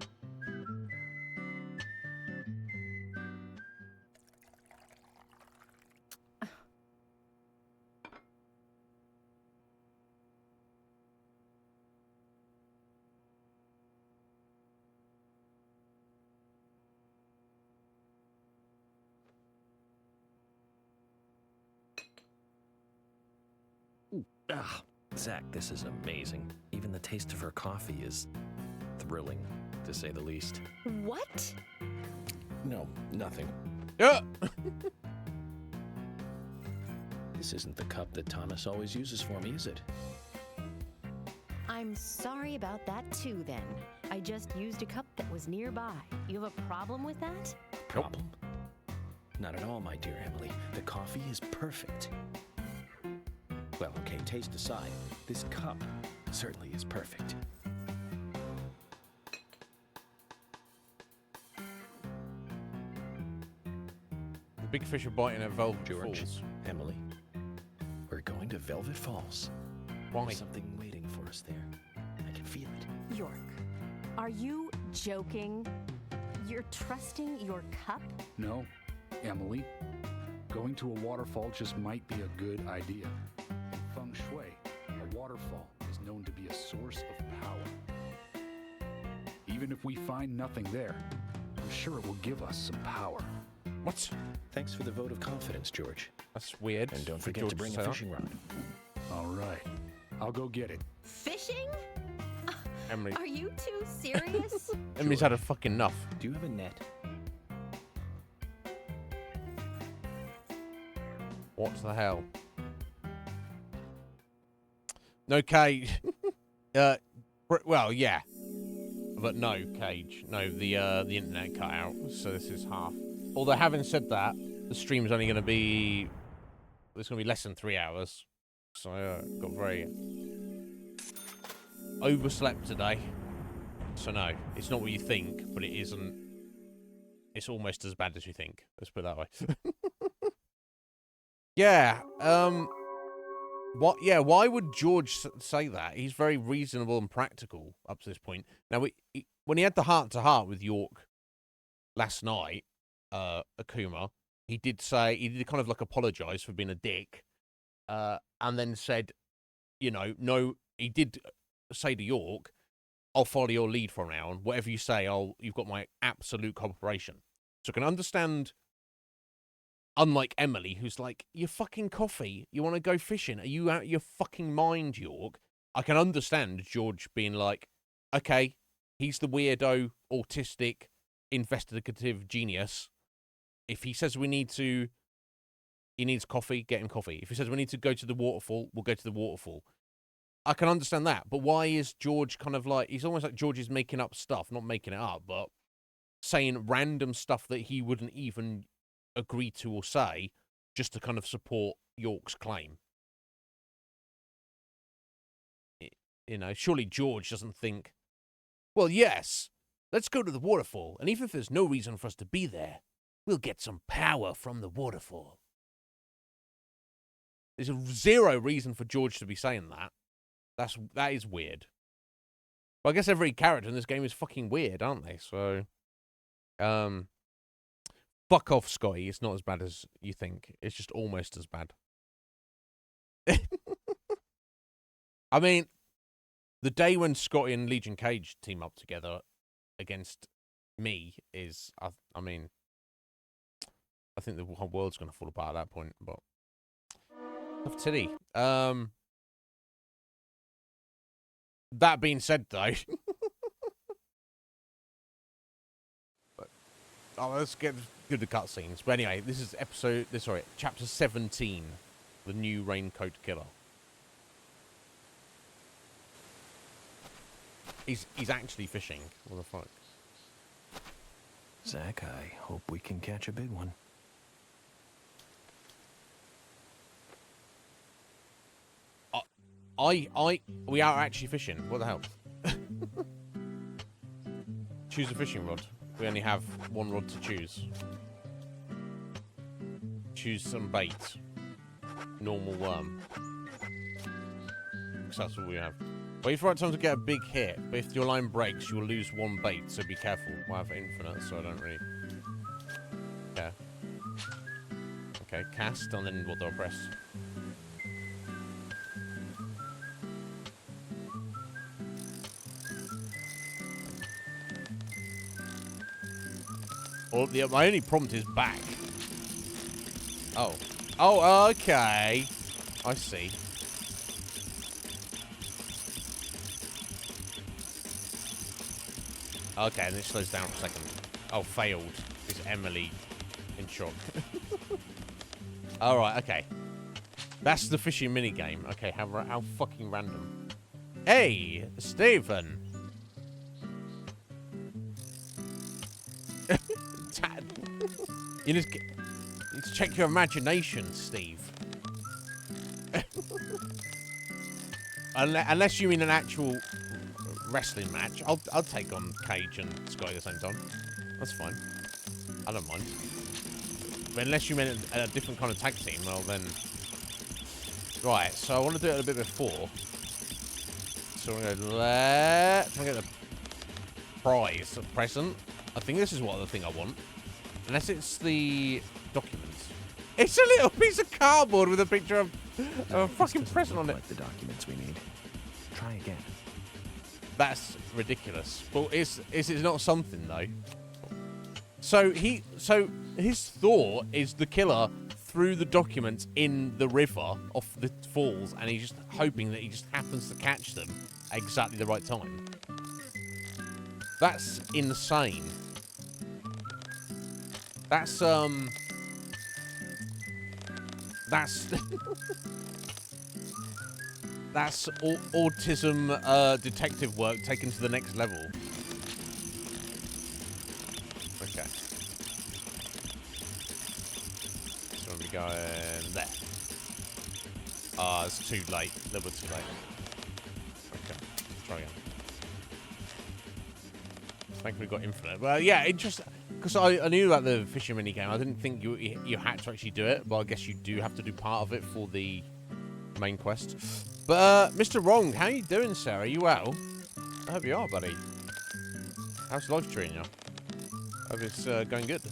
Ah, Zach, this is amazing. Even the taste of her coffee is thrilling, to say the least. What? No, nothing. Yeah. This isn't the cup that Thomas always uses for me, is it? I'm sorry about that too, then. I just used a cup that was nearby. You have a problem with that? Problem? Not at all, my dear Emily. The coffee is perfect. Well, okay, taste aside, this cup certainly is perfect. The big fish are biting at Velvet George, Falls. Emily, we're going to Velvet Falls. Why? There's something waiting for us there. I can feel it. York, are you joking? You're trusting your cup? No, Emily. Going to a waterfall just might be a good idea. In feng shui, a waterfall is known to be a source of power. Even if we find nothing there, I'm sure it will give us some power. What? Thanks for the vote of confidence, George. That's weird. And don't for forget George to bring say a that. fishing rod. All right, I'll go get it. Fishing? Emily. Are you too serious? Emily's had a fucking enough. Do you have a net? What the hell? No cage. Well, yeah, but no cage. No, the internet cut out, so this is half. Although having said that, the stream's only going to be. It's going to be less than 3 hours, so got very overslept today. So no, it's not what you think, but it isn't. It's almost as bad as you think. Let's put it that way. Yeah. What? Yeah. Why would George say that? He's very reasonable and practical up to this point. Now, when he had the heart-to-heart with York last night, Akuma, he did kind of like apologize for being a dick, and then said, you know, no. He did say to York, "I'll follow your lead from now on. Whatever you say, you've got my absolute cooperation." So I can understand. Unlike Emily, who's like, "Your fucking coffee. You want to go fishing? Are you out of your fucking mind, York?" I can understand George being like, "Okay, he's the weirdo, autistic, investigative genius. If he says he needs coffee, get him coffee. If he says we need to go to the waterfall, we'll go to the waterfall." I can understand that, but why is George kind of like, he's almost like George is making up stuff, not making it up, but saying random stuff that he wouldn't even agree to or say just to kind of support York's claim. You know, surely George doesn't think, well, yes, let's go to the waterfall, and even if there's no reason for us to be there, we'll get some power from the waterfall. There's zero reason for George to be saying that. That is weird. But I guess every character in this game is fucking weird, aren't they? So, fuck off, Scotty. It's not as bad as you think. It's just almost as bad. I mean, the day when Scotty and Legion Cage team up together against me is, I mean, I think the whole world's going to fall apart at that point, but enough titty. That being said, though, let's get to the cutscenes. But anyway, this is chapter 17, the new Raincoat Killer. He's actually fishing. What the fuck? Zach, I hope we can catch a big one. We are actually fishing. What the hell? Choose a fishing rod. We only have one rod to choose. Choose some bait. Normal worm. Because that's what we have. Wait for the right time to get a big hit, but if your line breaks, you will lose one bait, so be careful. I have infinite, so I don't really care. Okay, cast, and then what do I press? Well, my only prompt is back. Oh. Oh, okay. I see. Okay, and it slows down for a second. Oh, failed. Is Emily in shock? Alright, okay. That's the fishing minigame. Okay, how fucking random. Hey, Stephen! You need to check your imagination, Steve. Unless you mean an actual wrestling match, I'll take on Cage and Sky at the same time. That's fine. I don't mind. But unless you meant a different kind of tag team, well then. Right, so I want to do it a bit before. So we're going to go there. I'm going to get the prize, a present. I think this is what the thing I want. Unless it's the documents. It's a little piece of cardboard with a picture of a fucking present on it. Like the documents we need. Try again. That's ridiculous. But it's not something though. So his thought is the killer threw the documents in the river off the falls, and he's just hoping that he just happens to catch them at exactly the right time. That's insane. That's that's autism detective work taken to the next level. Okay. So we'll be going there. Ah, it's too late. A little bit too late. Okay. Try again. Thankfully, got infinite. Well, yeah, it just because I knew about the fishing mini game. I didn't think you had to actually do it, but I guess you do have to do part of it for the main quest. But Mr. Wrong, how you doing, sir? Are you well? I hope you are, buddy. How's life treating you? Hope it's going good.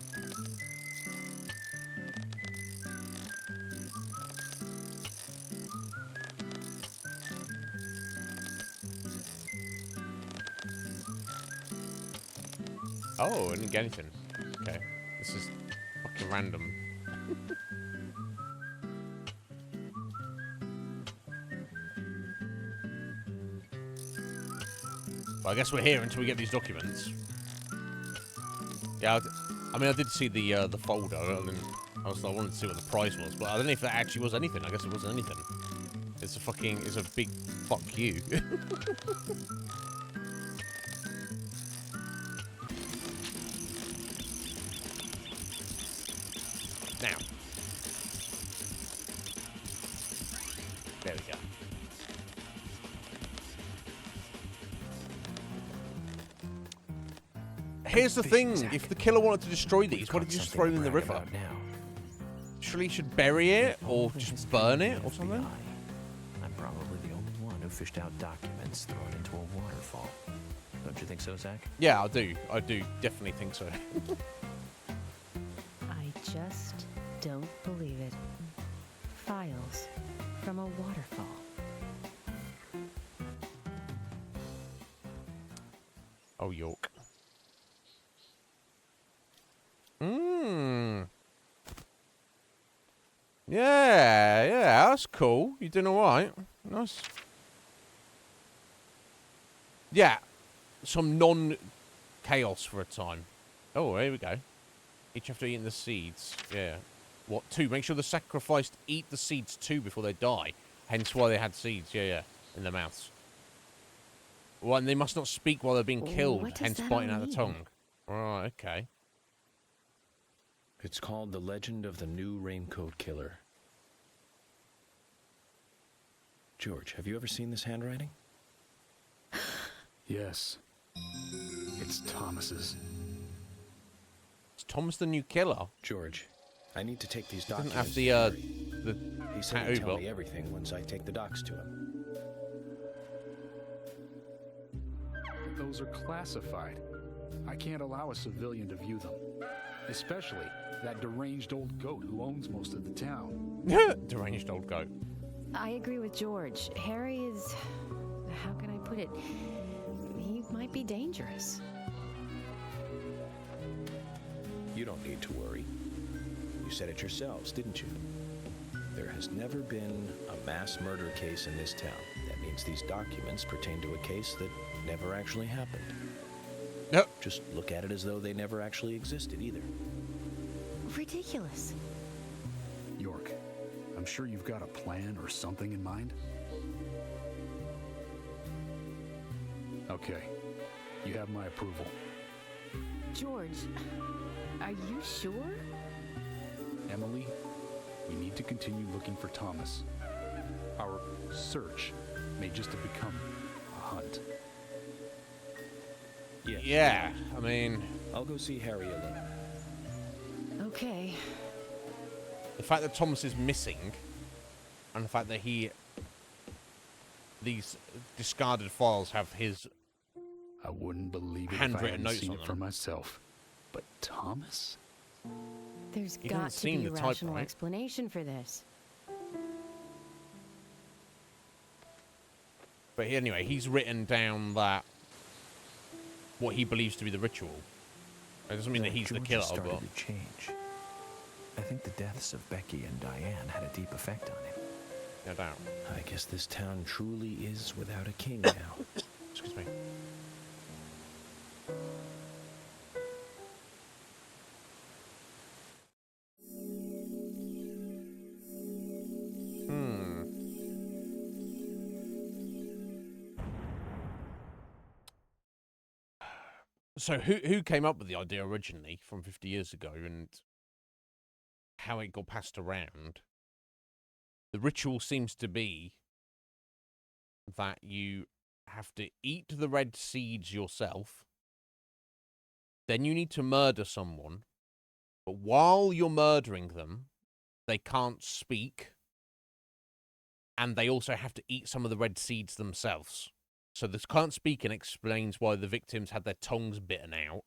Oh, I didn't get anything. Okay. This is fucking random. Well, I guess we're here until we get these documents. Yeah, I mean, I did see the folder, and I wanted to see what the prize was, but I don't know if that actually was anything. I guess it wasn't anything. It's a big fuck you. Now. There we go. Here's the thing, if the killer wanted to destroy these, why did you just throw them in the river? Surely you should bury it, or just burn it, or something? I'm probably the only one who fished out documents thrown into a waterfall. Don't you think so, Zach? Yeah, I do. I do definitely think so. I just don't believe it. Files from a waterfall. Oh, York. Mmm. Yeah, that's cool. You doing alright? Nice. Yeah. Some non-chaos for a time. Oh, here we go. Each after eating the seeds. Yeah. What, 2? Make sure the sacrificed eat the seeds too before they die. Hence why they had seeds, yeah, in their mouths. Well, and they must not speak while they're being killed, hence biting out the tongue. Right, okay. It's called The Legend of the New Raincoat Killer. George, have you ever seen this handwriting? Yes. It's Thomas's. Is Thomas the new killer? George, I need to take these Doesn't documents. have the He said tattoo he'd tell book. me everything once I take the docs to him. Those are classified. I can't allow a civilian to view them. Especially that deranged old goat who owns most of the town. Deranged old goat. I agree with George. Harry is... how can I put it? He might be dangerous. You don't need to worry. You said it yourselves, didn't you? There has never been a mass murder case in this town. That means these documents pertain to a case that never actually happened. Yep. Just look at it as though they never actually existed either. Ridiculous. York, I'm sure you've got a plan or something in mind. Okay. You have my approval. George, are you sure? Emily, we need to continue looking for Thomas. Our search may just have become a hunt. Yes. Yeah, I mean... I'll go see Harry alone. Okay. The fact that Thomas is missing, and the fact that these discarded files have his I wouldn't believe it if I handwritten hadn't notes seen on it them. for myself. But Thomas? There's He got doesn't to seem be a the type, rational right? explanation for this. But anyway, he's written down that what he believes to be the ritual. It doesn't mean that he's the George killer, has started but to change. I think the deaths of Becky and Diane had a deep effect on him. no doubt. I guess this town truly is without a king now. Excuse me. So who came up with the idea originally from 50 years ago and how it got passed around? The ritual seems to be that you have to eat the red seeds yourself. Then you need to murder someone. But while you're murdering them, they can't speak. And they also have to eat some of the red seeds themselves. So this can't speak and explains why the victims had their tongues bitten out.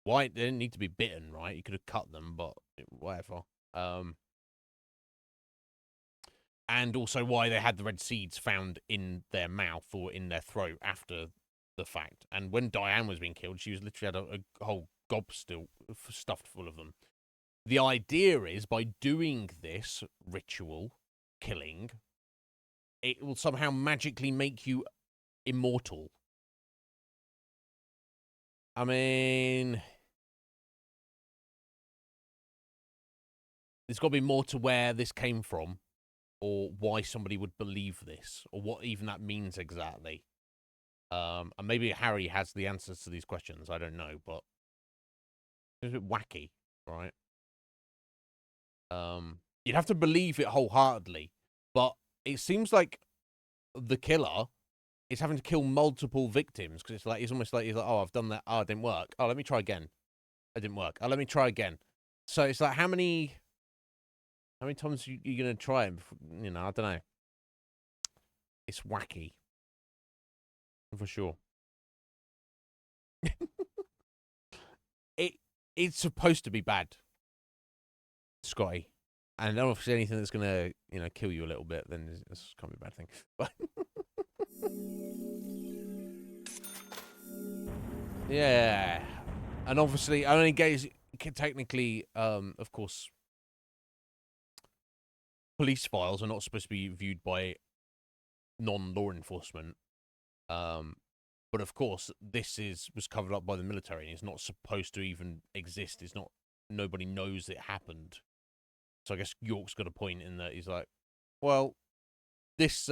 Why they didn't need to be bitten, right? You could have cut them, but whatever. And also why they had the red seeds found in their mouth or in their throat after the fact. And when Diane was being killed, she was literally had a whole gob still stuffed full of them. The idea is by doing this ritual killing, it will somehow magically make you immortal. I mean, there's got to be more to where this came from, or why somebody would believe this, or what even that means exactly. And maybe Harry has the answers to these questions. I don't know, but it's a bit wacky, right? You'd have to believe it wholeheartedly, but it seems like the killer is having to kill multiple victims because it's like he's almost like oh, I've done that, oh, it didn't work, oh, let me try again, it didn't work, oh, let me try again. So it's like how many times are you gonna try it before, I don't know. It's wacky for sure. It's supposed to be bad, Scotty. And obviously anything that's going to, kill you a little bit, then this can't be a bad thing. But yeah. And obviously, only gays, technically, of course, police files are not supposed to be viewed by non-law enforcement. But of course, this was covered up by the military, and it's not supposed to even exist. It's not, nobody knows it happened. So I guess York's got a point in that he's like, well, these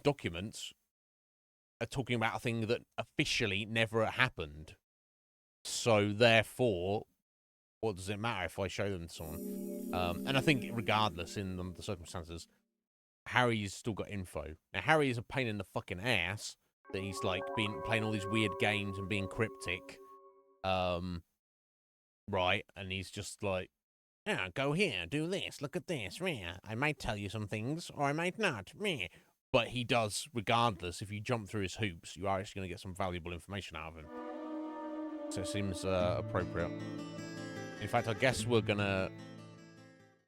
documents are talking about a thing that officially never happened. So therefore, what does it matter if I show them to someone? And I think regardless, in the circumstances, Harry's still got info. Now, Harry is a pain in the fucking ass that he's like playing all these weird games and being cryptic. Right, and he's just like, yeah, go here, do this, look at this, yeah. I might tell you some things, or I might not, meh. But he does, regardless, if you jump through his hoops, you are actually going to get some valuable information out of him. So it seems appropriate. In fact, I guess we're going to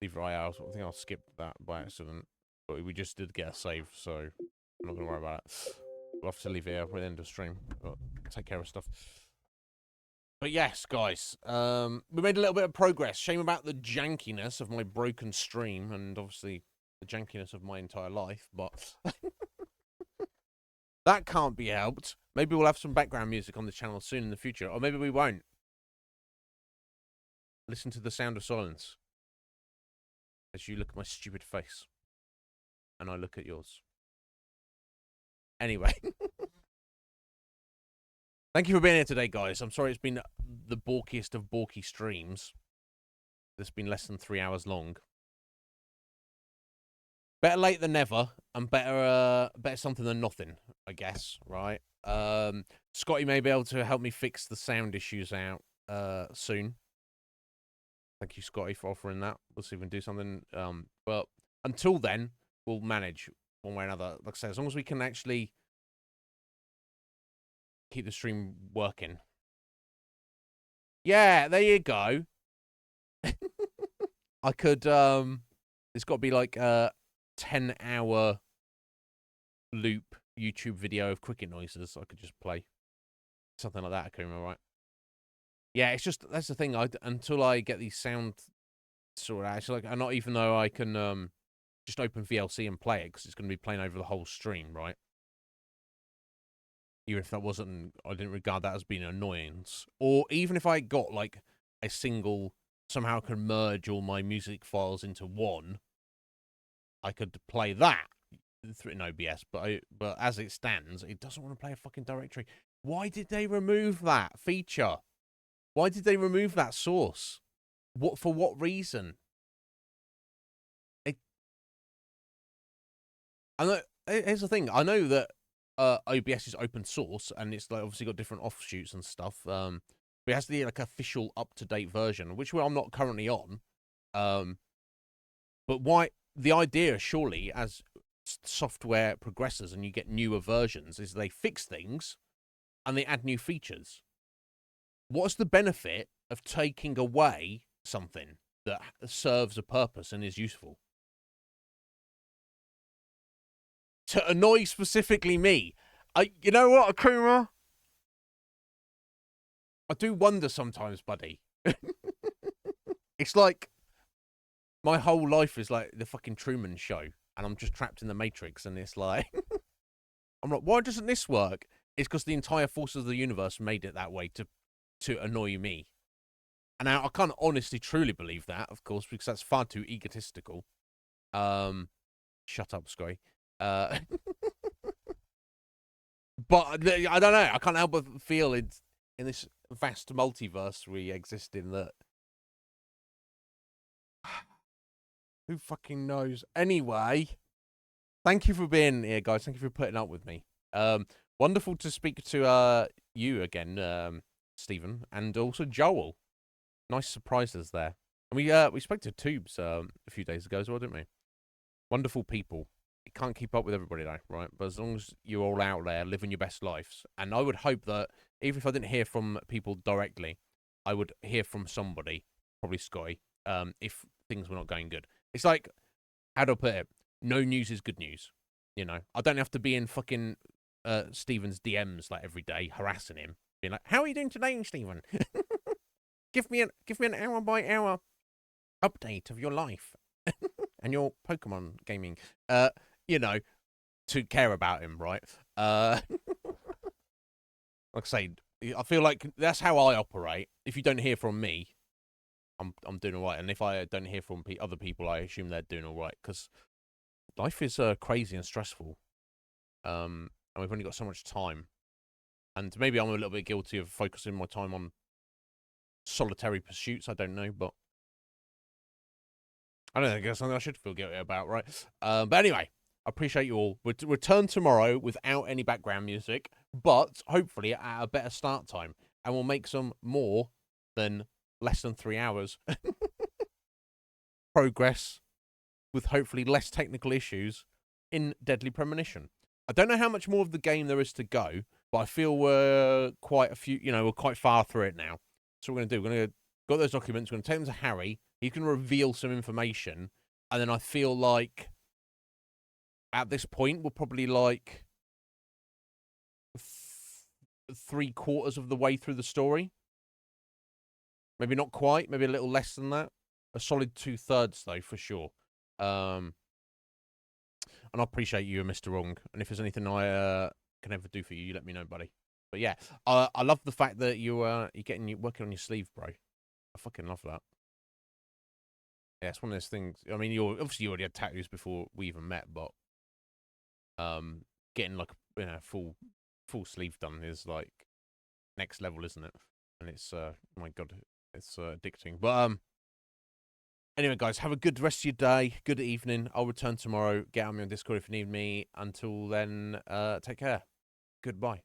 leave right out. I think I'll skip that by accident. But we just did get a save, so I'm not going to worry about it. We'll have to leave it here. We're at the end of the stream. But take care of stuff. But yes, guys, we made a little bit of progress. Shame about the jankiness of my broken stream and obviously the jankiness of my entire life, but that can't be helped. Maybe we'll have some background music on the channel soon in the future, or maybe we won't. Listen to the sound of silence as you look at my stupid face and I look at yours. Anyway. Thank you for being here today, guys. I'm sorry it's been the borkiest of borky streams. It's been less than 3 hours long. Better late than never, and better something than nothing, I guess, right? Scotty may be able to help me fix the sound issues out soon. Thank you, Scotty, for offering that. We'll see if we can do something. But until then, we'll manage one way or another. Like I said, as long as we can actually keep the stream working. Yeah, there you go. I could, it's got to be like a 10-hour loop YouTube video of cricket noises I could just play. Something like that, I can remember, right? Yeah, it's just, that's the thing, until I get these sound sorted out, it's like, and not even though I can just open VLC and play it, because it's going to be playing over the whole stream, right? Even if that wasn't, I didn't regard that as being an annoyance. Or even if I got like a single, somehow I could merge all my music files into one, I could play that in OBS. But as it stands, it doesn't want to play a fucking directory. Why did they remove that feature? Why did they remove that source? For what reason? here's the thing. I know that OBS is open source, and it's like obviously got different offshoots and stuff. But it has the like official up-to-date version, which I'm not currently on. But why? The idea, surely, as software progresses and you get newer versions, is they fix things and they add new features. What's the benefit of taking away something that serves a purpose and is useful? To annoy specifically me. You know what, Akuma? I do wonder sometimes, buddy. It's like my whole life is like the fucking Truman Show, and I'm just trapped in the Matrix, and it's like... I'm like, why doesn't this work? It's because the entire forces of the universe made it that way to annoy me. And now I can't honestly, truly believe that, of course, because that's far too egotistical. Shut up, Sky. But I don't know. I can't help but feel in this vast multiverse we exist in that... Who fucking knows? Anyway, thank you for being here, guys. Thank you for putting up with me. Wonderful to speak to you again, Stephen, and also Joel. Nice surprises there. And we spoke to Tubes a few days ago as well, didn't we? Wonderful people. You can't keep up with everybody though, right? But as long as you're all out there living your best lives, and I would hope that even if I didn't hear from people directly, I would hear from somebody, probably Sky, if things were not going good. It's like, how do I put it? No news is good news. You know, I don't have to be in fucking Stephen's DMs like every day harassing him, being like, "How are you doing today, Stephen? give me an hour by hour update of your life and your Pokemon gaming." You know, to care about him, right? Like I say, I feel like that's how I operate. If you don't hear from me, I'm doing all right, and if I don't hear from other people, I assume they're doing all right, because life is crazy and stressful, and we've only got so much time, and maybe I'm a little bit guilty of focusing my time on solitary pursuits. I don't know, but I don't think that's something I should feel guilty about, right? But anyway, I appreciate you all. We'll return tomorrow without any background music, but hopefully at a better start time, and we'll make some more than less than 3 hours progress with hopefully less technical issues in Deadly Premonition. I don't know how much more of the game there is to go, but I feel we're quite a few, we're quite far through it now. So what we're going to do, we're going to got those documents, we're going to take them to Harry, he can reveal some information, and then I feel like at this point we're probably like 3/4 of the way through the story. Maybe not quite, maybe a little less than that. A solid 2/3 though, for sure. And I appreciate you, Mr. Wrong. And if there's anything I can ever do for you, you let me know, buddy. But yeah, I love the fact that you're working on your sleeve, bro. I fucking love that. Yeah, it's one of those things. I mean, you already had tattoos before we even met, but getting like full sleeve done is like next level, isn't it? And it's my god, it's addicting. But anyway, guys, have a good rest of your day, good evening. I'll return tomorrow. Get on me on Discord if you need me. Until then, take care. Goodbye.